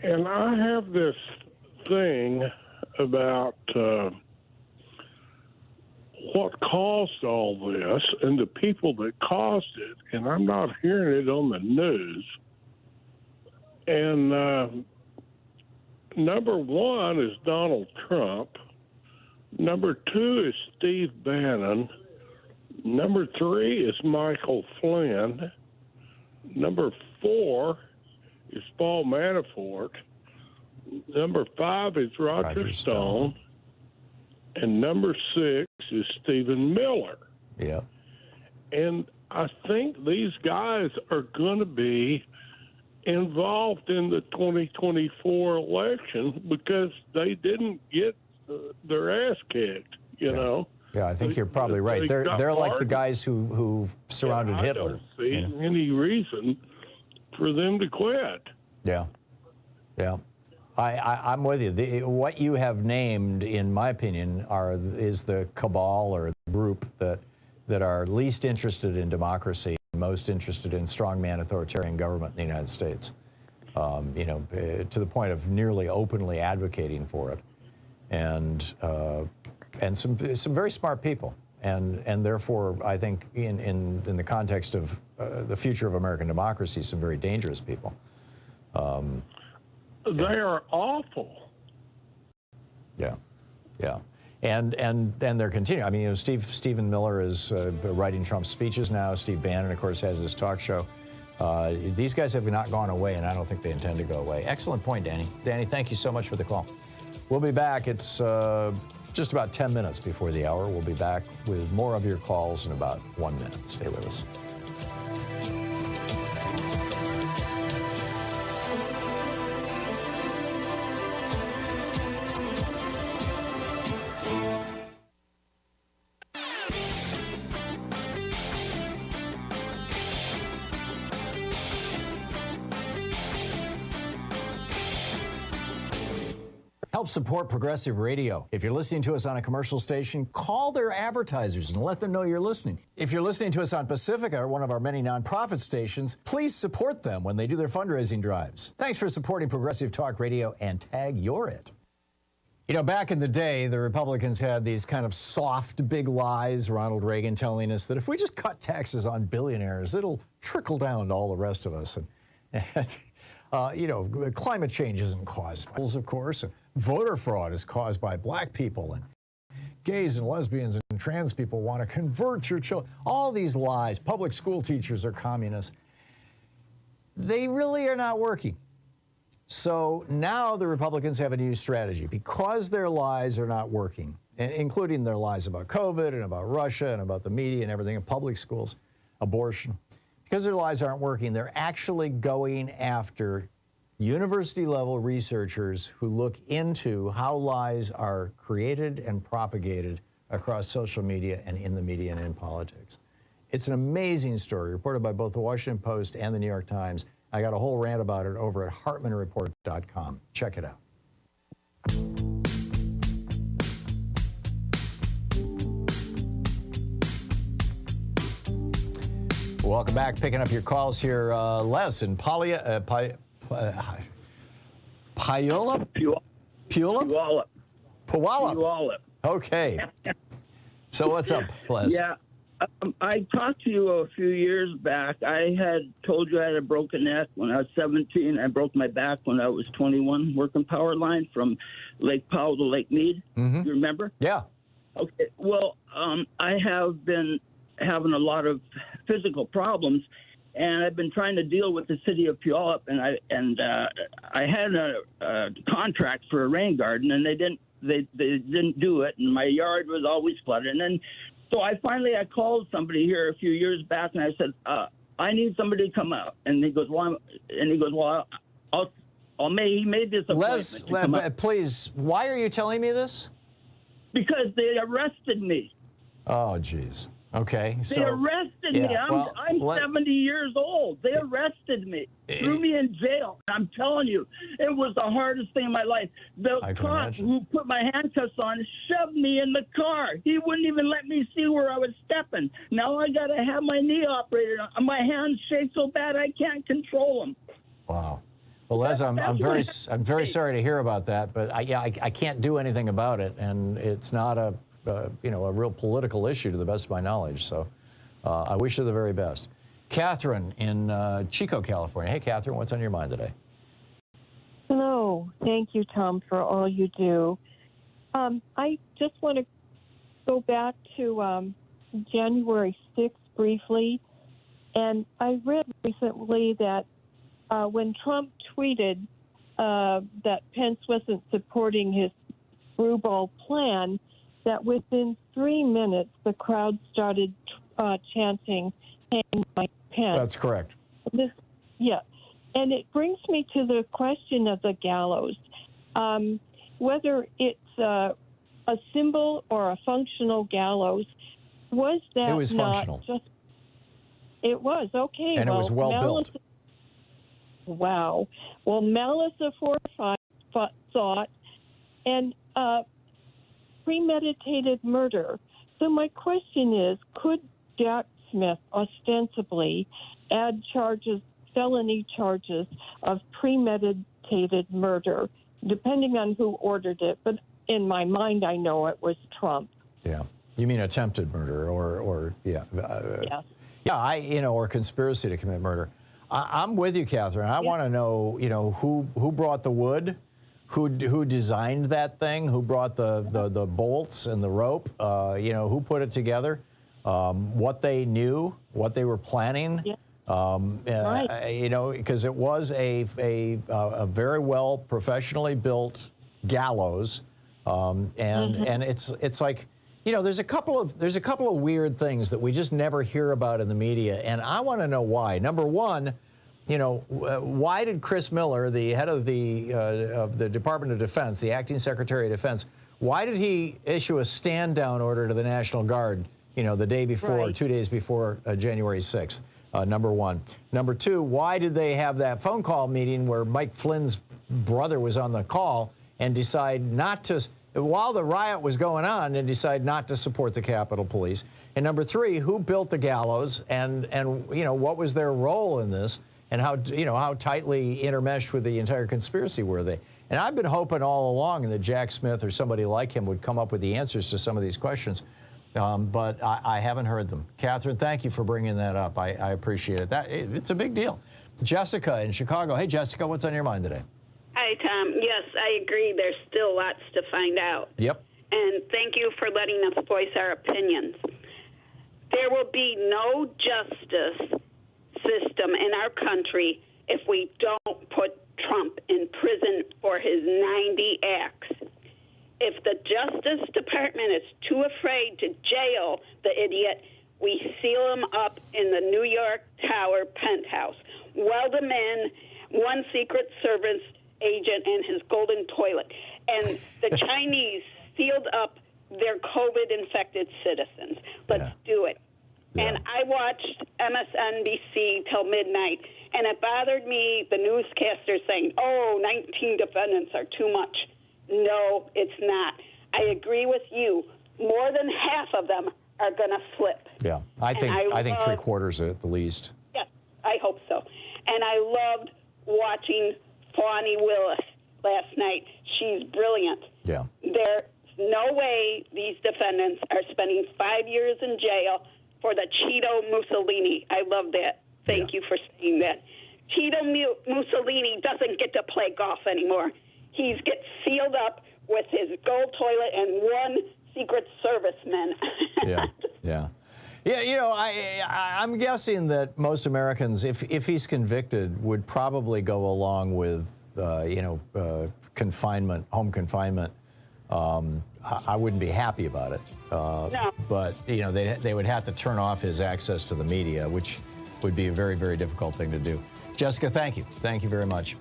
S20: And I have this thing about what caused all this and the people that caused it, and I'm not hearing it on the news. And number one is Donald Trump. Number two is Steve Bannon. Number three is Michael Flynn. Number four is Paul Manafort. Number five is Roger Stone. And number six is Stephen Miller.
S1: Yeah.
S20: And I think these guys are going to be involved in the 2024 election because they didn't get their ass kicked, you know.
S1: Yeah, I think you're probably right. They're like the guys who surrounded Hitler.
S20: I don't see any reason for them to quit.
S1: Yeah, yeah. I'm with you. What you have named, in my opinion, is the cabal or the group that are least interested in democracy, most interested in strongman authoritarian government in the United States. You know, to the point of nearly openly advocating for it, and some very smart people, and therefore I think in the context of the future of American democracy, some very dangerous people.
S20: They are awful.
S1: Yeah, yeah, and they're continuing. I mean, you know, Stephen Miller is writing Trump's speeches now. Steve Bannon, of course, has his talk show. These guys have not gone away, and I don't think they intend to go away. Excellent point, Danny. Danny, thank you so much for the call. We'll be back. It's just about 10 minutes before the hour. We'll be back with more of your calls in about 1 minute. Stay with us. Help support progressive radio. If you're listening to us on a commercial station, call their advertisers and let them know you're listening. If you're listening to us on Pacifica, one of our many nonprofit stations, please support them when they do their fundraising drives. Thanks for supporting progressive talk radio, and tag you're it. You know, back in the day, the Republicans had these kind of soft, big lies, Ronald Reagan telling us that if we just cut taxes on billionaires, it'll trickle down to all the rest of us. And you know, climate change isn't caused by, of course. And voter fraud is caused by black people, and gays and lesbians and trans people want to convert your children. All these lies. Public school teachers are communists. They really are not working. So now the Republicans have a new strategy because their lies are not working, including their lies about COVID and about Russia and about the media and everything in public schools, abortion. Because their lies aren't working, they're actually going after university-level researchers who look into how lies are created and propagated across social media and in the media and in politics. It's an amazing story, reported by both the Washington Post and the New York Times. I got a whole rant about it over at hartmannreport.com. Check it out. Welcome back. Picking up your calls here. Les in Puyallup? Puyallup. Okay. So what's up, Les?
S21: Yeah. I talked to you a few years back. I had told you I had a broken neck when I was 17. I broke my back when I was 21, working power line from Lake Powell to Lake Mead.
S1: Mm-hmm.
S21: You remember?
S1: Yeah.
S21: Okay. Well, I have been having a lot of physical problems, and I've been trying to deal with the city of Puyallup, and I had a contract for a rain garden, and they didn't do it, and my yard was always flooded. And then so I called somebody here a few years back, and I said, I need somebody to come out. And he goes, well, he made this appointment.
S1: Les, please, why are you telling me this?
S21: Because they arrested me.
S1: Oh, geez. Okay.
S21: They arrested me. I'm 70 years old. They arrested me, threw me in jail. I'm telling you, it was the hardest thing in my life. The cop who put my handcuffs on shoved me in the car. He wouldn't even let me see where I was stepping. Now I got to have my knee operated on. My hands shake so bad I can't control them.
S1: Wow. Well, Les, I'm very sorry to hear about that, but I can't do anything about it, and it's not a you know, a real political issue to the best of my knowledge. So I wish her the very best. Catherine in Chico, California. Hey, Catherine, what's on your mind today?
S5: Hello. Thank you, Tom, for all you do. I just want to go back to January 6th briefly. And I read recently that when Trump tweeted that Pence wasn't supporting his screwball plan, that within 3 minutes the crowd started chanting, "Hang Mike Pence."
S1: That's correct.
S5: Yeah. And it brings me to the question of the gallows. Whether it's a symbol or a functional gallows, was that
S1: it was
S5: not
S1: functional.
S5: just... It was, okay.
S1: And it was well built.
S5: Wow. Well, malice aforethought thought and premeditated murder. So my question is, could Jack Smith ostensibly add felony charges of premeditated murder, depending on who ordered it? But in my mind, I know it was Trump.
S1: Yeah. You mean attempted murder or yeah.
S5: Yeah.
S1: Yeah, you know, or conspiracy to commit murder. I'm with you, Catherine. I want to know, you know, who brought the wood, who designed that thing, who brought the bolts and the rope, you know, who put it together, what they knew, what they were planning. Yeah. Right. You know, because it was a very well professionally built gallows, and it's like, you know, there's a couple of weird things that we just never hear about in the media, and I want to know why. Number one, you know, why did Chris Miller, the head of the Department of Defense, the acting Secretary of Defense, why did he issue a stand-down order to the National Guard, you know, the day before, right, 2 days before January 6th? Number one. Number two, why did they have that phone call meeting where Mike Flynn's brother was on the call and decide not to, while the riot was going on, and decide not to support the Capitol Police? And number three, who built the gallows, and you know, what was their role in this, and how, you know, how tightly intermeshed with the entire conspiracy were they? And I've been hoping all along that Jack Smith or somebody like him would come up with the answers to some of these questions, but I haven't heard them. Catherine, thank you for bringing that up. I appreciate it. It's a big deal. Jessica in Chicago. Hey, Jessica, what's on your mind today?
S22: Hi, Tom. Yes, I agree. There's still lots to find out.
S1: Yep.
S22: And thank you for letting us voice our opinions. There will be no justice system in our country if we don't put Trump in prison for his 90 acts. If the Justice Department is too afraid to jail the idiot, we seal him up in the New York Tower penthouse, weld him in, one Secret Service agent and his golden toilet. And the Chinese sealed up their COVID-infected citizens. Let's do it. Yeah. And I watched MSNBC till midnight, and it bothered me, the newscasters saying, 19 defendants are too much. No, it's not. I agree with you. More than half of them are going to slip.
S1: Yeah, I think three-quarters at the least.
S22: Yes, I hope so. And I loved watching Fani Willis last night. She's brilliant.
S1: Yeah.
S22: There's no way these defendants are spending 5 years in jail for the Cheeto Mussolini. I love that. Thank you for saying that. Cheeto Mussolini doesn't get to play golf anymore. He gets sealed up with his gold toilet and one Secret Serviceman.
S1: Yeah. You know, I'm guessing that most Americans, if he's convicted, would probably go along with, confinement, home confinement. I wouldn't be happy about it.
S22: No.
S1: But, you know, they would have to turn off his access to the media, which would be a very, very difficult thing to do. Jessica, thank you. Thank you very much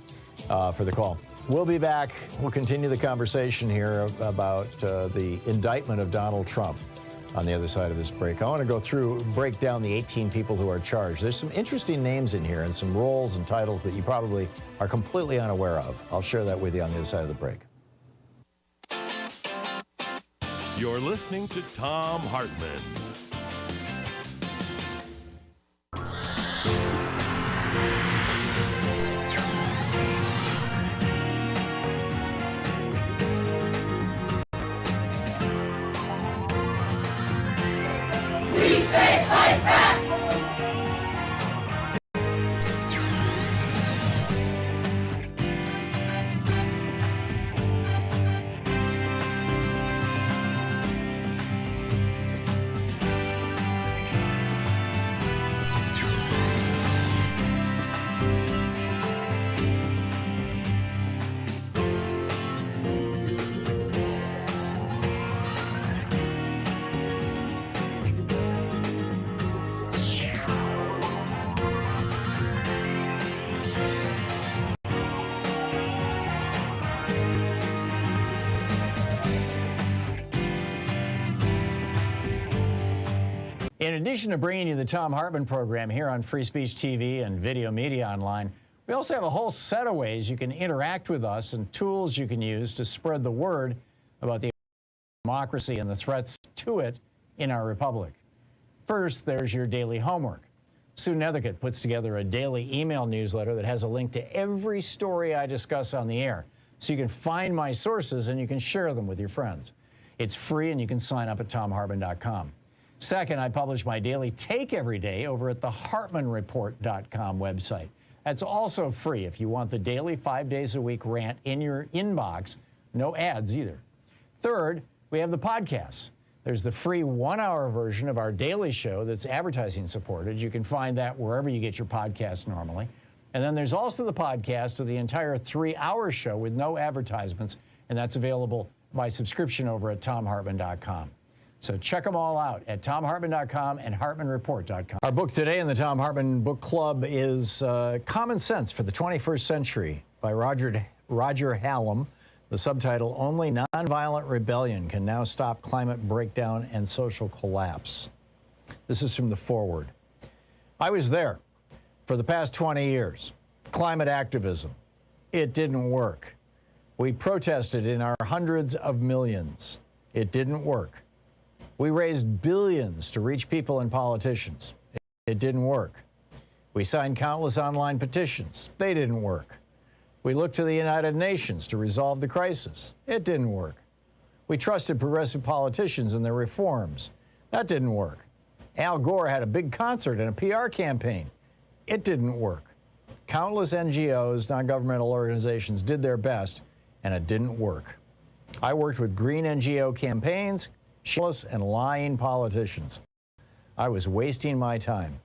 S1: for the call. We'll be back. We'll continue the conversation here about the indictment of Donald Trump on the other side of this break. I want to break down the 18 people who are charged. There's some interesting names in here and some roles and titles that you probably are completely unaware of. I'll share that with you on the other side of the break.
S4: You're listening to Thom Hartmann.
S2: We say fight back!
S6: In addition to bringing you the Thom Hartmann Program here on Free Speech TV and Video Media Online, we also have a whole set of ways you can interact with us and tools you can use to spread the word about the democracy and the threats to it in our republic. First, there's your daily homework. Sue Nethercutt puts together a daily email newsletter that has a link to every story I discuss on the air, so you can find my sources and you can share them with your friends. It's free and you can sign up at thomhartmann.com. Second, I publish my daily take every day over at the hartmannreport.com website. That's also free if you want the daily 5 days a week rant in your inbox. No ads either. Third, we have the podcasts. There's the free 1-hour version of our daily show that's advertising supported. You can find that wherever you get your podcasts normally. And then there's also the podcast of the entire 3-hour show with no advertisements, and that's available by subscription over at thomhartmann.com. So check them all out at thomhartmann.com and hartmannreport.com. Our book today in the Thom Hartmann Book Club is Common Sense for the 21st Century by Roger Hallam. The subtitle, Only Nonviolent Rebellion Can Now Stop Climate Breakdown and Social Collapse. This is from the foreword. I was there for the past 20 years. Climate activism. It didn't work. We protested in our hundreds of millions. It didn't work. We raised billions to reach people and politicians. It didn't work. We signed countless online petitions. They didn't work. We looked to the United Nations to resolve the crisis. It didn't work. We trusted progressive politicians and their reforms. That didn't work. Al Gore had a big concert and a PR campaign. It didn't work. Countless NGOs, non-governmental organizations, did their best, and it didn't work. I worked with green NGO campaigns, shameless and lying politicians. I was wasting my time.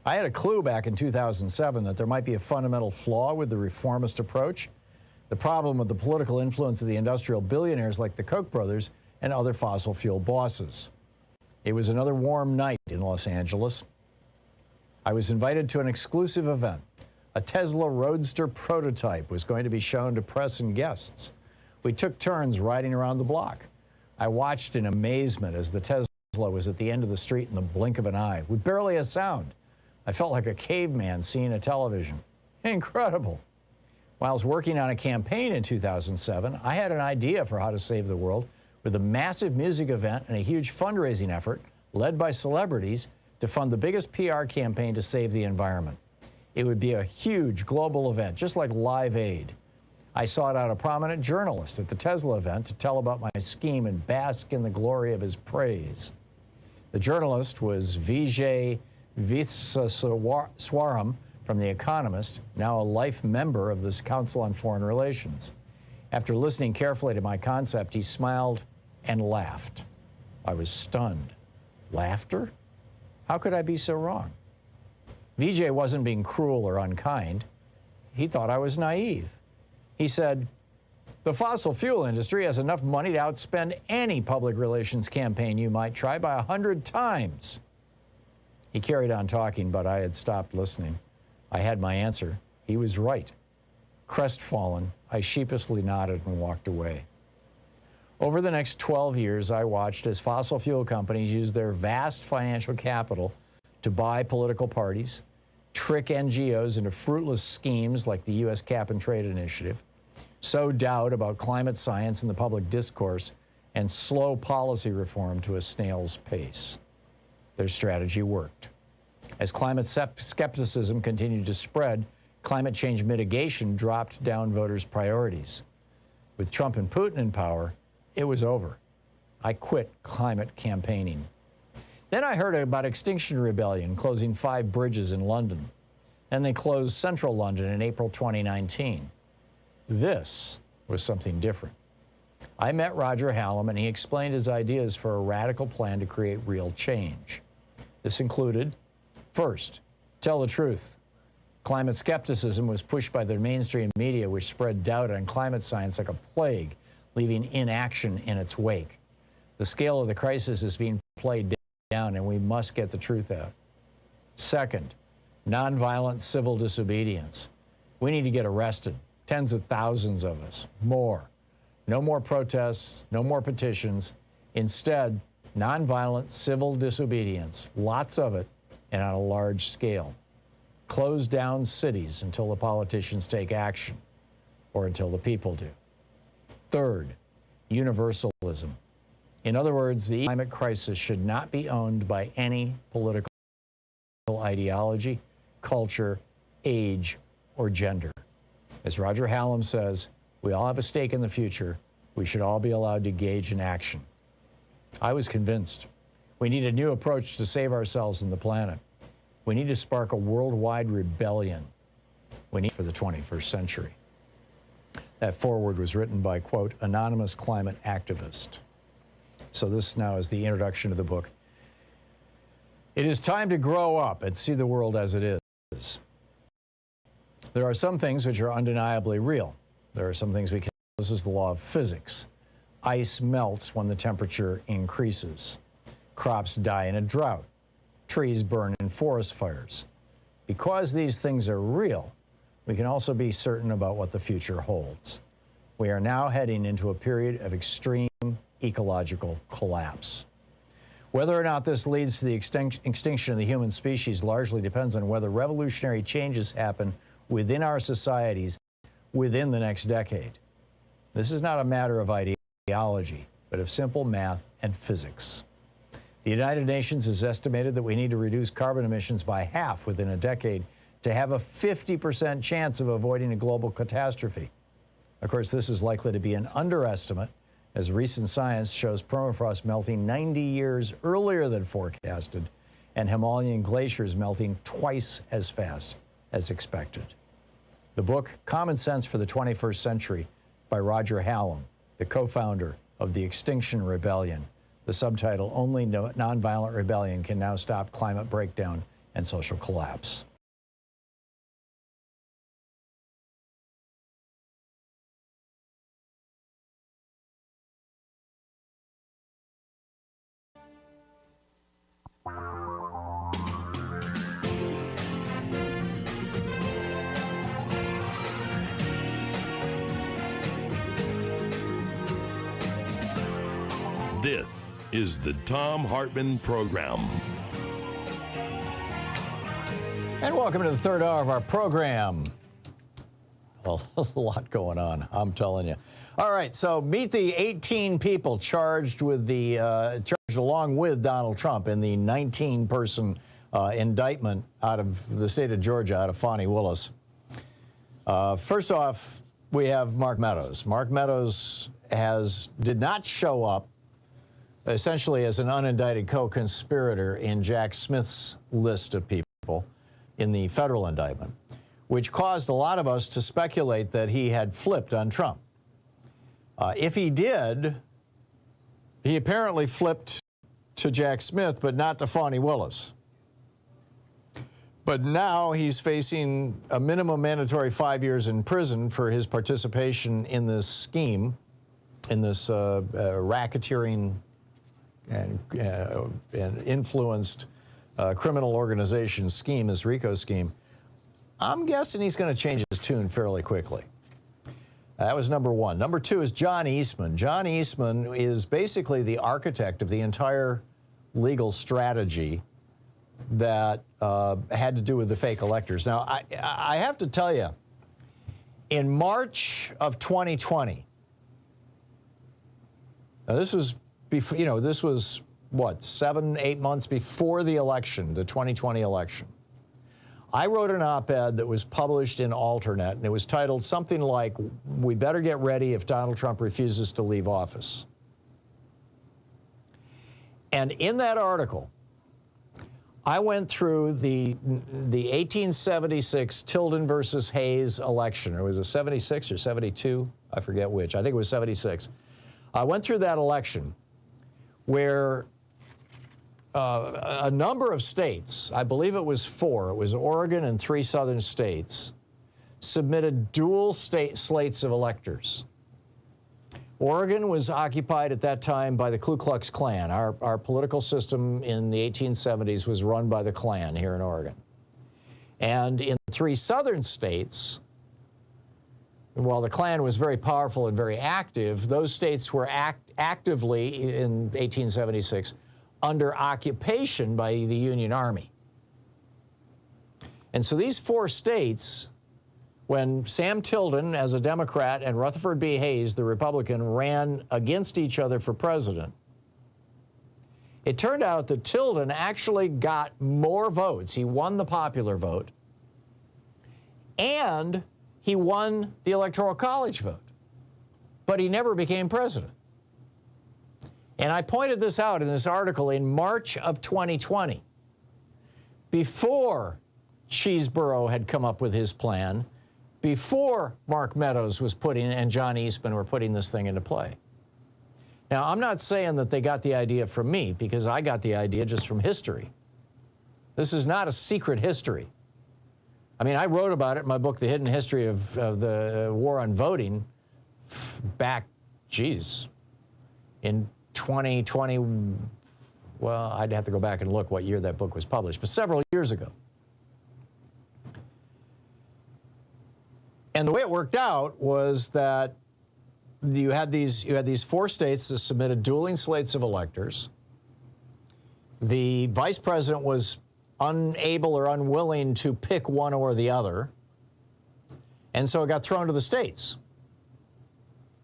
S6: I had a clue back in 2007 that there might be a fundamental flaw with the reformist approach. The problem with the political influence of the industrial billionaires like the Koch brothers and other fossil fuel bosses. It was another warm night in Los Angeles. I was invited to an exclusive event. A Tesla Roadster prototype was going to be shown to press and guests. We took turns riding around the block. I watched in amazement as the Tesla was at the end of the street in the blink of an eye, with barely a sound. I felt like a caveman seeing a television. Incredible. While I was working on a campaign in 2007, I had an idea for how to save the world with a massive music event and a huge fundraising effort led by celebrities to fund the biggest PR campaign to save the environment. It would be a huge global event, just like Live Aid. I sought out a prominent journalist at the Tesla event to tell about my scheme and bask in the glory of his praise. The journalist was Vijay Vithswaram from The Economist, now a life member of this Council on Foreign Relations. After listening carefully to my concept, he smiled and laughed. I was stunned. Laughter? How could I be so wrong? Vijay wasn't being cruel or unkind. He thought I was naive. He said, the fossil fuel industry has enough money to outspend any public relations campaign you might try by 100 times. He carried on talking, but I had stopped listening. I had my answer. He was right. Crestfallen, I sheepishly nodded and walked away. Over the next 12 years, I watched as fossil fuel companies used their vast financial capital to buy political parties, trick NGOs into fruitless schemes like the U.S. Cap and Trade Initiative, sow doubt about climate science in the public discourse, and slow policy reform to a snail's pace. Their strategy worked. As climate skepticism continued to spread, climate change mitigation dropped down voters' priorities. With Trump and Putin in power, it was over. I quit climate campaigning.
S1: Then I heard about Extinction Rebellion closing 5 bridges in London. And they closed central London in April 2019. This was something different. I met Roger Hallam, and he explained his ideas for a radical plan to create real change. This included, first, tell the truth. Climate skepticism was pushed by the mainstream media, which spread doubt on climate science like a plague, leaving inaction in its wake. The scale of the crisis is being played down, and we must get the truth out. Second, nonviolent civil disobedience. We need to get arrested, tens of thousands of us, more. No more protests, no more petitions. Instead, nonviolent civil disobedience, lots of it, and on a large scale. Close down cities until the politicians take action, or until the people do. Third, universalism. In other words, the climate crisis should not be owned by any political ideology, culture, age, or gender. As Roger Hallam says, we all have a stake in the future. We should all be allowed to engage in action. I was convinced. We need a new approach to save ourselves and the planet. We need to spark a worldwide rebellion. We need for the 21st century. That foreword was written by, quote, anonymous climate activist. So this now is the introduction to the book. It is time to grow up and see the world as it is. There are some things which are undeniably real. There are some things we can. This is the law of physics. Ice melts when the temperature increases. Crops die in a drought. Trees burn in forest fires. Because these things are real, we can also be certain about what the future holds. We are now heading into a period of extreme ecological collapse. Whether or not this leads to the extinction of the human species largely depends on whether revolutionary changes happen within our societies within the next decade. This is not a matter of ideology, but of simple math and physics. The United Nations has estimated that we need to reduce carbon emissions by half within a decade to have a 50% chance of avoiding a global catastrophe. Of course, this is likely to be an underestimate, as recent science shows permafrost melting 90 years earlier than forecasted and Himalayan glaciers melting twice as fast as expected. The book, Common Sense for the 21st Century, by Roger Hallam, the co-founder of the Extinction Rebellion. The subtitle, Only Nonviolent Rebellion Can Now Stop Climate Breakdown and Social Collapse.
S4: This is the Thom Hartmann Program.
S1: And welcome to the third hour of our program. Well, a lot going on, I'm telling you. All right, so meet the 18 people charged with the charged along with Donald Trump in the 19-person indictment out of the state of Georgia, out of Fani Willis. First off, we have Mark Meadows. Mark Meadows did not show up essentially as an unindicted co-conspirator in Jack Smith's list of people in the federal indictment, which caused a lot of us to speculate that he had flipped on Trump. If he did, he apparently flipped to Jack Smith, but not to Fani Willis. But now he's facing a minimum mandatory 5 years in prison for his participation in this scheme, in this racketeering and influenced criminal organization scheme, this RICO scheme. I'm guessing he's going to change his tune fairly quickly. That was number one. Number two is John Eastman. John Eastman is basically the architect of the entire legal strategy that had to do with the fake electors. Now, I have to tell you, in March of 2020, now this was before, this was what, 7-8 months before the election, the 2020 election. I wrote an op-ed that was published in Alternate, and it was titled something like, "We better get ready if Donald Trump refuses to leave office." And in that article, I went through the 1876 Tilden versus Hayes election. Or was it 76 or 72? I forget which. I think it was 76. I went through that election where a number of states, I believe it was 4, it was Oregon and 3 southern states, submitted dual slates of electors. Oregon was occupied at that time by the Ku Klux Klan. Our political system in the 1870s was run by the Klan here in Oregon. And in 3 southern states, while the Klan was very powerful and very active, those states were actively, in 1876, under occupation by the Union Army. And so these 4 states, when Sam Tilden, as a Democrat, and Rutherford B. Hayes, the Republican, ran against each other for president, it turned out that Tilden actually got more votes. He won the popular vote, and he won the Electoral College vote, but he never became president. And I pointed this out in this article in March of 2020, before Cheeseborough had come up with his plan, before Mark Meadows was and John Eastman were putting this thing into play. Now, I'm not saying that they got the idea from me, because I got the idea just from history. This is not a secret history. I mean, I wrote about it in my book, The Hidden History of the War on Voting, back, in 2020, well, I'd have to go back and look what year that book was published, but several years ago. And the way it worked out was that you had these 4 states that submitted dueling slates of electors. The vice president was unable or unwilling to pick one or the other, and so it got thrown to the states,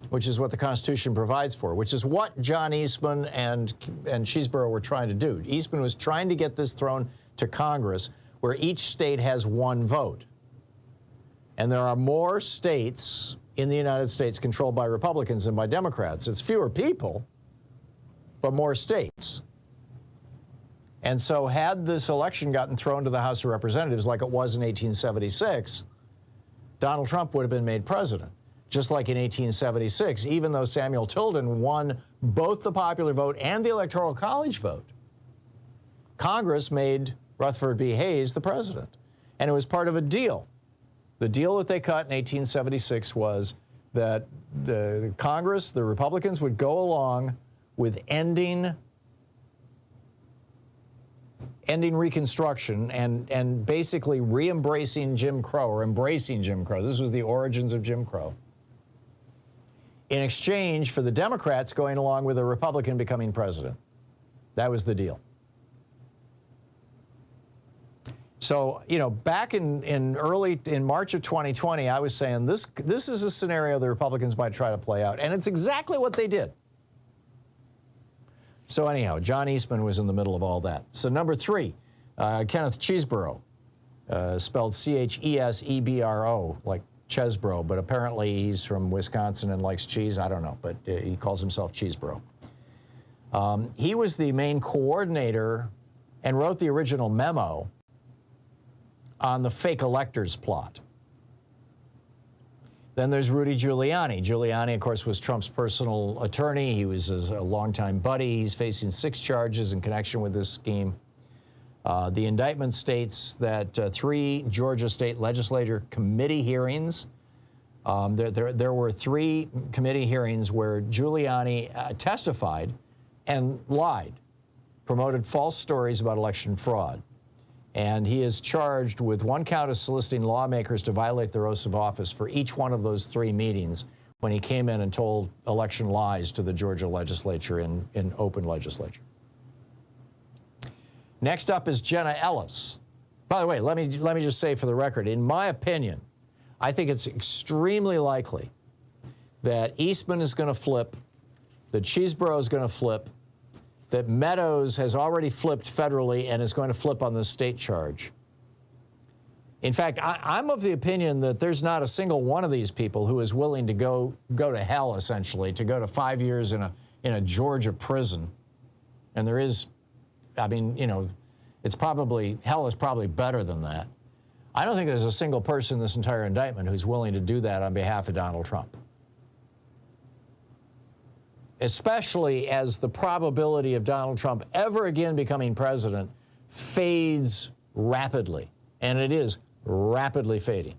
S1: which is what the Constitution provides for, which is what John Eastman and Cheeseborough were trying to do. Eastman was trying to get this thrown to Congress, where each state has 1 vote. And there are more states in the United States controlled by Republicans than by Democrats. It's fewer people, but more states. And so had this election gotten thrown to the House of Representatives like it was in 1876, Donald Trump would have been made president. Just like in 1876, even though Samuel Tilden won both the popular vote and the Electoral College vote, Congress made Rutherford B. Hayes the president. And it was part of a deal. The deal that they cut in 1876 was that the Congress, the Republicans, would go along with ending Reconstruction and basically re-embracing Jim Crow, or embracing Jim Crow. This was the origins of Jim Crow, in exchange for the Democrats going along with a Republican becoming president. That was the deal. So, you know, back in March of 2020, I was saying this is a scenario the Republicans might try to play out, and it's exactly what they did. So anyhow, John Eastman was in the middle of all that. So number 3, Kenneth Cheeseborough, spelled Chesebro, like Chesbro, but apparently he's from Wisconsin and likes cheese. I don't know, but he calls himself Cheeseborough. He was the main coordinator and wrote the original memo on the fake electors plot. Then there's Rudy Giuliani. Giuliani, of course, was Trump's personal attorney. He was a longtime buddy. He's facing 6 charges in connection with this scheme. The indictment states that 3 Georgia state legislature committee hearings. There were 3 committee hearings where Giuliani testified and lied, promoted false stories about election fraud. And he is charged with 1 count of soliciting lawmakers to violate their oaths of office for each one of those 3 meetings when he came in and told election lies to the Georgia legislature in open legislature. Next up is Jenna Ellis. By the way, let me just say for the record, in my opinion, I think it's extremely likely that Eastman is going to flip, that Cheeseborough is going to flip, that Meadows has already flipped federally and is going to flip on the state charge. In fact, I'm of the opinion that there's not a single one of these people who is willing to go to hell, essentially, to go to 5 years in a Georgia prison. And there is, I mean, you know, hell is probably better than that. I don't think there's a single person in this entire indictment who's willing to do that on behalf of Donald Trump. Especially as the probability of Donald Trump ever again becoming president fades rapidly. And it is rapidly fading.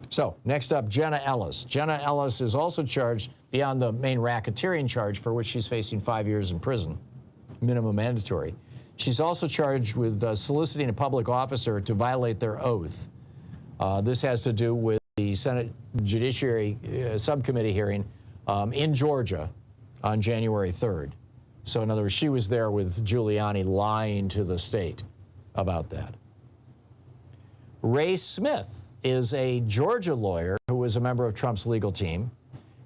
S1: So, next up, Jenna Ellis. Jenna Ellis is also charged, beyond the main racketeering charge for which she's facing 5 years in prison, minimum mandatory. She's also charged with soliciting a public officer to violate their oath. This has to do with the Senate Judiciary Subcommittee hearing in Georgia on January 3rd. So in other words, she was there with Giuliani lying to the state about that. Ray Smith is a Georgia lawyer who was a member of Trump's legal team.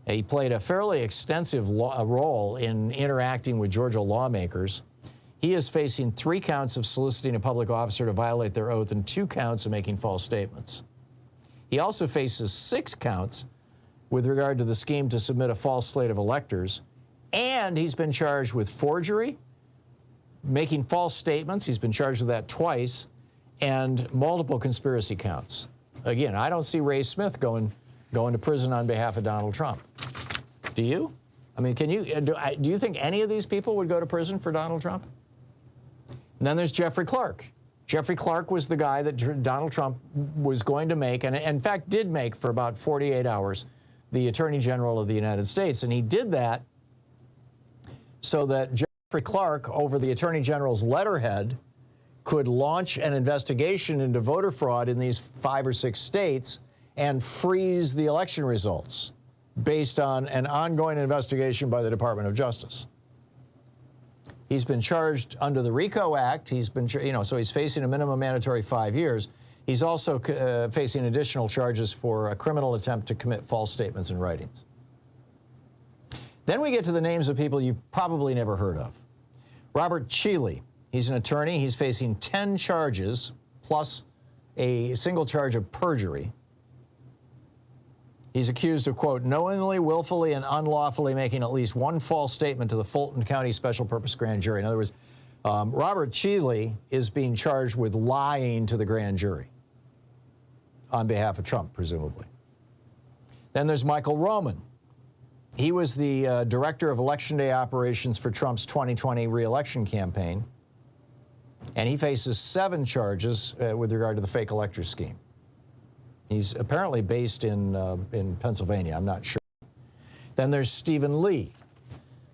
S1: He played a fairly extensive role in interacting with Georgia lawmakers. He is facing 3 counts of soliciting a public officer to violate their oath and 2 counts of making false statements. He also faces 6 counts with regard to the scheme to submit a false slate of electors, and he's been charged with forgery, making false statements, he's been charged with that twice, and multiple conspiracy counts. Again, I don't see Ray Smith going to prison on behalf of Donald Trump. Do you? I mean, do you think any of these people would go to prison for Donald Trump? And then there's Jeffrey Clark. Jeffrey Clark was the guy that Donald Trump was going to make, and in fact did make for about 48 hours, the Attorney General of the United States. And he did that so that Jeffrey Clark, over the Attorney General's letterhead, could launch an investigation into voter fraud in these 5 or 6 states and freeze the election results based on an ongoing investigation by the Department of Justice. He's been charged under the RICO Act. He's been, so he's facing a minimum mandatory 5 years. He's also facing additional charges for a criminal attempt to commit false statements in writings. Then we get to the names of people you've probably never heard of. Robert Cheeley. He's an attorney. He's facing 10 charges plus a single charge of perjury. He's accused of, quote, knowingly, willfully, and unlawfully making at least 1 false statement to the Fulton County Special Purpose Grand Jury. In other words, Robert Cheeley is being charged with lying to the grand jury on behalf of Trump, presumably. Then there's Michael Roman. He was the director of Election Day operations for Trump's 2020 re-election campaign. And he faces 7 charges with regard to the fake elector scheme. He's apparently based in Pennsylvania. I'm not sure. Then there's Stephen Lee.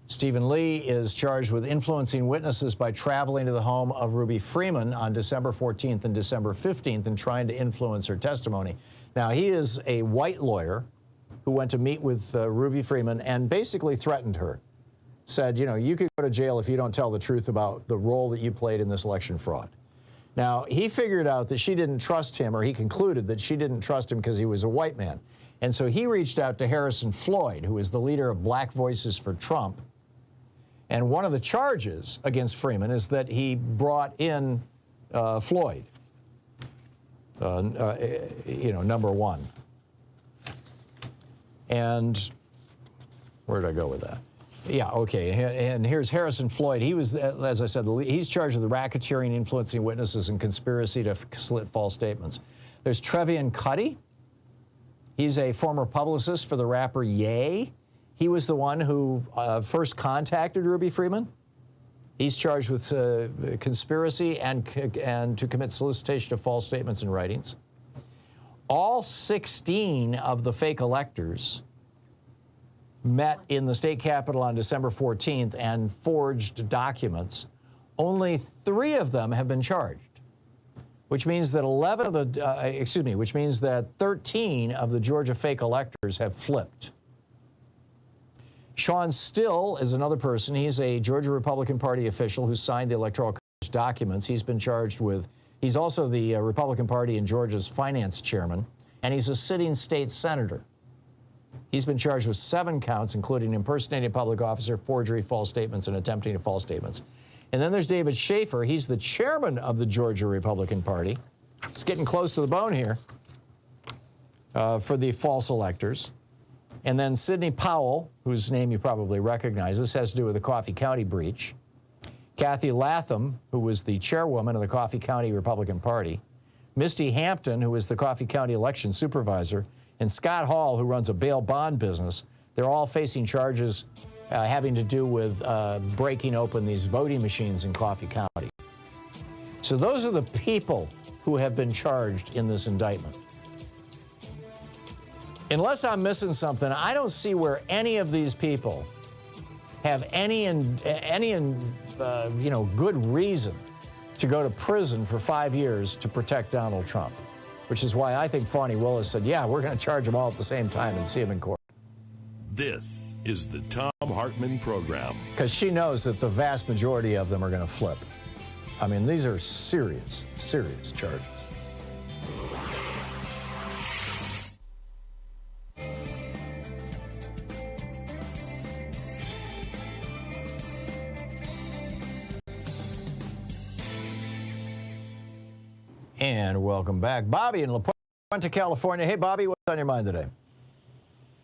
S1: Stephen Lee is charged with influencing witnesses by traveling to the home of Ruby Freeman on December 14th and December 15th and trying to influence her testimony. Now, he is a white lawyer who went to meet with Ruby Freeman and basically threatened her. Said, you could go to jail if you don't tell the truth about the role that you played in this election fraud. Now, he figured out that she didn't trust him, or he concluded that she didn't trust him because he was a white man. And so he reached out to Harrison Floyd, who is the leader of Black Voices for Trump. And one of the charges against Freeman is that he brought in Floyd, number 1. And where did I go with that? Yeah, okay, and here's Harrison Floyd. He was, as I said, he's charged with the racketeering, influencing witnesses, and conspiracy to slit false statements. There's Trevian Cuddy. He's a former publicist for the rapper Ye. He was the one who first contacted Ruby Freeman. He's charged with conspiracy and to commit solicitation of false statements in writings. All 16 of the fake electors met in the state capitol on December 14th and forged documents. Only 3 of them have been charged, which means that 13 of the Georgia fake electors have flipped. Sean Still is another person. He's a Georgia Republican Party official who signed the Electoral College documents. He's been charged with, he's also the Republican Party in Georgia's finance chairman, and he's a sitting state senator. He's been charged with 7 counts, including impersonating a public officer, forgery, false statements, and attempting to false statements. And then there's David Schaefer. He's the chairman of the Georgia Republican Party. It's getting close to the bone here for the false electors. And then Sidney Powell, whose name you probably recognize. This has to do with the Coffee County breach. Kathy Latham, who was the chairwoman of the Coffee County Republican Party, Misty Hampton, who is the Coffee County election supervisor, and Scott Hall, who runs a bail bond business. They're all facing charges having to do with breaking open these voting machines in Coffee County. So those are the people who have been charged in this indictment. Unless I'm missing something, I don't see where any of these people have any good reason to go to prison for 5 years to protect Donald Trump, which is why I think Fani Willis said, yeah, we're going to charge them all at the same time and see them in court.
S4: This is the Thom Hartmann Program.
S1: Because she knows that the vast majority of them are going to flip. I mean, these are serious, serious charges. And welcome back. Bobby in La Puente, California. Hey, Bobby, what's on your mind today?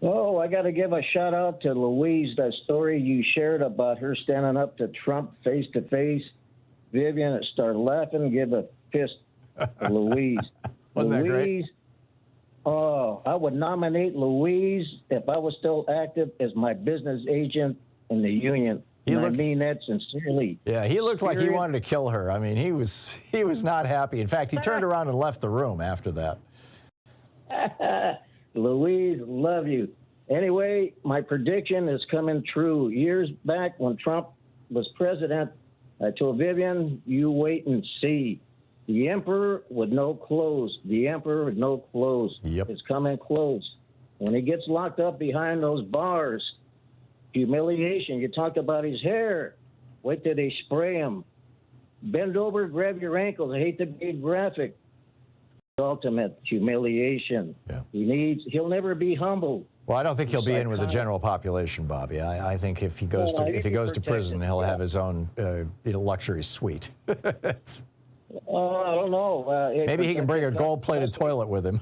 S3: Oh, I got to give a shout out to Louise, that story you shared about her standing up to Trump face to face. Vivian started laughing and gave a fist to Louise.
S1: Wasn't that great?
S3: Louise, oh, I would nominate Louise if I was still active as my business agent in the union. I mean that sincerely.
S1: Yeah, he looked like he wanted to kill her. I mean, he was not happy. In fact, he turned around and left the room after that.
S3: Louise, love you. Anyway, my prediction is coming true. Years back when Trump was president, I told Vivian, you wait and see. The emperor with no clothes. The emperor with no clothes.
S1: Yep.
S3: It's coming close. When he gets locked up behind those bars, humiliation. You talked about his hair. Wait till they spray him. Bend over, grab your ankles. I hate to be graphic. Ultimate humiliation.
S1: Yeah.
S3: He'll never be humbled.
S1: Well, I don't think he'll be in with the general population, Bobby. I think if he goes to prison, he'll have his own luxury suite.
S3: I don't know.
S1: Maybe he can bring a gold-plated toilet with him.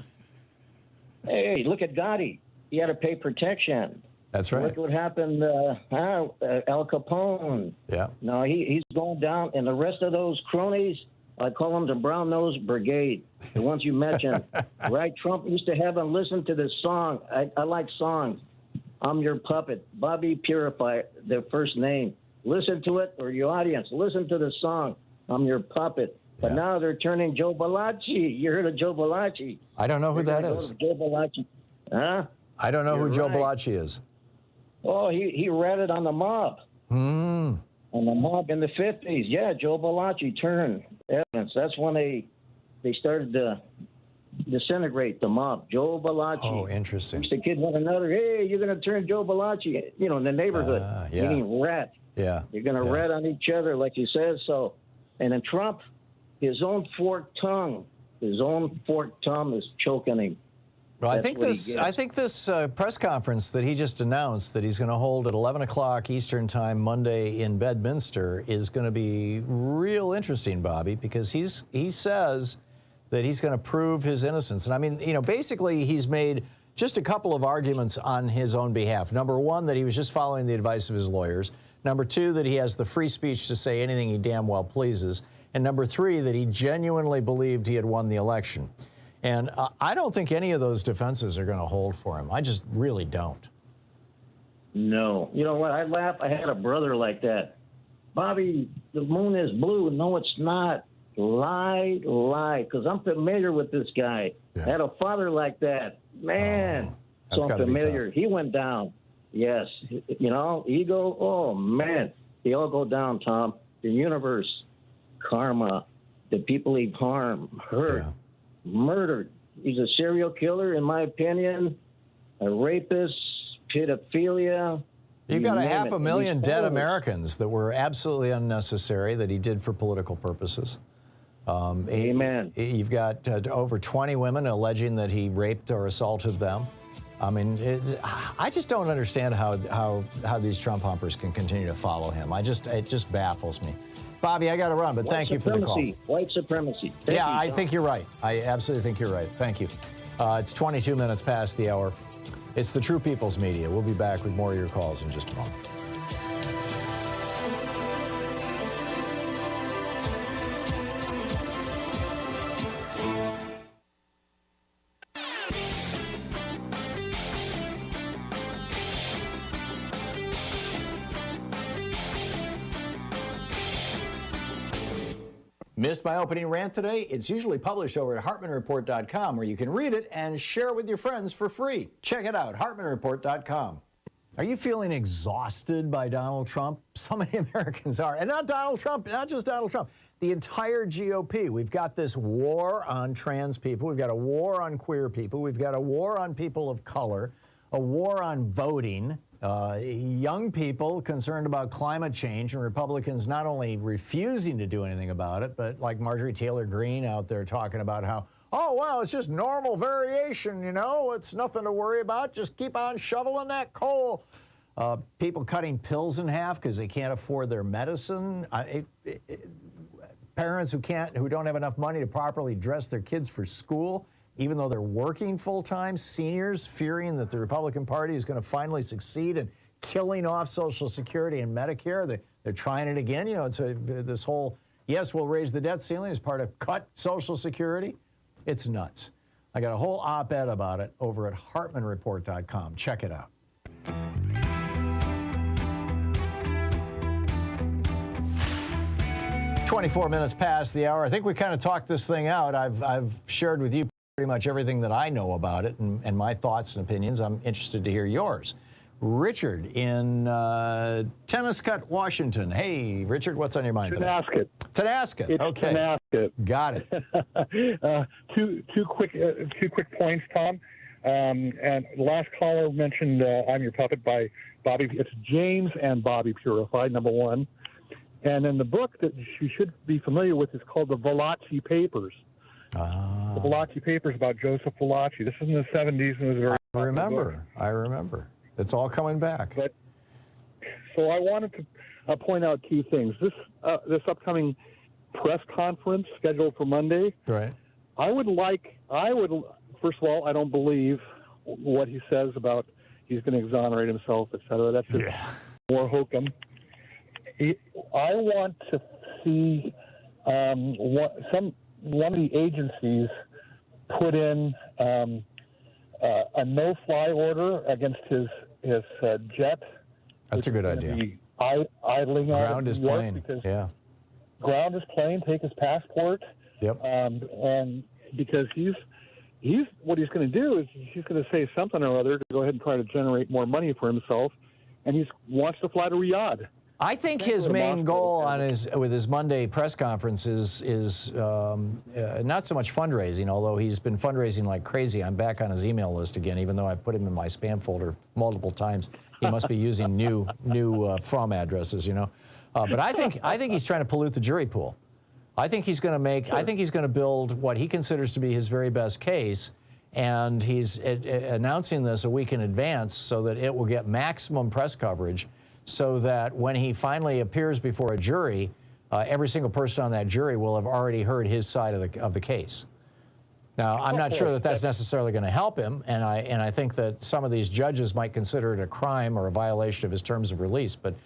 S3: Hey, look at Gotti. He had to pay protection.
S1: That's right.
S3: Look what happened, Al Capone.
S1: Yeah.
S3: No, he's going down, and the rest of those cronies, I call them the brown-nosed brigade, the ones you mentioned. Right? Trump used to have them listen to this song. I like songs. I'm Your Puppet. Bobby Purify, their first name. Listen to it, or your audience, listen to the song, I'm Your Puppet. But now they're turning Joe Bellacci. You heard of Joe Bellacci?
S1: I don't know who that is.
S3: Joe Bellacci. Huh?
S1: I don't know who Joe Bellacci is.
S3: Oh, he ratted on the mob. On the mob in the 50s. Yeah, Joe Bellacci turned evidence. That's when they started to disintegrate the mob. Joe Bellacci.
S1: Oh, interesting.
S3: Used to kid one another. Hey, you're going to turn Joe Bellacci, in the neighborhood.
S1: Yeah.
S3: Meaning rat.
S1: Yeah.
S3: You're going to rat on each other, like you said. So, and then Trump, his own forked tongue is choking him.
S1: Well, I think this press conference that he just announced that he's going to hold at 11 o'clock Eastern Time Monday in Bedminster is going to be real interesting, Bobby, because he says that he's going to prove his innocence. And I mean, basically he's made just a couple of arguments on his own behalf. Number one, that he was just following the advice of his lawyers. Number two, that he has the free speech to say anything he damn well pleases. And number three, that he genuinely believed he had won the election. And I don't think any of those defenses are going to hold for him. I just really don't.
S3: No. You know what? I laugh. I had a brother like that. Bobby, the moon is blue. No, it's not. Lie. Because I'm familiar with this guy.
S1: Yeah.
S3: I had a father like that. Man, so I'm familiar. He went down. Yes. Ego. Oh, man. They all go down, Tom. The universe, karma, the people he harmed, hurt. Yeah. Murdered. He's a serial killer, in my opinion, a rapist, pedophilia.
S1: You've got 500,000 dead Americans that were absolutely unnecessary that he did for political purposes.
S3: Amen.
S1: You've got over 20 women alleging that he raped or assaulted them. I mean, I just don't understand how these Trump humpers can continue to follow him. It just baffles me. Bobby, I got to run, but thank you for the call.
S3: White supremacy.
S1: I think you're right. I absolutely think you're right. Thank you. It's 22 minutes past the hour. It's the True People's Media. We'll be back with more of your calls in just a moment.
S6: Missed my opening rant today? It's usually published over at HartmannReport.com, where you can read it and share it with your friends for free. Check it out, HartmannReport.com. Are you feeling exhausted by Donald Trump? So many Americans are. And not Donald Trump, not just Donald Trump. The entire GOP. We've got this war on trans people. We've got a war on queer people. We've got a war on people of color, a war on voting. Young people concerned about climate change, and Republicans not only refusing to do anything about it, but like Marjorie Taylor Greene out there talking about how, oh, well, it's just normal variation, you know, it's nothing to worry about, just keep on shoveling that coal. People cutting pills in half because they can't afford their medicine. Parents who don't have enough money to properly dress their kids for school, even though they're working full-time. Seniors fearing that the Republican Party is going to finally succeed in killing off Social Security and Medicare. They're trying it again. You know, it's this whole, yes, we'll raise the debt ceiling as part of cut Social Security. It's nuts. I got a whole op-ed about it over at HartmannReport.com. Check it out. "24 minutes past the hour. I think we kind of talked this thing out. I've shared with you pretty much everything that I know about it and my thoughts and opinions. I'm interested to hear yours. Richard in Tenniscut, Washington. Hey, Richard, what's on your mind today?
S7: Tenasket.
S6: Tenasket.
S7: It's
S6: okay.
S7: Tenasket.
S6: Got it.
S7: Two quick points, Tom. And the last caller mentioned "I'm Your Puppet" by Bobby. It's James and Bobby Purified, number one. And then the book that you should be familiar with is called the Valachi Papers. The Valachi Papers about Joseph Valachi. This is in the 70s and it was very.
S6: I remember. It's all coming back.
S7: But, so I wanted to point out two things. This upcoming press conference scheduled for Monday.
S6: Right.
S7: I would first of all, I don't believe what he says about he's going to exonerate himself, et cetera. That's just more hokum. I want to see one of the agencies put in a no-fly order against his jet.
S6: That's a good idea.
S7: Idling
S6: Ground is plane. Yeah.
S7: Ground is plane. Take his passport.
S6: Yep.
S7: And because he's what he's going to do is he's going to say something or other to go ahead and try to generate more money for himself, and he wants to fly to Riyadh.
S6: I think his main goal with his Monday press conference is not so much fundraising, although he's been fundraising like crazy. I'm back on his email list again, even though I put him in my spam folder multiple times. He must be using new from addresses, you know. But I think he's trying to pollute the jury pool. I think he's going to build what he considers to be his very best case, and he's announcing this a week in advance so that it will get maximum press coverage, so that when he finally appears before a jury, every single person on that jury will have already heard his side of the case. Now, I'm not sure that that's necessarily going to help him, and I think that some of these judges might consider it a crime or a violation of his terms of release, but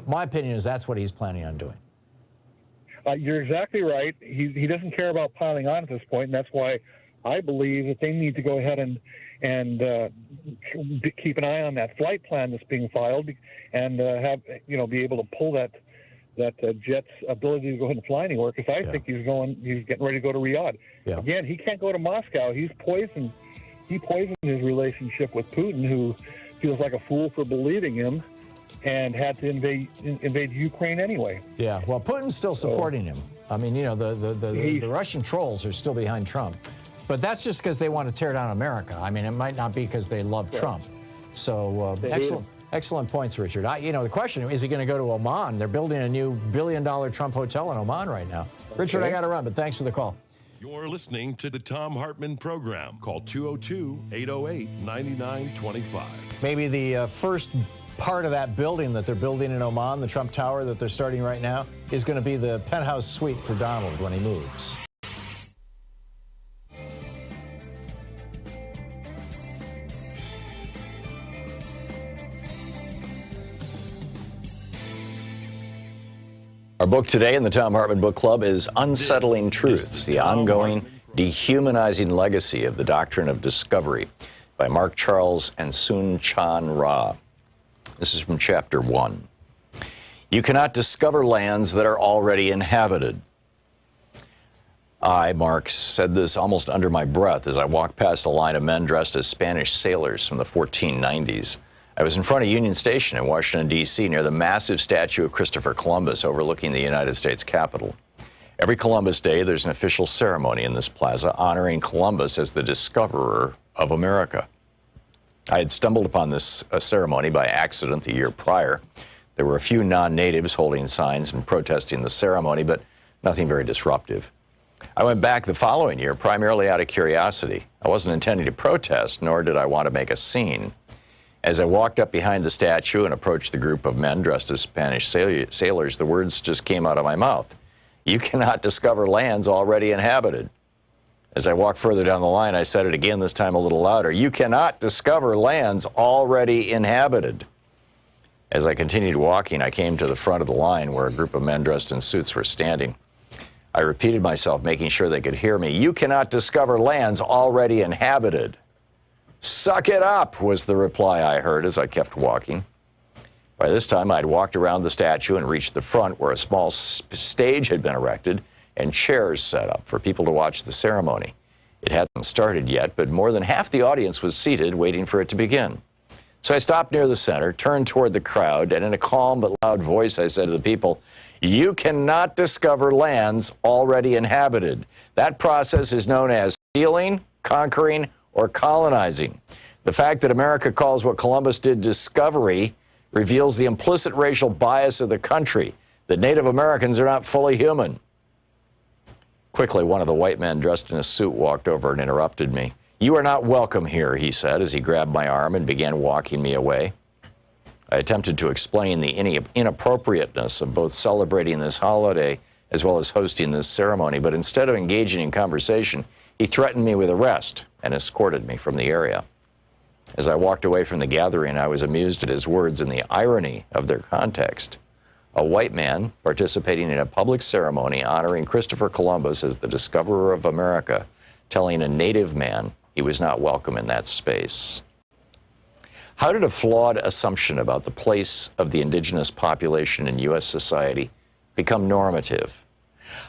S6: my opinion is that's what he's planning on doing.
S7: You're exactly right. He doesn't care about piling on at this point, and that's why I believe that they need to go ahead and keep an eye on that flight plan that's being filed, and be able to pull that jet's ability to go ahead and fly anywhere. Because I think he's getting ready to go to Riyadh. Yeah. Again, he can't go to Moscow. He poisoned his relationship with Putin, who feels like a fool for believing him, and had to invade Ukraine anyway.
S6: Yeah. Well, Putin's still supporting him. I mean, you know, the Russian trolls are still behind Trump. But that's just because they want to tear down America. I mean, it might not be because they love Trump. So excellent points, Richard. The question is he going to go to Oman? They're building a new $1 billion Trump hotel in Oman right now. Richard, I got to run, but thanks for the call.
S4: You're listening to the Thom Hartmann Program. Call 202-808-9925.
S6: Maybe the first part of that building that they're building in Oman, the Trump Tower that they're starting right now, is going to be the penthouse suite for Donald when he moves. Our book today in the Thom Hartmann Book Club is Unsettling Truths, the ongoing dehumanizing legacy of the doctrine of discovery by Mark Charles and Soon-Chan Ra. This is from Chapter 1. You cannot discover lands that are already inhabited.
S1: I, Mark, said this almost under my breath as I walked past a line of men dressed as Spanish sailors from the 1490s. I was in front of Union Station in Washington, D.C., near the massive statue of Christopher Columbus overlooking the United States Capitol. Every Columbus Day, there's an official ceremony in this plaza honoring Columbus as the discoverer of America. I had stumbled upon this ceremony by accident the year prior. There were a few non-natives holding signs and protesting the ceremony, but nothing very disruptive. I went back the following year primarily out of curiosity. I wasn't intending to protest, nor did I want to make a scene. As I walked up behind the statue and approached the group of men dressed as Spanish sailors, the words just came out of my mouth. You cannot discover lands already inhabited. As I walked further down the line, I said it again, this time a little louder. You cannot discover lands already inhabited. As I continued walking, I came to the front of the line where a group of men dressed in suits were standing. I repeated myself, making sure they could hear me. You cannot discover lands already inhabited. Suck it up, was the reply I heard as I kept walking. By this time, I'd walked around the statue and reached the front where a small stage had been erected and chairs set up for people to watch the ceremony. It hadn't started yet, but more than half the audience was seated waiting for it to begin. So I stopped near the center, turned toward the crowd, and in a calm but loud voice, I said to the people, you cannot discover lands already inhabited. That process is known as stealing, conquering, or colonizing. The fact that America calls what Columbus did discovery reveals the implicit racial bias of the country, that Native Americans are not fully human. Quickly, one of the white men dressed in a suit walked over and interrupted me. You are not welcome here, he said as he grabbed my arm and began walking me away. I attempted to explain the inappropriateness of both celebrating this holiday as well as hosting this ceremony, but instead of engaging in conversation, he threatened me with arrest and escorted me from the area. As I walked away from the gathering, I was amused at his words and the irony of their context. A white man participating in a public ceremony honoring Christopher Columbus as the discoverer of America, telling a native man he was not welcome in that space. How did a flawed assumption about the place of the indigenous population in U.S. society become normative?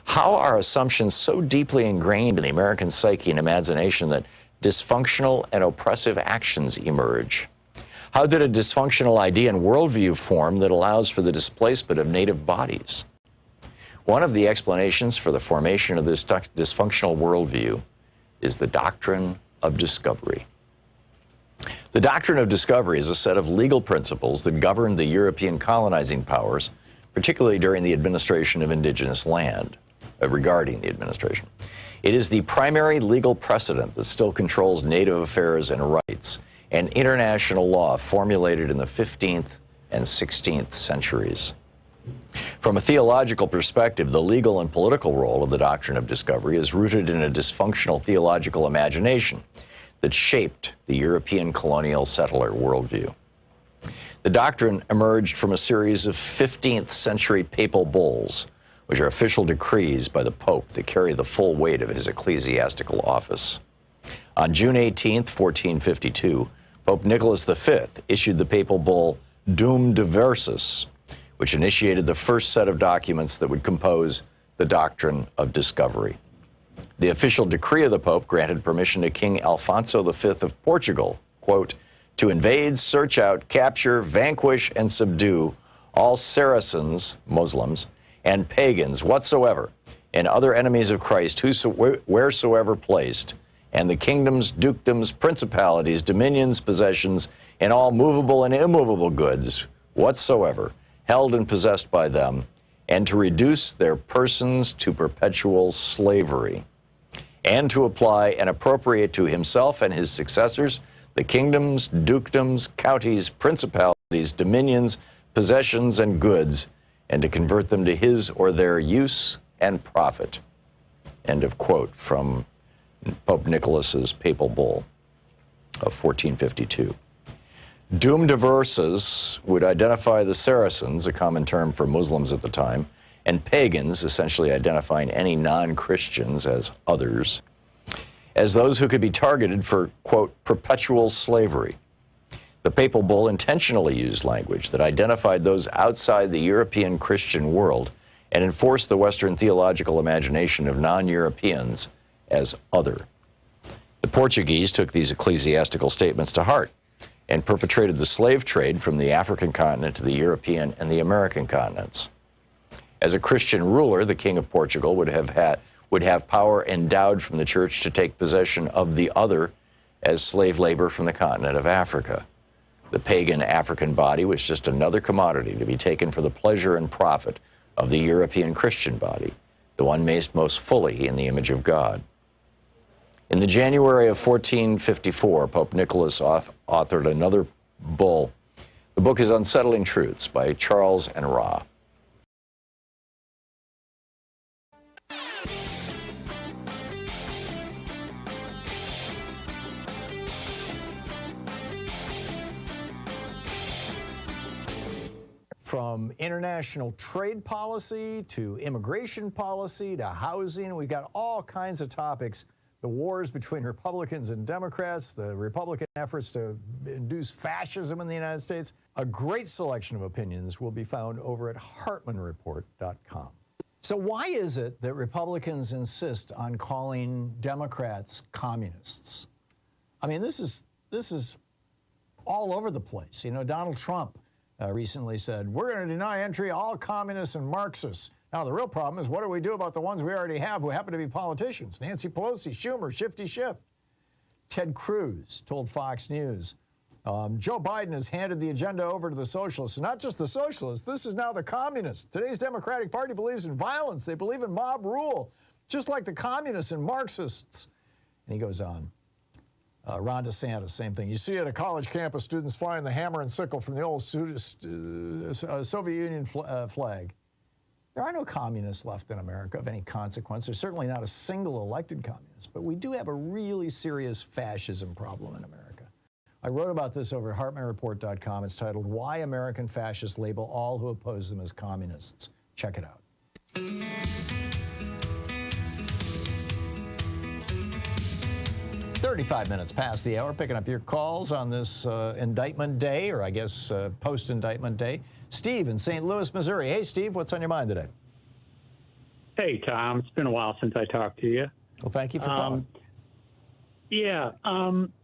S1: How are assumptions so deeply ingrained in the American psyche and imagination that dysfunctional and oppressive actions emerge? How did a dysfunctional idea and worldview form that allows for the displacement of native bodies? One of the explanations for the formation of this dysfunctional worldview is the doctrine of discovery. The doctrine of discovery is a set of legal principles that govern the European colonizing powers, particularly during the administration of indigenous land, regarding the administration. It is the primary legal precedent that still controls native affairs and rights, and international law formulated in the 15th and 16th centuries. From a theological perspective, the legal and political role of the doctrine of discovery is rooted in a dysfunctional theological imagination that shaped the European colonial settler worldview. The doctrine emerged from a series of 15th century papal bulls, which are official decrees by the Pope that carry the full weight of his ecclesiastical office. On June 18, 1452, Pope Nicholas V issued the papal bull Dum Diversus, which initiated the first set of documents that would compose the doctrine of discovery. The official decree of the Pope granted permission to King Alfonso V of Portugal, quote, to invade, search out, capture, vanquish, and subdue all Saracens, Muslims, and pagans whatsoever, and other enemies of Christ wheresoever placed, and the kingdoms, dukedoms, principalities, dominions, possessions, and all movable and immovable goods whatsoever, held and possessed by them, and to reduce their persons to perpetual slavery, and to apply and appropriate to himself and his successors the kingdoms, dukedoms, counties, principalities, dominions, possessions, and goods, and to convert them to his or their use and profit. End of quote from Pope Nicholas's papal bull of 1452. Dum Diversus would identify the Saracens, a common term for Muslims at the time, and pagans, essentially identifying any non-Christians as others, as those who could be targeted for, quote, perpetual slavery. The papal bull intentionally used language that identified those outside the European Christian world and enforced the Western theological imagination of non-Europeans as other. The Portuguese took these ecclesiastical statements to heart and perpetrated the slave trade from the African continent to the European and the American continents. As a Christian ruler, the King of Portugal would have power endowed from the church to take possession of the other as slave labor from the continent of Africa. The pagan African body was just another commodity to be taken for the pleasure and profit of the European Christian body, the one made most fully in the image of God. In the January of 1454, Pope Nicholas authored another bull. The book is Unsettling Truths by Charles and Ra. From international trade policy to immigration policy to housing, we've got all kinds of topics. The wars between Republicans and Democrats, the Republican efforts to induce fascism in the United States. A great selection of opinions will be found over at HartmannReport.com. So why is it that Republicans insist on calling Democrats communists? I mean, this is all over the place. You know, Donald Trump recently said, we're going to deny entry all communists and Marxists. Now, the real problem is, what do we do about the ones we already have who happen to be politicians? Nancy Pelosi, Schumer, Shifty Schiff. Ted Cruz told Fox News, Joe Biden has handed the agenda over to the socialists. And not just the socialists, this is now the communists. Today's Democratic Party believes in violence. They believe in mob rule, just like the communists and Marxists. And he goes on. Ron DeSantis, same thing. You see at a college campus, students flying the hammer and sickle from the old Soviet Union flag. There are no communists left in America of any consequence. There's certainly not a single elected communist, but we do have a really serious fascism problem in America. I wrote about this over at HartmannReport.com. It's titled, Why American Fascists Label All Who Oppose Them as Communists. Check it out. 35 minutes past the hour, picking up your calls on this indictment day, or I guess post-indictment day. Steve in St. Louis, Missouri. Hey, Steve, what's on your mind today?
S8: Hey, Tom. It's been a while since I talked to you.
S1: Well, thank you for calling.
S8: Yeah,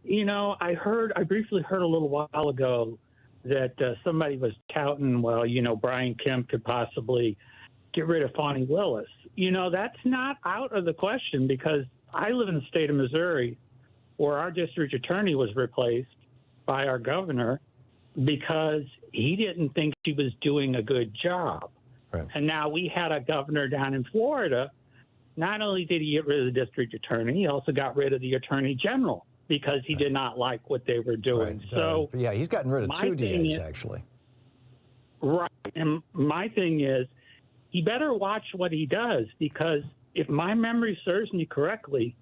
S8: you know, I briefly heard a little while ago that somebody was touting, well, you know, Brian Kemp could possibly get rid of Fani Willis. You know, that's not out of the question, because I live in the state of Missouri, where our district attorney was replaced by our governor because he didn't think she was doing a good job.
S1: Right.
S8: And now we had a governor down in Florida. Not only did he get rid of the district attorney, he also got rid of the attorney general because he did not like what they were doing.
S1: Right.
S8: So
S1: yeah, he's gotten rid of two DAs, actually.
S8: Right. And my thing is, he better watch what he does, because if my memory serves me correctly,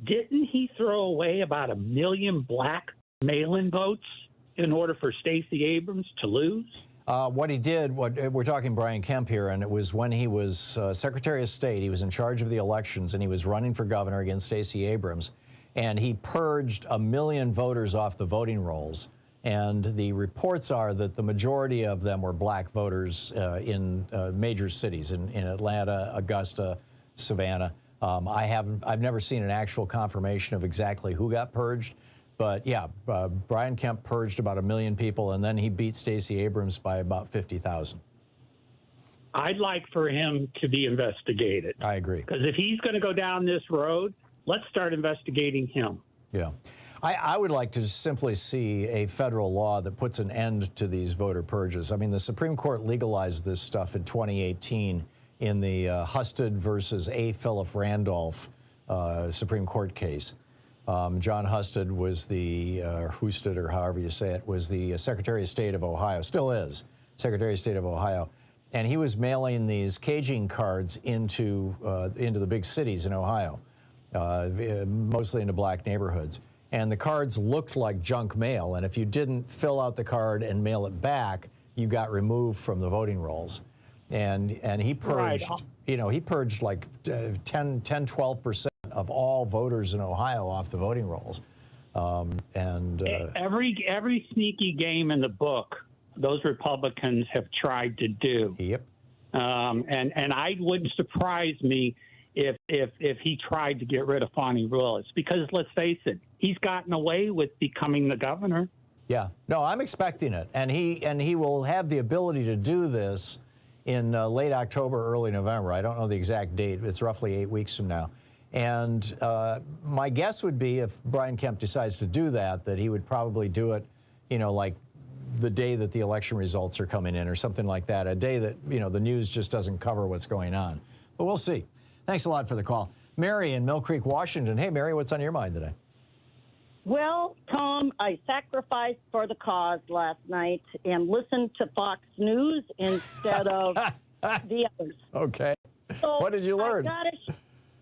S8: didn't he throw away about 1 million black mail-in votes in order for Stacey Abrams to lose?
S1: What he did, we're talking Brian Kemp here, and it was when he was Secretary of State. He was in charge of the elections, and he was running for governor against Stacey Abrams, and he purged 1 million voters off the voting rolls. And the reports are that the majority of them were black voters in major cities, in Atlanta, Augusta, Savannah. I've never seen an actual confirmation of exactly who got purged, but yeah, Brian Kemp purged about 1 million people, and then he beat Stacey Abrams by about 50,000.
S8: I'd like for him to be investigated.
S1: I agree.
S8: Because if he's going to go down this road, let's start investigating him.
S1: Yeah. I would like to simply see a federal law that puts an end to these voter purges. I mean, the Supreme Court legalized this stuff in 2018 in the Husted versus A. Philip Randolph Supreme Court case. John Husted was the, Husted, or however you say it, was the Secretary of State of Ohio, still is, Secretary of State of Ohio. And he was mailing these caging cards into the big cities in Ohio, mostly into black neighborhoods. And the cards looked like junk mail, and if you didn't fill out the card and mail it back, you got removed from the voting rolls. And he purged, right. You know, he purged like 12% of all voters in Ohio off the voting rolls.
S8: Every sneaky game in the book, those Republicans have tried to do.
S1: Yep.
S8: And I wouldn't surprise me if he tried to get rid of Fani Willis, because let's face it, he's gotten away with becoming the governor.
S6: Yeah, no, I'm expecting it, and he will have the ability to do this in late October, early November. I don't know the exact date. It's roughly 8 weeks from now. And my guess would be, if Brian Kemp decides to do that, that he would probably do it, you know, like the day that the election results are coming in or something like that, a day that, you know, the news just doesn't cover what's going on. But we'll see. Thanks a lot for the call. Mary in Mill Creek, Washington. Hey, Mary, what's on your mind today?
S9: Well, Tom, I sacrificed for the cause last night and listened to Fox News instead of the others.
S6: Okay.
S9: So
S6: what did you learn?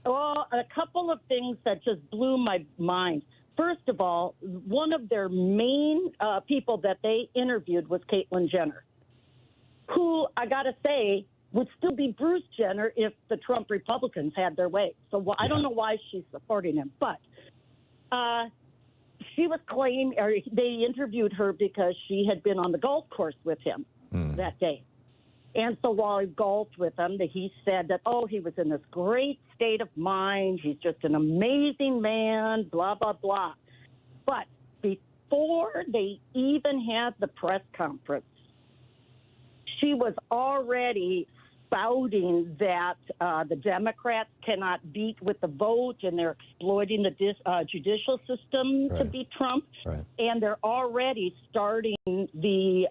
S9: Well, a couple of things that just blew my mind. First of all, one of their main people that they interviewed was Caitlyn Jenner, who, I got to say, would still be Bruce Jenner if the Trump Republicans had their way. So I don't know why she's supporting him, but she was claiming, or they interviewed her because she had been on the golf course with him that day. And so while he golfed with him, he said that, oh, he was in this great state of mind. He's just an amazing man, blah, blah, blah. But before they even had the press conference, she was already spouting that the Democrats cannot beat with the vote, and they're exploiting the judicial system to beat Trump.
S6: Right.
S9: And they're already starting the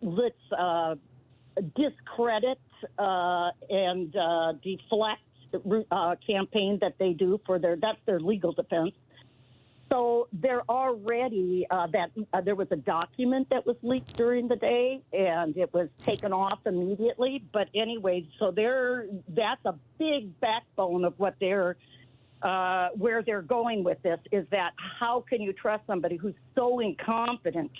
S9: let's discredit and deflect campaign that they do for that's their legal defense. So they're already there was a document that was leaked during the day, and it was taken off immediately. But anyway, so that's a big backbone of what they're where they're going with this, is that how can you trust somebody who's so incompetent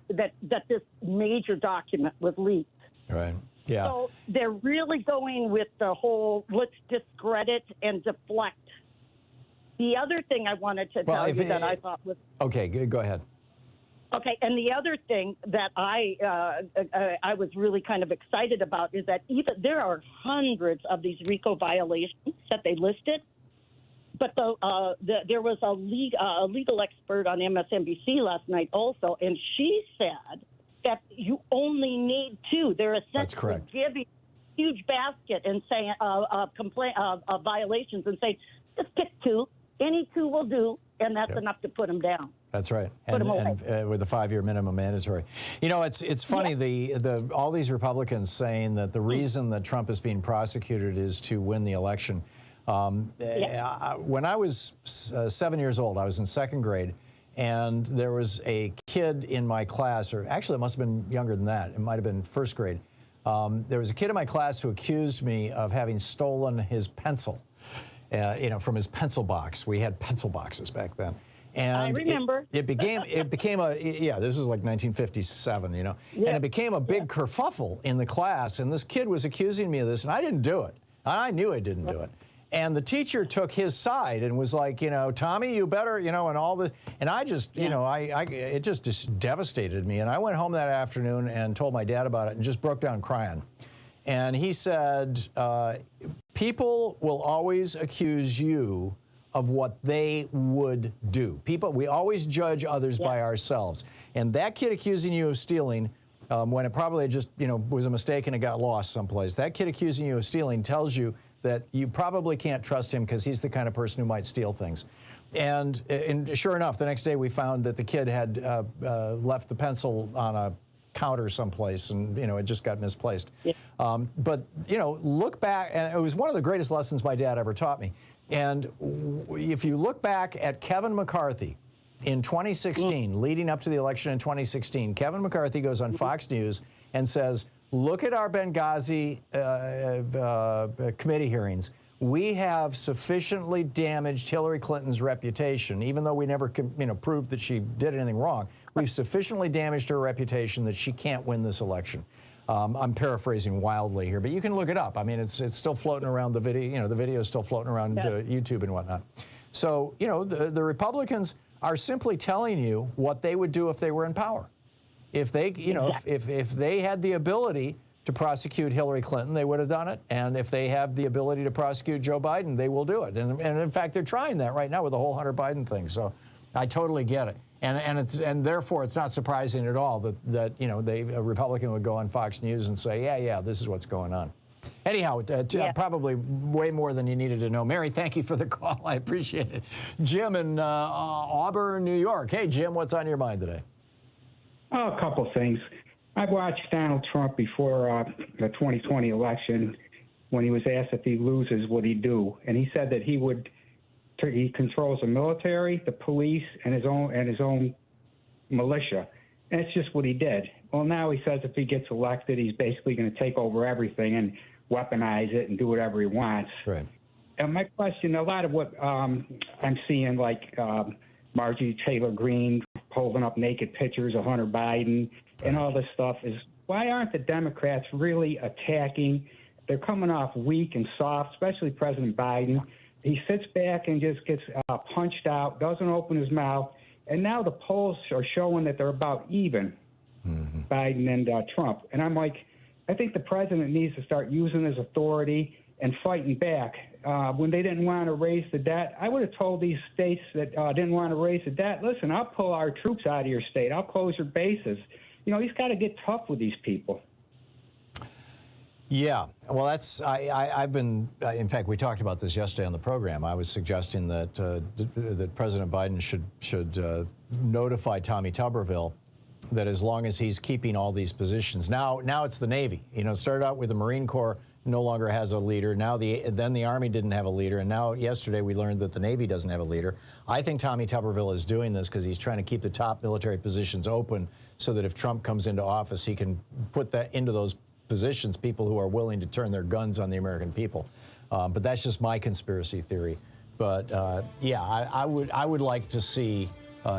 S9: that this major document was leaked?
S6: Right. Yeah.
S9: So they're really going with the whole let's discredit and deflect. The other thing I wanted to tell you that I thought was...
S6: Okay, go ahead.
S9: Okay, and the other thing that I was really kind of excited about is that even there are hundreds of these RICO violations that they listed, but there was a legal expert on MSNBC last night also, and she said that you only need two. They're essentially giving a huge basket and saying violations and saying, just pick two. Any two will do, and that's enough to put them down.
S6: That's right, and with a 5-year minimum mandatory. You know, it's funny, all these Republicans saying that the reason that Trump is being prosecuted is to win the election. When I was 7 years old, I was in 2nd grade, and there was a kid in my class, or actually it must have been younger than that, it might have been 1st grade. There was a kid in my class who accused me of having stolen his pencil. You know, from his pencil box. We had pencil boxes back then. And
S9: I remember.
S6: It became this was like 1957, you know. Yeah. And it became a big kerfuffle in the class, and this kid was accusing me of this, and I didn't do it. I knew I didn't do it. And the teacher took his side and was like, you know, Tommy, you better, you know, and all the, and I just, you know, it just devastated me. And I went home that afternoon and told my dad about it and just broke down crying. And he said, people will always accuse you of what they would do. We always judge others by ourselves. And that kid accusing you of stealing, when it probably just, you know, was a mistake and it got lost someplace, that kid accusing you of stealing tells you that you probably can't trust him because he's the kind of person who might steal things. And sure enough, the next day we found that the kid had left the pencil on a counter someplace, and you know, it just got misplaced. Yeah. But you know, look back, and it was one of the greatest lessons my dad ever taught me. And if you look back at Kevin McCarthy in 2016, leading up to the election in 2016, Kevin McCarthy goes on Fox News and says, look at our Benghazi committee hearings. We have sufficiently damaged Hillary Clinton's reputation, even though we never, you know, proved that she did anything wrong. We've sufficiently damaged her reputation that she can't win this election. I'm paraphrasing wildly here, but you can look it up. I mean, it's still floating around the video. You know, the video is still floating around YouTube and whatnot. So, you know, the Republicans are simply telling you what they would do if they were in power. If they, you know, if they had the ability
S1: to prosecute Hillary Clinton, they would have done it. And if they have the ability to prosecute Joe Biden, they will do it. And in fact, they're trying that right now with the whole Hunter Biden thing. So I totally get it. And therefore, it's not surprising at all that a Republican would go on Fox News and say, yeah, this is what's going on. Anyhow, probably way more than you needed to know. Mary, thank you for the call. I appreciate it. Jim in Auburn, New York. Hey, Jim, what's on your mind today?
S10: Oh, a couple things. I've watched Donald Trump before the 2020 election. When he was asked if he loses, what he'd do, and he said that he controls the military, the police, and his own militia. And it's just what he did. Well, now he says if he gets elected, he's basically going to take over everything and weaponize it and do whatever he wants.
S1: Right.
S10: And my question, a lot of what I'm seeing, like Marjorie Taylor Greene holding up naked pictures of Hunter Biden and all this stuff, is why aren't the Democrats really attacking? They're coming off weak and soft, especially President Biden. He sits back and just gets punched out, doesn't open his mouth. And now the polls are showing that they're about even, Biden and Trump. And I'm like, I think the president needs to start using his authority and fighting back. When they didn't want to raise the debt, I would have told these states that didn't want to raise the debt, listen, I'll pull our troops out of your state. I'll close your bases. He's got to get tough with these people.
S1: Yeah, well, I've been, in fact, we talked about this yesterday on the program. I was suggesting that that President Biden should notify Tommy Tuberville that as long as he's keeping all these positions, now it's the Navy. It started out with the Marine Corps, no longer has a leader. Now then the Army didn't have a leader, and now yesterday we learned that the Navy doesn't have a leader. I think Tommy Tuberville is doing this because he's trying to keep the top military positions open so that if Trump comes into office, he can put that into those positions people who are willing to turn their guns on the American people. But that's just my conspiracy theory. But I would like to see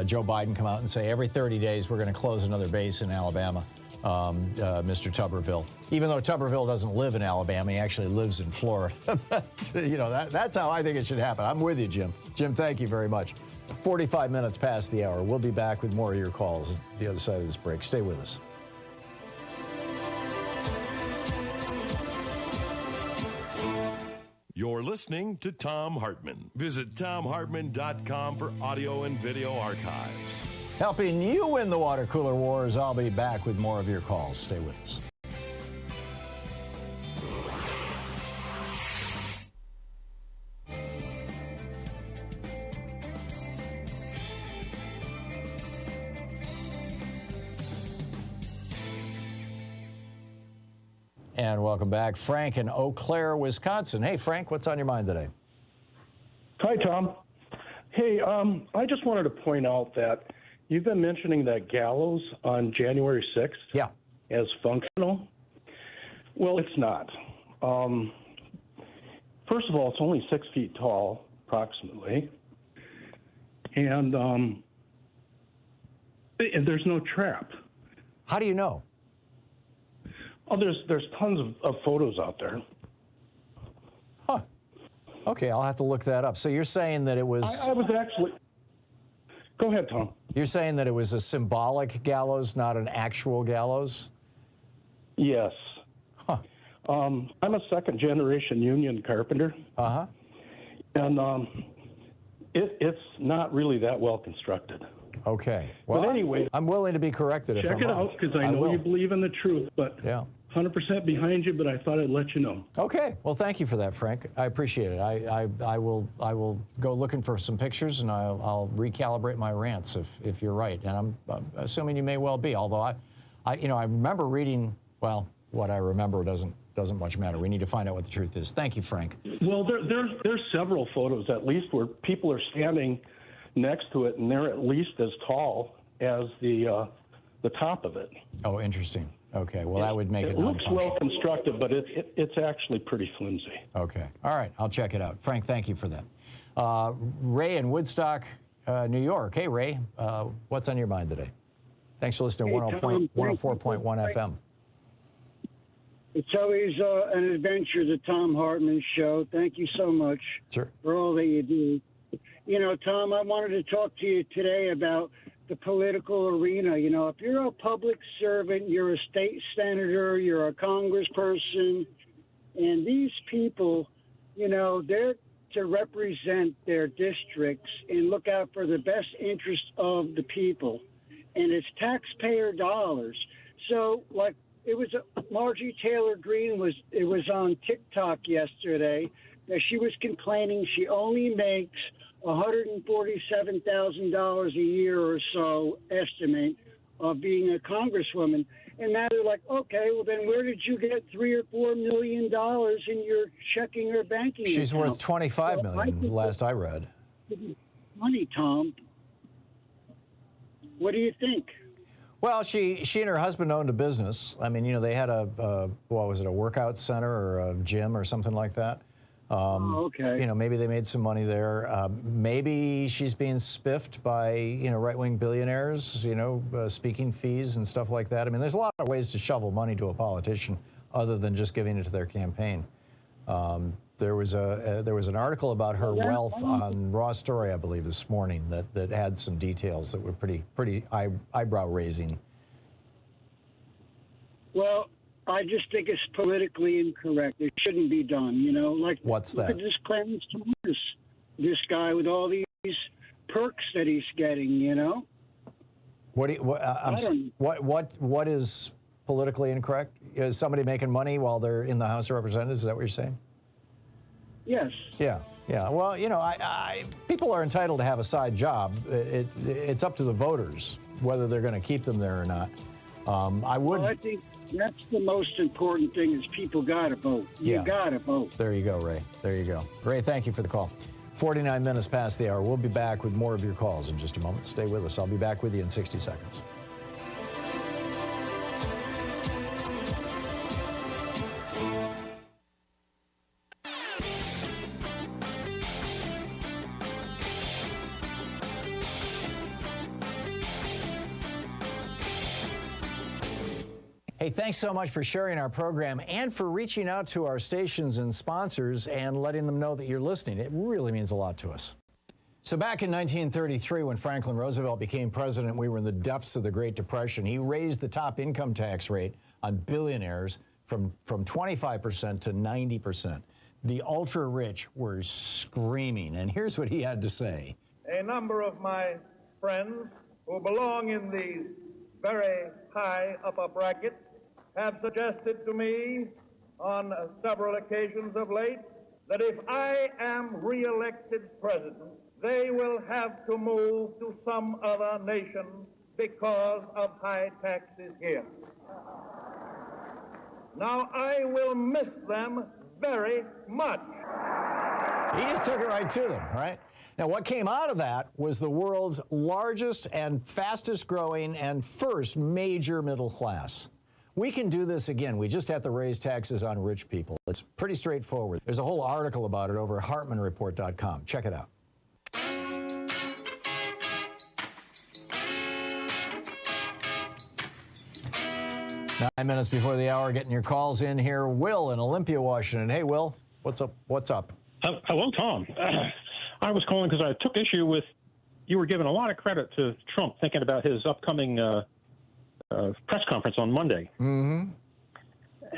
S1: Joe Biden come out and say every 30 days we're going to close another base in Alabama, Mr. Tuberville. Even though Tuberville doesn't live in Alabama, he actually lives in Florida. That's how I think it should happen. I'm with you, Jim. Jim, thank you very much. 45 minutes past the hour. We'll be back with more of your calls at the other side of this break. Stay with us.
S4: You're listening to Thom Hartmann. Visit thomhartmann.com for audio and video archives.
S1: Helping you win the water cooler wars. I'll be back with more of your calls. Stay with us. And welcome back. Frank in Eau Claire, Wisconsin. Hey, Frank, what's on your mind today?
S11: Hi, Tom. Hey, I just wanted to point out that you've been mentioning that gallows on January 6th as functional. Well, it's not. First of all, it's only 6 feet tall, approximately. And there's no trap.
S1: How do you know?
S11: Oh, there's tons of photos out there.
S1: Huh. Okay, I'll have to look that up. So you're saying that it was...
S11: I was actually... Go ahead, Tom.
S1: You're saying that it was a symbolic gallows, not an actual gallows?
S11: Yes. Huh. I'm a second-generation union carpenter.
S1: Uh-huh.
S11: And it's not really that well constructed.
S1: Okay. Well,
S11: but anyway,
S1: I'm willing to be corrected if I'm wrong.
S11: Check it out, because I know you believe in the truth, but 100% behind you, but I thought I'd let you know.
S1: Okay. Well, thank you for that, Frank. I appreciate it. I will go looking for some pictures, and I'll recalibrate my rants if you're right. And I'm assuming you may well be, although I remember reading, well, what I remember doesn't much matter. We need to find out what the truth is. Thank you, Frank.
S11: Well, there's several photos, at least, where people are standing next to it, and they're at least as tall as the top of it.
S1: Oh, interesting. Okay, well, that would make it
S11: looks well constructed, but it's actually pretty flimsy.
S1: Okay, all right, I'll check it out. Frank, thank you for that. Ray in Woodstock, New York. Hey, Ray, what's on your mind today? Thanks for listening to 104.1 FM.
S23: It's always an adventure, the Thom Hartmann Show. Thank you so much for all that you do. You know, Tom, I wanted to talk to you today about the political arena. You know, if you're a public servant, you're a state senator, you're a congressperson, and these people, you know, they're to represent their districts and look out for the best interest of the people. And it's taxpayer dollars. So, like, it was Marjorie Taylor Greene was on TikTok yesterday that she was complaining she only makes $147,000 a year or so, estimate, of being a congresswoman. And now they're like, okay, well then where did you get $3 or $4 million in your checking or banking
S6: She's
S23: account?
S6: worth $25 million, last I read.
S23: Money, Tom. What do you think?
S6: Well, she and her husband owned a business. I mean, you know, they had a what was it, a workout center or a gym or something like that.
S23: Okay.
S6: You know, maybe they made some money there. Maybe she's being spiffed by, you know, right-wing billionaires, you know, speaking fees and stuff like that. I mean, there's a lot of ways to shovel money to a politician other than just giving it to their campaign. There was an article about her wealth on Raw Story, I believe, this morning that had some details that were pretty eyebrow-raising.
S23: Well, I just think it's politically incorrect. It shouldn't be done, you know. Like,
S6: what's that?
S23: Look at this Clarence Thomas, this guy with all these perks that he's getting, you know.
S6: What is politically incorrect? Is somebody making money while they're in the House of Representatives? Is that what you're saying?
S23: Yes.
S6: Yeah. Well, you know, people are entitled to have a side job. It's up to the voters whether they're going to keep them there or not.
S23: Well, I think that's the most important thing is people got to vote. You got to vote.
S6: There you go, Ray. There you go. Ray, thank you for the call. 49 minutes past the hour. We'll be back with more of your calls in just a moment. Stay with us. I'll be back with you in 60 seconds. Hey, thanks so much for sharing our program and for reaching out to our stations and sponsors and letting them know that you're listening. It really means a lot to us. So back in 1933, when Franklin Roosevelt became president, we were in the depths of the Great Depression. He raised the top income tax rate on billionaires from 25% to 90%. The ultra-rich were screaming, and here's what he had to say.
S12: A number of my friends who belong in the very high upper bracket have suggested to me on several occasions of late that if I am re-elected president, they will have to move to some other nation because of high taxes here. Now, I will miss them very much.
S6: He just took it right to them, right? Now, what came out of that was the world's largest and fastest growing and first major middle class. We can do this again. We just have to raise taxes on rich people. It's pretty straightforward. There's a whole article about it over at HartmannReport.com. Check it out. 9 minutes before the hour, getting your calls in here. Will in Olympia, Washington. Hey, Will, what's up?
S13: Hello, Tom. I was calling because I took issue with you were giving a lot of credit to Trump thinking about his upcoming press conference on Monday.
S6: Mm-hmm.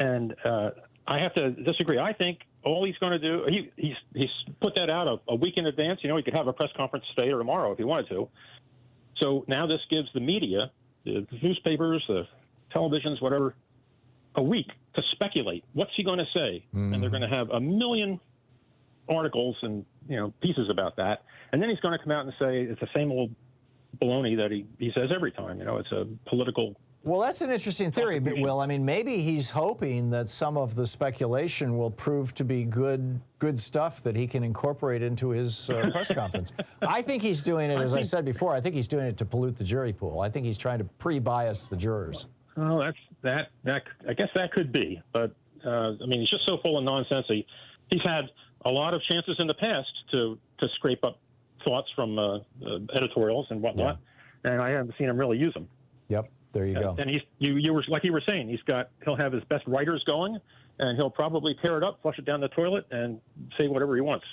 S13: And I have to disagree. I think all he's going to do, he's put that out a week in advance. You know, he could have a press conference today or tomorrow if he wanted to. So now this gives the media, the newspapers, the televisions, whatever, a week to speculate. What's he going to say?
S6: Mm-hmm.
S13: And they're going to have a million articles and, you know, pieces about that. And then he's going to come out and say it's the same old baloney that he says every time. You know, it's a political.
S6: Well, that's an interesting theory, but Will, I mean, maybe he's hoping that some of the speculation will prove to be good stuff that he can incorporate into his press conference. I think he's doing it, as I said before, I think he's doing it to pollute the jury pool. I think he's trying to pre-bias the jurors.
S13: Oh, that I guess that could be. But, I mean, he's just so full of nonsense. He's had a lot of chances in the past to scrape up thoughts from editorials and whatnot, and I haven't seen him really use them.
S6: Yep, there you go.
S13: And you were like you were saying, he'll have his best writers going, and he'll probably tear it up, flush it down the toilet, and say whatever he wants.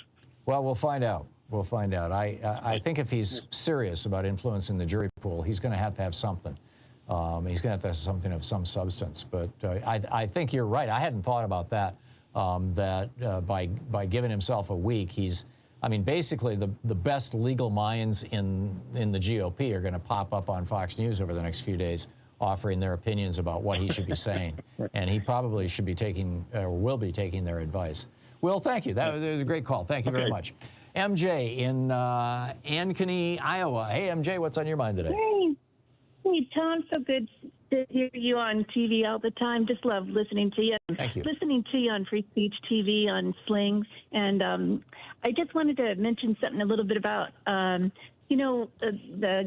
S6: Well, we'll find out. We'll find out. I think if he's serious about influencing the jury pool, he's going to have something. He's going to have something of some substance. But I think you're right. I hadn't thought about that. By giving himself a week, basically the best legal minds in the GOP are going to pop up on Fox News over the next few days, offering their opinions about what he should be saying, and he probably should be taking or will be taking their advice. Will, thank you. That was a great call. Thank you very much. MJ in Ankeny, Iowa. Hey, MJ, what's on your mind today?
S14: Hey, Tom, so good to hear you on TV all the time. Just love listening to you.
S6: Thank you.
S14: Listening to you on Free Speech TV on Sling. And I just wanted to mention something a little bit about, the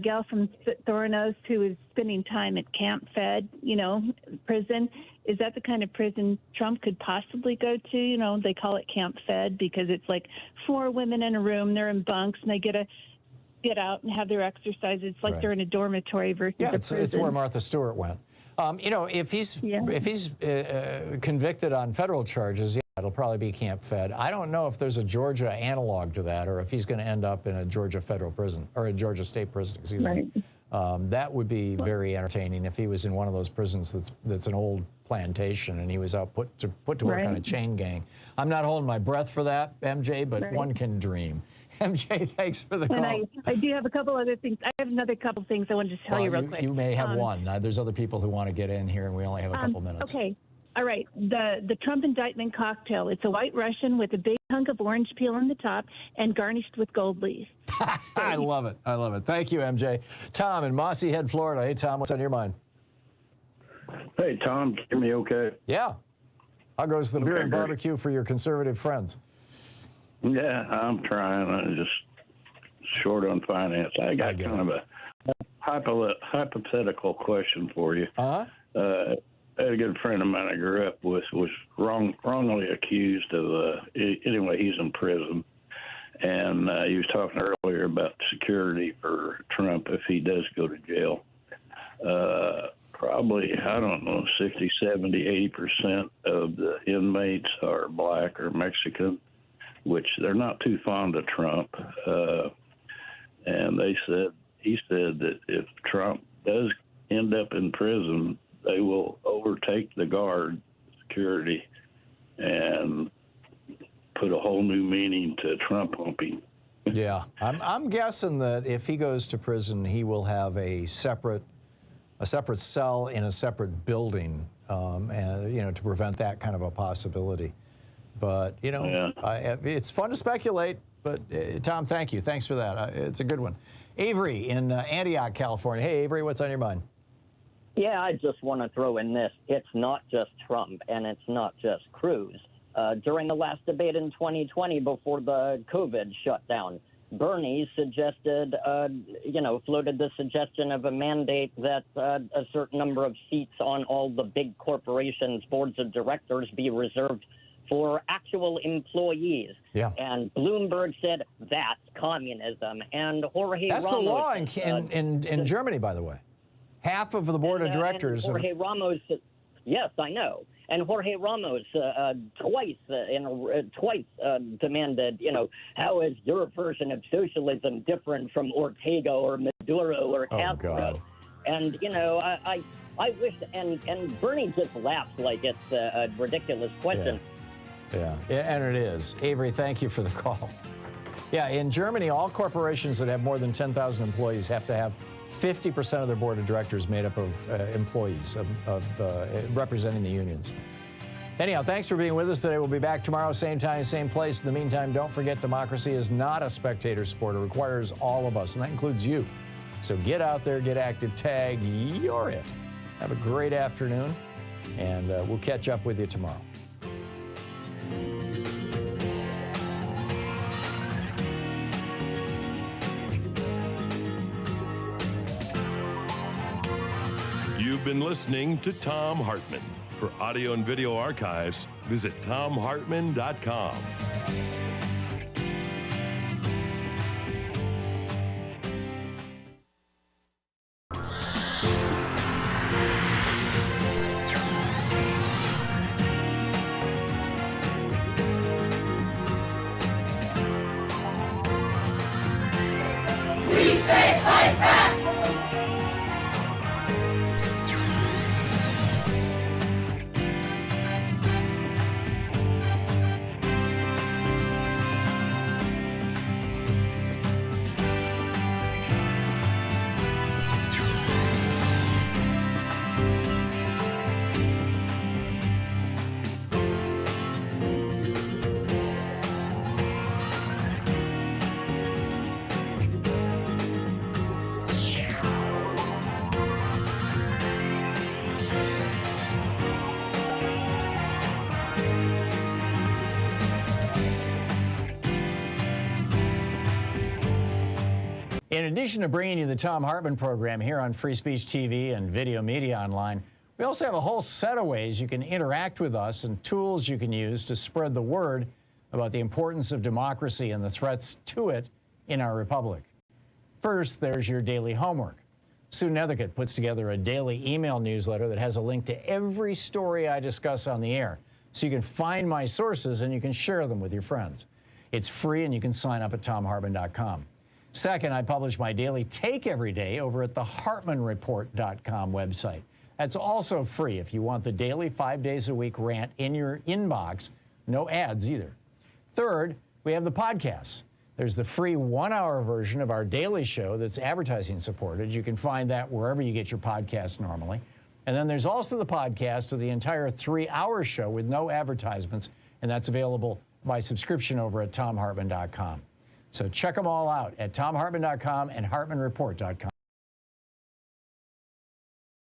S14: gal from Thoronos who is spending time at Camp Fed, prison. Is that the kind of prison Trump could possibly go to? They call it Camp Fed because it's like 4 women in a room. They're in bunks, and they get out and have their exercises. It's like they're in a dormitory versus a prison.
S6: It's where Martha Stewart went. If he's convicted on federal charges, it'll probably be Camp Fed. I don't know if there's a Georgia analog to that, or if he's going to end up in a Georgia federal prison or a Georgia state prison. Excuse me. That would be very entertaining if he was in one of those prisons that's an old plantation and he was out put to work on a chain gang. I'm not holding my breath for that, MJ, but one can dream. MJ, thanks for the call.
S14: And I do have a couple other things. I have another couple things I wanted to tell you real quick.
S6: You may have one. There's other people who want to get in here, and we only have a couple minutes.
S14: Okay. All right. The Trump indictment cocktail. It's a White Russian with a big hunk of orange peel on the top and garnished with gold leaf.
S6: I love it. I love it. Thank you, MJ. Tom in Mossy Head, Florida. Hey, Tom, what's on your mind?
S15: Hey, Tom, can you hear me okay?
S6: Yeah. How goes the beer and barbecue for your conservative friends?
S15: Yeah, I'm trying. I'm just short on finance. I got kind of a hypothetical question for you. I had a good friend of mine I grew up with was wrongly accused of, anyway, he's in prison. And he was talking earlier about security for Trump if he does go to jail. Probably, 60, 70, 80% of the inmates are black or Mexican, which they're not too fond of Trump. And he said that if Trump does end up in prison, they will overtake the guard security and put a whole new meaning to Trump humping.
S6: Yeah, I'm guessing that if he goes to prison, he will have a separate cell in a separate building, to prevent that kind of a possibility. But it's fun to speculate. But Tom, thank you. Thanks for that. It's a good one. Avery in Antioch, California. Hey, Avery, what's on your mind?
S16: Yeah, I just want to throw in this. It's not just Trump, and it's not just Cruz. During the last debate in 2020, before the COVID shutdown, Bernie suggested, floated the suggestion of a mandate that a certain number of seats on all the big corporations' boards of directors be reserved for actual employees.
S6: Yeah.
S16: And Bloomberg said that's communism. And Jorge
S6: That's
S16: Ramos,
S6: the law in Germany, by the way. Half of the board of directors.
S16: Jorge Ramos, yes, I know. And Jorge Ramos twice demanded, how is your version of socialism different from Ortega or Maduro or Castro?
S6: Oh, God.
S16: And, I wish, and Bernie just laughs like it's a ridiculous question.
S6: Yeah, and it is. Avery, thank you for the call. Yeah, in Germany, all corporations that have more than 10,000 employees have to have 50% of their board of directors made up of employees representing the unions. Anyhow, thanks for being with us today. We'll be back tomorrow, same time, same place. In the meantime, don't forget democracy is not a spectator sport. It requires all of us, and that includes you. So get out there, get active, tag, you're it. Have a great afternoon, and we'll catch up with you tomorrow.
S4: You've been listening to Thom Hartmann. For audio and video archives, visit thomhartmann.com.
S6: In addition to bringing you the Thom Hartmann Program here on Free Speech TV and Video Media Online, we also have a whole set of ways you can interact with us and tools you can use to spread the word about the importance of democracy and the threats to it in our republic. First, there's your daily homework. Sue Nethercutt puts together a daily email newsletter that has a link to every story I discuss on the air, so you can find my sources and you can share them with your friends. It's free and you can sign up at thomhartmann.com. Second, I publish my daily take every day over at the hartmannreport.com website. That's also free if you want the daily 5 days a week rant in your inbox. No ads either. Third, we have the podcasts. There's the free 1-hour version of our daily show that's advertising supported. You can find that wherever you get your podcasts normally. And then there's also the podcast of the entire 3-hour show with no advertisements, and that's available by subscription over at thomhartmann.com. So check them all out at thomhartmann.com and hartmannreport.com.